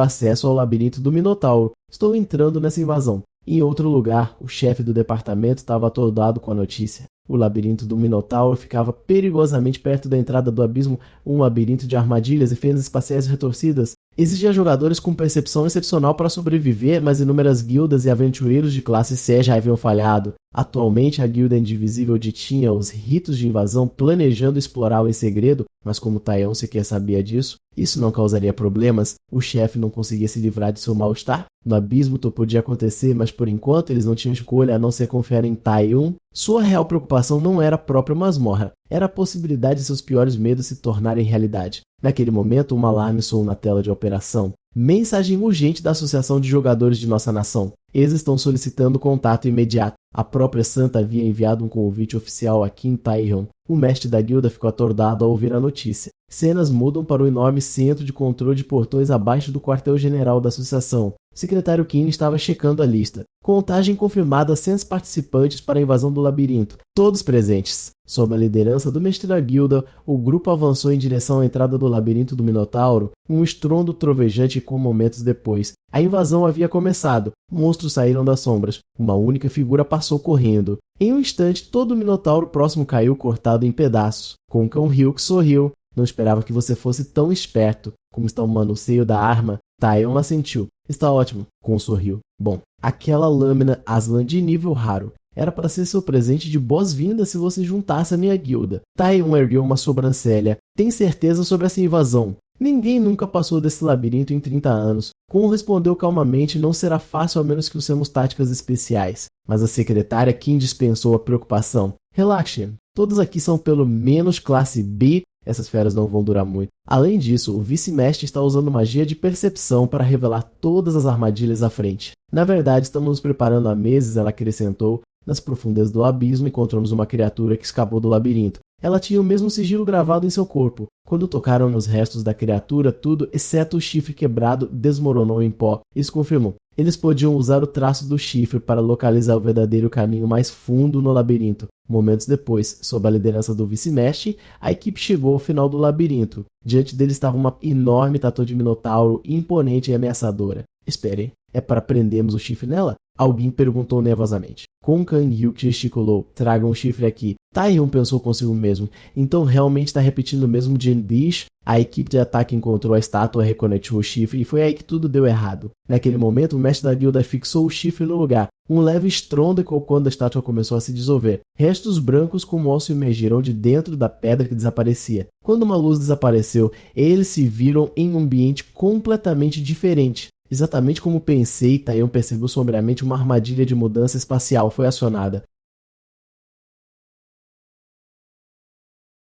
acesso ao labirinto do Minotauro. Estou entrando nessa invasão. Em outro lugar, o chefe do departamento estava atordoado com a notícia. O labirinto do Minotauro ficava perigosamente perto da entrada do abismo, um labirinto de armadilhas e fendas espaciais retorcidas. Exigia jogadores com percepção excepcional para sobreviver, mas inúmeras guildas e aventureiros de classe C já haviam falhado. Atualmente, a Guilda Indivisível detinha os ritos de invasão planejando explorá-lo em segredo, mas como Taion sequer sabia disso, isso não causaria problemas? O chefe não conseguia se livrar de seu mal-estar? No abismo tudo podia acontecer, mas por enquanto eles não tinham escolha a não ser confiar em Taion. Sua real preocupação não era a própria masmorra, era a possibilidade de seus piores medos se tornarem realidade. Naquele momento, um alarme soou na tela de operação. Mensagem urgente da Associação de Jogadores de nossa nação. Eles estão solicitando contato imediato. A própria Santa havia enviado um convite oficial a Kim Taehyung. O mestre da guilda ficou atordoado ao ouvir a notícia. Cenas mudam para o enorme centro de controle de portões abaixo do quartel-general da associação. O secretário Kim estava checando a lista. Contagem confirmada 100 participantes para a invasão do labirinto. Todos presentes. Sob a liderança do mestre da guilda, o grupo avançou em direção à entrada do labirinto do Minotauro, um estrondo trovejante com momentos depois. A invasão havia começado. Monstros saíram das sombras. Uma única figura passou correndo. Em um instante, todo o Minotauro próximo caiu cortado em pedaços. Concan Hyuk sorriu. Não esperava que você fosse tão esperto. Como está o manuseio da arma? Taion assentiu. Está ótimo. Con sorriu. Bom, aquela lâmina Aslan de nível raro. Era para ser seu presente de boas-vindas se você juntasse a minha guilda. Taion ergueu uma sobrancelha. Tem certeza sobre essa invasão? Ninguém nunca passou desse labirinto em 30 anos. Kon respondeu calmamente, não será fácil a menos que usemos táticas especiais. Mas a secretária Kim dispensou a preocupação. Relaxe, todos aqui são pelo menos classe B. Essas feras não vão durar muito. Além disso, o vice-mestre está usando magia de percepção para revelar todas as armadilhas à frente. Na verdade, estamos nos preparando há meses, ela acrescentou. Nas profundezas do abismo, encontramos uma criatura que escapou do labirinto. Ela tinha o mesmo sigilo gravado em seu corpo. Quando tocaram nos restos da criatura, tudo, exceto o chifre quebrado, desmoronou em pó. Isso confirmou. Eles podiam usar o traço do chifre para localizar o verdadeiro caminho mais fundo no labirinto. Momentos depois, sob a liderança do vice-mestre, a equipe chegou ao final do labirinto. Diante deles estava uma enorme estátua de minotauro, imponente e ameaçadora. Espere, é para prendermos o chifre nela? Alguém perguntou nervosamente. Concan Hyuk gesticulou. Tragam o chifre aqui. Taion pensou consigo mesmo. Então realmente está repetindo o mesmo Jindish? A equipe de ataque encontrou a estátua, reconectou o chifre e foi aí que tudo deu errado. Naquele momento, o mestre da guilda fixou o chifre no lugar. Um leve estrondo ecoou quando a estátua começou a se dissolver. Restos brancos como osso emergiram de dentro da pedra que desaparecia. Quando uma luz desapareceu, eles se viram em um ambiente completamente diferente. Exatamente como pensei, Taion percebeu sombriamente uma armadilha de mudança espacial foi acionada.